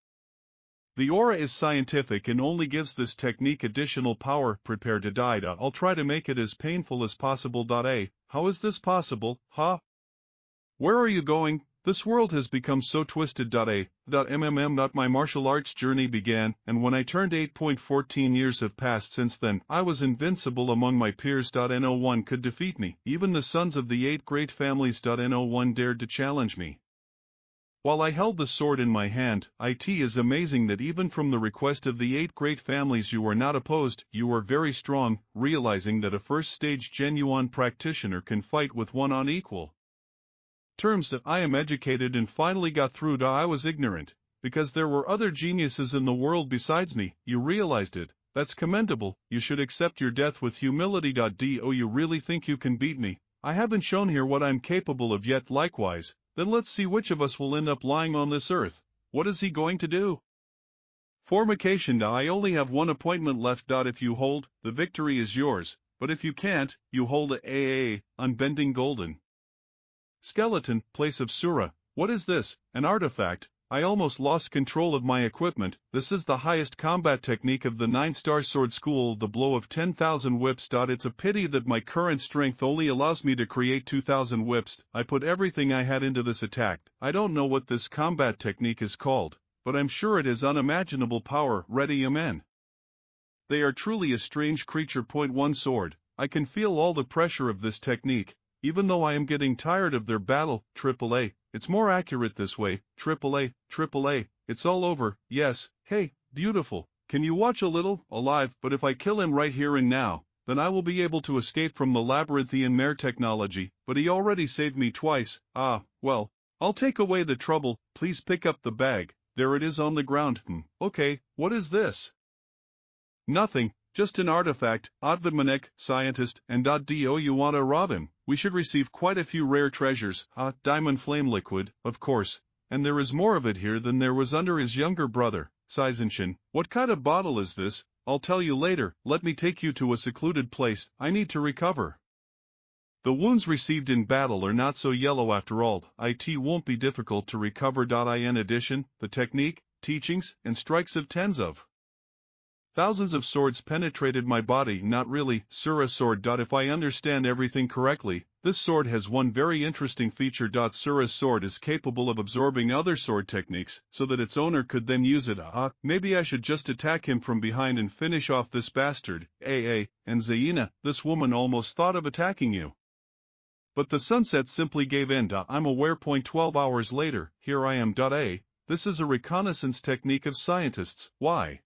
the aura is scientific and only gives this technique additional power. Prepare to die. I'll try to make it as painful as possible. How is this possible? Where are you going? This world has become so twisted. My martial arts journey began, and when I turned 8.14 years have passed since then. I was invincible among my peers. No one could defeat me. Even the sons of the 8 great families. No one dared to challenge me. While I held the sword in my hand, it is amazing that even from the request of the 8 great families you were not opposed. You were very strong, realizing that a first-stage genuine practitioner can fight with one on equal terms. I am educated and finally got through. I was ignorant, because there were other geniuses in the world besides me. You realized it. That's commendable. You should accept your death with humility. Do you really think you can beat me? I haven't shown here what I'm capable of yet. Likewise, then let's see which of us will end up lying on this earth. What is he going to do? Formication. I only have one appointment left. If you hold, the victory is yours, but if you can't, you hold a unbending golden skeleton, place of Sura. What is this? An artifact? I almost lost control of my equipment. This is the highest combat technique of the 9-star sword school, the blow of 10,000 whips. It's a pity that my current strength only allows me to create 2,000 whips. I put everything I had into this attack. I don't know what this combat technique is called, but I'm sure it has unimaginable power. Ready, amen. They are truly a strange creature. Point 1 sword. I can feel all the pressure of this technique. Even though I am getting tired of their battle. AAA, it's more accurate this way. AAA, it's all over. Yes, hey, beautiful. Can you watch a little? Alive, but if I kill him right here and now, then I will be able to escape from the labyrinthian mare technology, but he already saved me twice. Well, I'll take away the trouble. Please pick up the bag. There it is on the ground. Okay, what is this? Nothing, just an artifact. Odvidmanek, scientist, and .do you want to rob him? We should receive quite a few rare treasures. Diamond flame liquid, of course, and there is more of it here than there was under his younger brother, Seizenchen. What kind of bottle is this? I'll tell you later. Let me take you to a secluded place. I need to recover. The wounds received in battle are not so yellow after all. It won't be difficult to recover. In addition, the technique, teachings, and strikes of tens of thousands of swords penetrated my body. Not really, Sura sword. If I understand everything correctly, this sword has one very interesting feature. Sura's sword is capable of absorbing other sword techniques, so that its owner could then use it. Maybe I should just attack him from behind and finish off this bastard. And Zaina, this woman almost thought of attacking you. But the sunset simply gave in. I'm aware. 12 hours later, here I am. This is a reconnaissance technique of scientists. Why?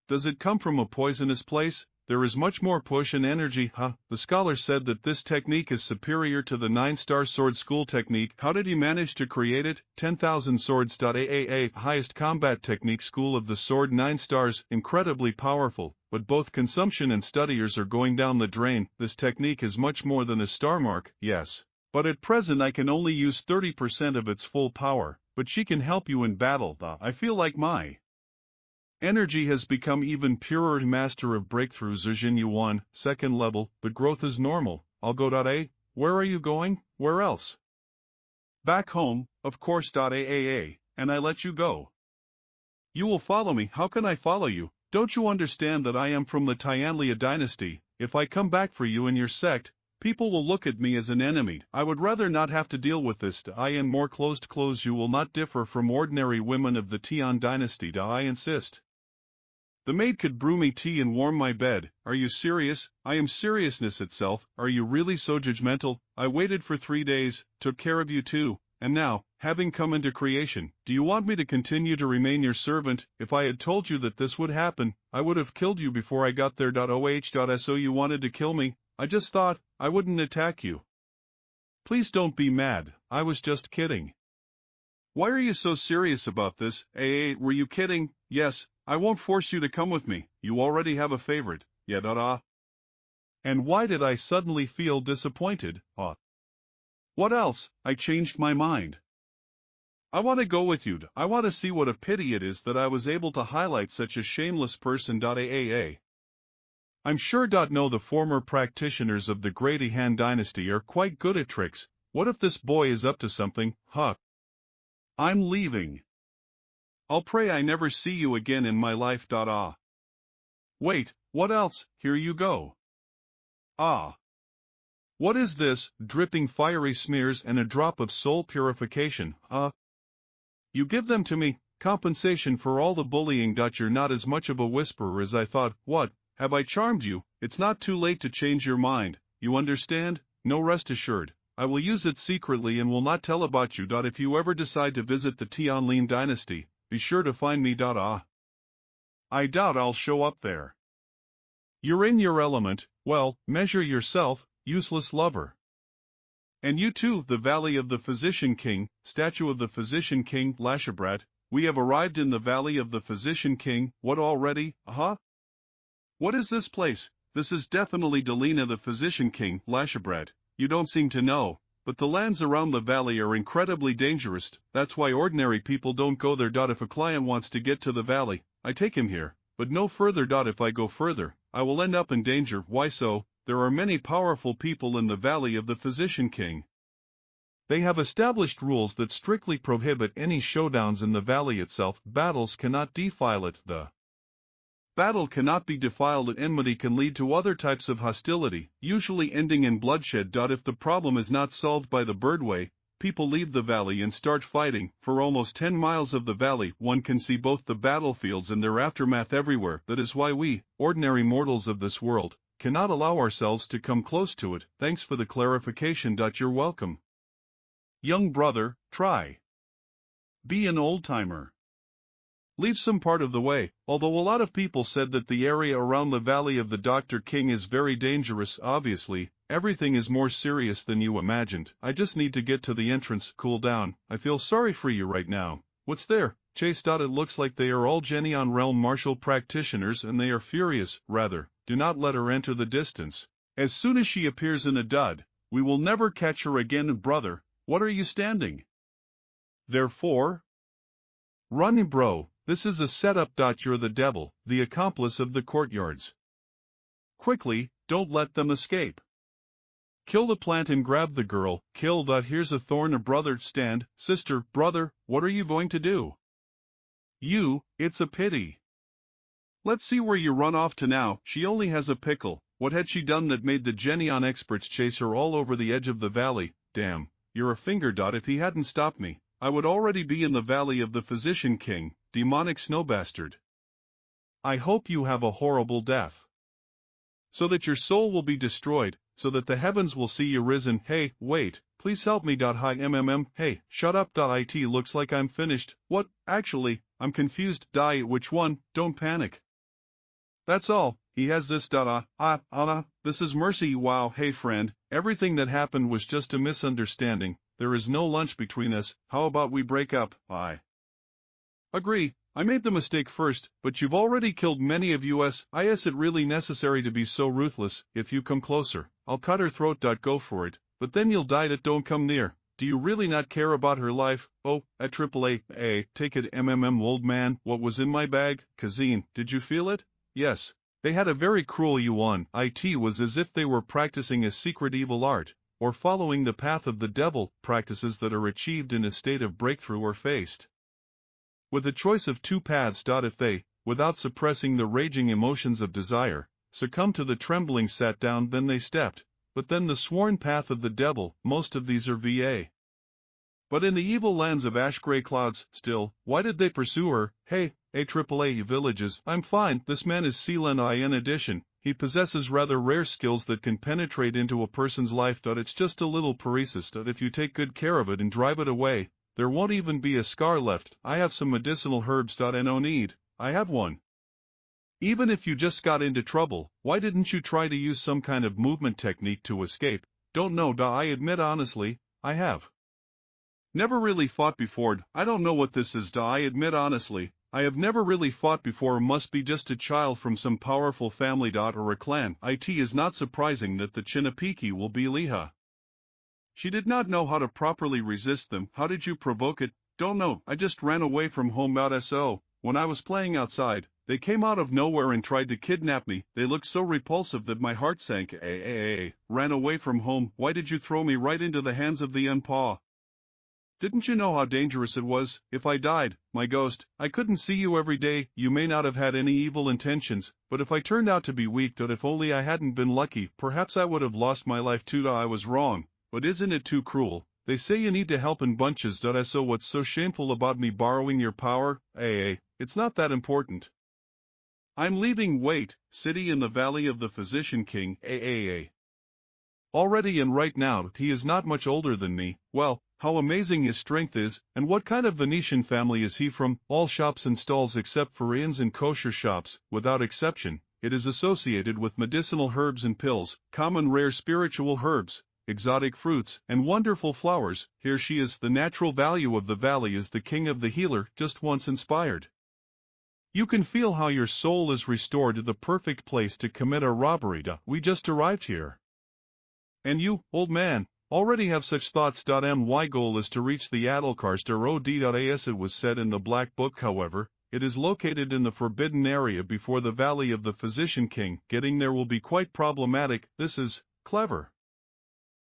Does it come from a poisonous place? There is much more push and energy. The scholar said that this technique is superior to the 9-star sword school technique. How did he manage to create it? 10,000 swords. Highest combat technique school of the sword, 9 stars, incredibly powerful, but both consumption and studiers are going down the drain. This technique is much more than a star mark, yes. But at present I can only use 30% of its full power, but she can help you in battle. I feel like my energy has become even purer. Master of breakthroughs. Zhijin Yuan, 2nd level, but growth is normal. I'll go. Where are you going? Where else? Back home, of course. And I let you go. You will follow me. How can I follow you? Don't you understand that I am from the Tianlia dynasty? If I come back for you and your sect, people will look at me as an enemy. I would rather not have to deal with this. In more closed clothes. You will not differ from ordinary women of the Tian dynasty. I insist. The maid could brew me tea and warm my bed. Are you serious? I am seriousness itself. Are you really so judgmental? I waited for 3 days, took care of you too, and now, having come into creation, do you want me to continue to remain your servant? If I had told you that this would happen, I would have killed you before I got there. So you wanted to kill me? I just thought I wouldn't attack you. Please don't be mad. I was just kidding. Why are you so serious about this? Were you kidding? Yes. I won't force you to come with me. You already have a favorite. Yeah. And why did I suddenly feel disappointed? What else? I changed my mind. I want to go with you. I want to see what a pity it is that I was able to highlight such a shameless person. I'm sure. No, the former practitioners of the Grady Han dynasty are quite good at tricks. What if this boy is up to something? I'm leaving. I'll pray I never see you again in my life. Wait, what else? Here you go. What is this? Dripping fiery smears and a drop of soul purification. You give them to me, compensation for all the bullying. You're not as much of a whisperer as I thought. What, have I charmed you? It's not too late to change your mind, you understand? No, rest assured. I will use it secretly and will not tell about you. If you ever decide to visit the Tianlin dynasty, be sure to find me. I doubt I'll show up there. You're in your element. Well, measure yourself, useless lover. And you too. The Valley of the Physician King, statue of the Physician King. Lashabrat, we have arrived in the Valley of the Physician King. What already? What is this place? This is definitely Delina the Physician King. Lashabrat, you don't seem to know, but the lands around the valley are incredibly dangerous. That's why ordinary people don't go there. If a client wants to get to the valley, I take him here, but no further. If I go further, I will end up in danger. Why so? There are many powerful people in the Valley of the Physician King. They have established rules that strictly prohibit any showdowns in the valley itself. Battles cannot defile it. The battle cannot be defiled, and enmity can lead to other types of hostility, usually ending in bloodshed. If the problem is not solved by the birdway, people leave the valley and start fighting. For almost 10 miles of the valley, one can see both the battlefields and their aftermath everywhere. That is why we, ordinary mortals of this world, cannot allow ourselves to come close to it. Thanks for the clarification. You're welcome. Young brother, try. Be an old-timer. Leave some part of the way. Although a lot of people said that the area around the Valley of the Dr. King is very dangerous, obviously, everything is more serious than you imagined. I just need to get to the entrance, cool down. I feel sorry for you right now. What's there? Chase. It looks like they are all Genion Realm martial practitioners and they are furious, rather. Do not let her enter the distance. As soon as she appears in a dud, we will never catch her again. Brother, what are you standing there for? Run, bro. This is a setup. You're the devil, the accomplice of the courtyards. Quickly, don't let them escape. Kill the plant and grab the girl. Kill. Here's a thorn. Brother, stand. Sister, brother, what are you going to do? It's a pity. Let's see where you run off to now. She only has a pickle. What had she done that made the Genion experts chase her all over the edge of the valley? Damn, you're a finger. If he hadn't stopped me, I would already be in the Valley of the Physician King, demonic snowbastard. I hope you have a horrible death, so that your soul will be destroyed, so that the heavens will see you risen. Hey, wait, please help me. Hi Hey, shut up. It looks like I'm finished. What? Actually, I'm confused. Which one? Don't panic. That's all. He has this. This is Mercy. Wow. Hey friend, everything that happened was just a misunderstanding. There is no lunch between us. How about we break up? I agree. I made the mistake first, but you've already killed many of us. Is it really necessary to be so ruthless? If you come closer, I'll cut her throat. Go for it, but then you'll die. Don't come near. Do you really not care about her life? Oh, at AAA, take it. Old man, what was in my bag? Kazine, did you feel it? Yes. They had a very cruel yuan. It was as if they were practicing a secret evil art, or following the path of the devil, practices that are achieved in a state of breakthrough or faced with a choice of two paths. If they, without suppressing the raging emotions of desire, succumbed to the trembling sat down, then they stepped, but then the sworn path of the devil. Most of these are VA. But in the evil lands of ash-gray clouds, still, why did they pursue her? Hey, AAA villages, I'm fine. This man is Seelen. In addition, he possesses rather rare skills that can penetrate into a person's life. It's just a little paresis. If you take good care of it and drive it away, there won't even be a scar left. I have some medicinal herbs. No need. I have one. Even if you just got into trouble, why didn't you try to use some kind of movement technique to escape? Don't know. I admit honestly, I have never really fought before. I don't know what this is. I admit honestly, I have never really fought before. Must be just a child from some powerful family. Or a clan. It is not surprising that the Chinapiki will be Liha. She did not know how to properly resist them. How did you provoke it? Don't know. I just ran away from home. When I was playing outside, they came out of nowhere and tried to kidnap me. They looked so repulsive that my heart sank. Ran away from home. Why did you throw me right into the hands of the Npa? Didn't you know how dangerous it was? If I died, my ghost, I couldn't see you every day. You may not have had any evil intentions, but if I turned out to be weak, if only I hadn't been lucky, perhaps I would have lost my life too. I was wrong. But isn't it too cruel? They say you need to help in bunches. So what's so shameful about me borrowing your power? It's not that important. I'm leaving. Wait, city in the Valley of the Physician King. Already and right now, he is not much older than me. Well, how amazing his strength is, and what kind of Venetian family is he from? All shops and stalls except for inns and kosher shops, without exception, it is associated with medicinal herbs and pills, common rare spiritual herbs, exotic fruits, and wonderful flowers. Here she is. The natural value of the valley is the king of the healer, just once inspired. You can feel how your soul is restored to the perfect place to commit a robbery. We just arrived here. And you, old man, already have such thoughts. My goal is to reach the Adalkarster as it was said in the Black Book. However, it is located in the forbidden area before the Valley of the Physician King. Getting there will be quite problematic. This is clever.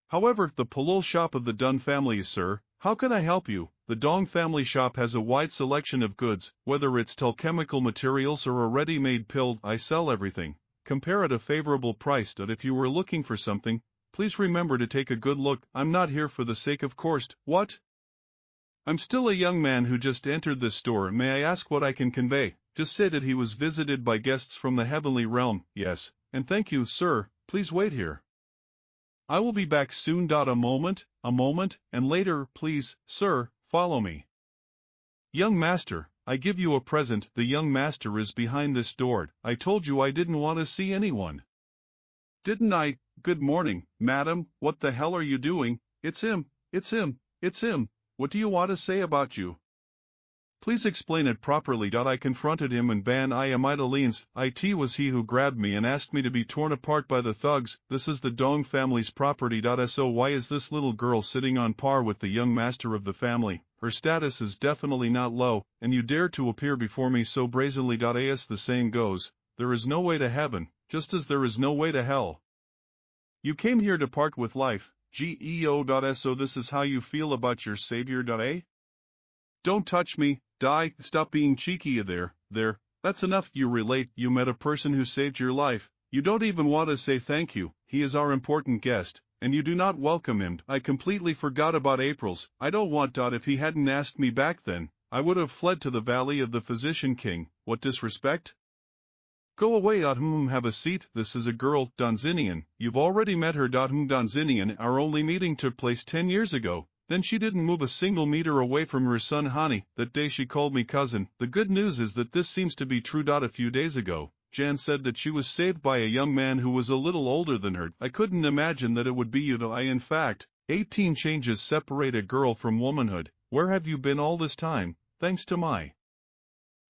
However, the Palul shop of the Dunn family is, sir. How can I help you? The Dong family shop has a wide selection of goods, whether it's chemical materials or a ready-made pill. I sell everything. Compare at a favorable price. If you were looking for something, please remember to take a good look. I'm not here for the sake of course. What? I'm still a young man who just entered this store. May I ask what I can convey? Just say that he was visited by guests from the heavenly realm. Yes, and thank you, sir. Please wait here. I will be back soon. A moment, and later, please, sir, follow me. Young master, I give you a present. The young master is behind this door. I told you I didn't want to see anyone. Didn't I? Good morning, madam. What the hell are you doing? It's him, it's him, it's him. What do you want to say about you? Please explain it properly. I confronted him and I am Idolines. It was he who grabbed me and asked me to be torn apart by the thugs. This is the Dong family's property. So why is this little girl sitting on par with the young master of the family? Her status is definitely not low, and you dare to appear before me so brazenly. As the saying goes, there is no way to heaven, just as there is no way to hell. You came here to part with life, GEO. So this is how you feel about your savior. Don't touch me. Stop being cheeky there, that's enough. You relate, you met a person who saved your life, you don't even want to say thank you. He is our important guest, and you do not welcome him. I completely forgot about April's. I don't want. If he hadn't asked me back then, I would have fled to the Valley of the Physician King. What disrespect? Go away. Have a seat. This is a girl, Donzinian. You've already met her. Donzinian, our only meeting took place 10 years ago. Then she didn't move a single meter away from her son Hani. That day she called me cousin. The good news is that this seems to be true. A few days ago, Jan said that she was saved by a young man who was a little older than her. I couldn't imagine that it would be you. In fact, 18 changes separate a girl from womanhood. Where have you been all this time? Thanks to my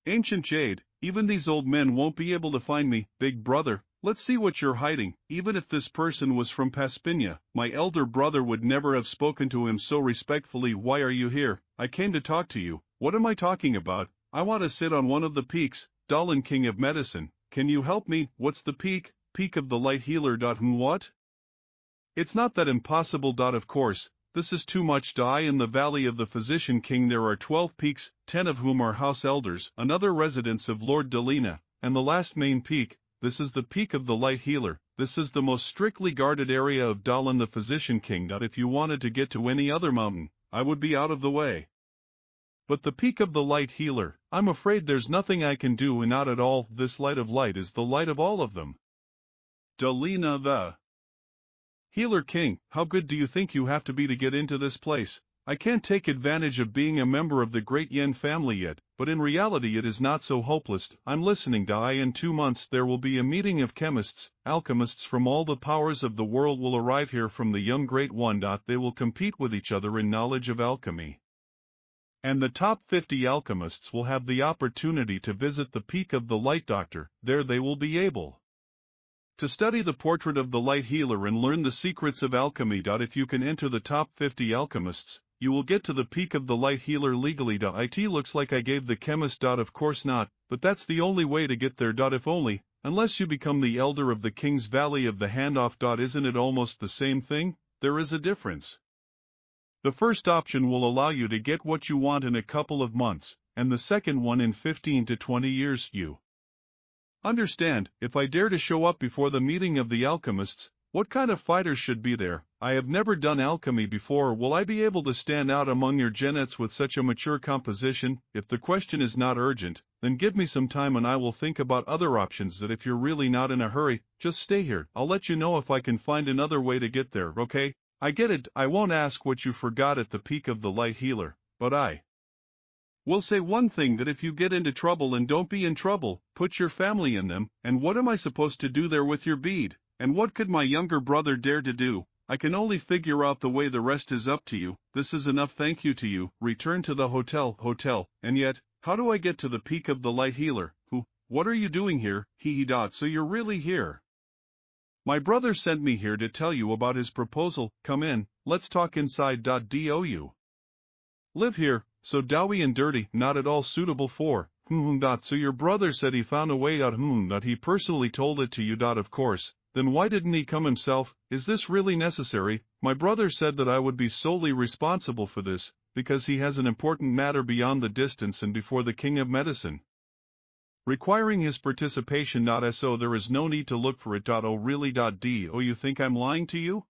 ancient jade, even these old men won't be able to find me. Big brother, let's see what you're hiding. Even if this person was from Paspinia, my elder brother would never have spoken to him so respectfully. Why are you here? I came to talk to you. What am I talking about? I want to sit on one of the peaks. Dahlin, king of medicine. Can you help me? What's the peak? Peak of the light healer. What? It's not that impossible. Of course. This is too much. In the Valley of the Physician King there are 12 peaks, 10 of whom are house elders, another residence of Lord Delina, and the last main peak. This is the peak of the light healer. This is the most strictly guarded area of Dahlin the Physician King. If you wanted to get to any other mountain, I would be out of the way. But the peak of the light healer, I'm afraid there's nothing I can do. Not at all. This light of light is the light of all of them. Delina the Healer King, how good do you think you have to be to get into this place? I can't take advantage of being a member of the great Yen family yet, but in reality it is not so hopeless. I'm listening. In 2 months there will be a meeting of chemists, alchemists from all the powers of the world will arrive here from the young great one. They will compete with each other in knowledge of alchemy. And the top 50 alchemists will have the opportunity to visit the peak of the light doctor. There they will be able to study the portrait of the light healer and learn the secrets of alchemy. If you can enter the top 50 alchemists, you will get to the peak of the light healer legally. It looks like I gave the chemist. Of course not, but that's the only way to get there. If only, unless you become the elder of the King's Valley of the Handoff. Isn't it almost the same thing? There is a difference. The first option will allow you to get what you want in a couple of months, and the second one in 15 to 20 years. You understand, if I dare to show up before the meeting of the alchemists, what kind of fighters should be there? I have never done alchemy before. Will I be able to stand out among your genets with such a mature composition? If the question is not urgent, then give me some time and I will think about other options. If you're really not in a hurry, just stay here. I'll let you know if I can find another way to get there, okay? I get it. I won't ask what you forgot at the peak of the light healer, but I will say one thing, that if you get into trouble, and don't be in trouble, put your family in them. And what am I supposed to do there with your bead? And what could my younger brother dare to do? I can only figure out the way. The rest is up to you. This is enough. Thank you to you. Return to the hotel. And yet, how do I get to the peak of the light healer? What are you doing here? So you're really here. My brother sent me here to tell you about his proposal. Come in, let's talk inside. Do you live here? So doughy and dirty, not at all suitable for. So your brother said he found a way out. That he personally told it to you. Of course. Then why didn't he come himself? Is this really necessary? My brother said that I would be solely responsible for this, because he has an important matter beyond the distance and before the king of medicine, requiring his participation. So there is no need to look for it. Oh really? Do you think I'm lying to you?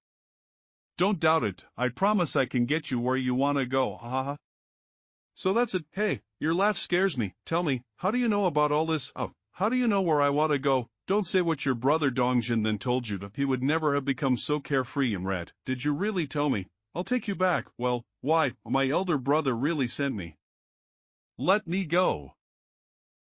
Don't doubt it. I promise I can get you where you want to go. Haha. So that's it. Hey, your laugh scares me. Tell me, how do you know about all this? How do you know where I want to go? Don't say what your brother Dongjin then told you. He would never have become so carefree and rat. Did you really tell me? I'll take you back. Well, why? My elder brother really sent me Let me go.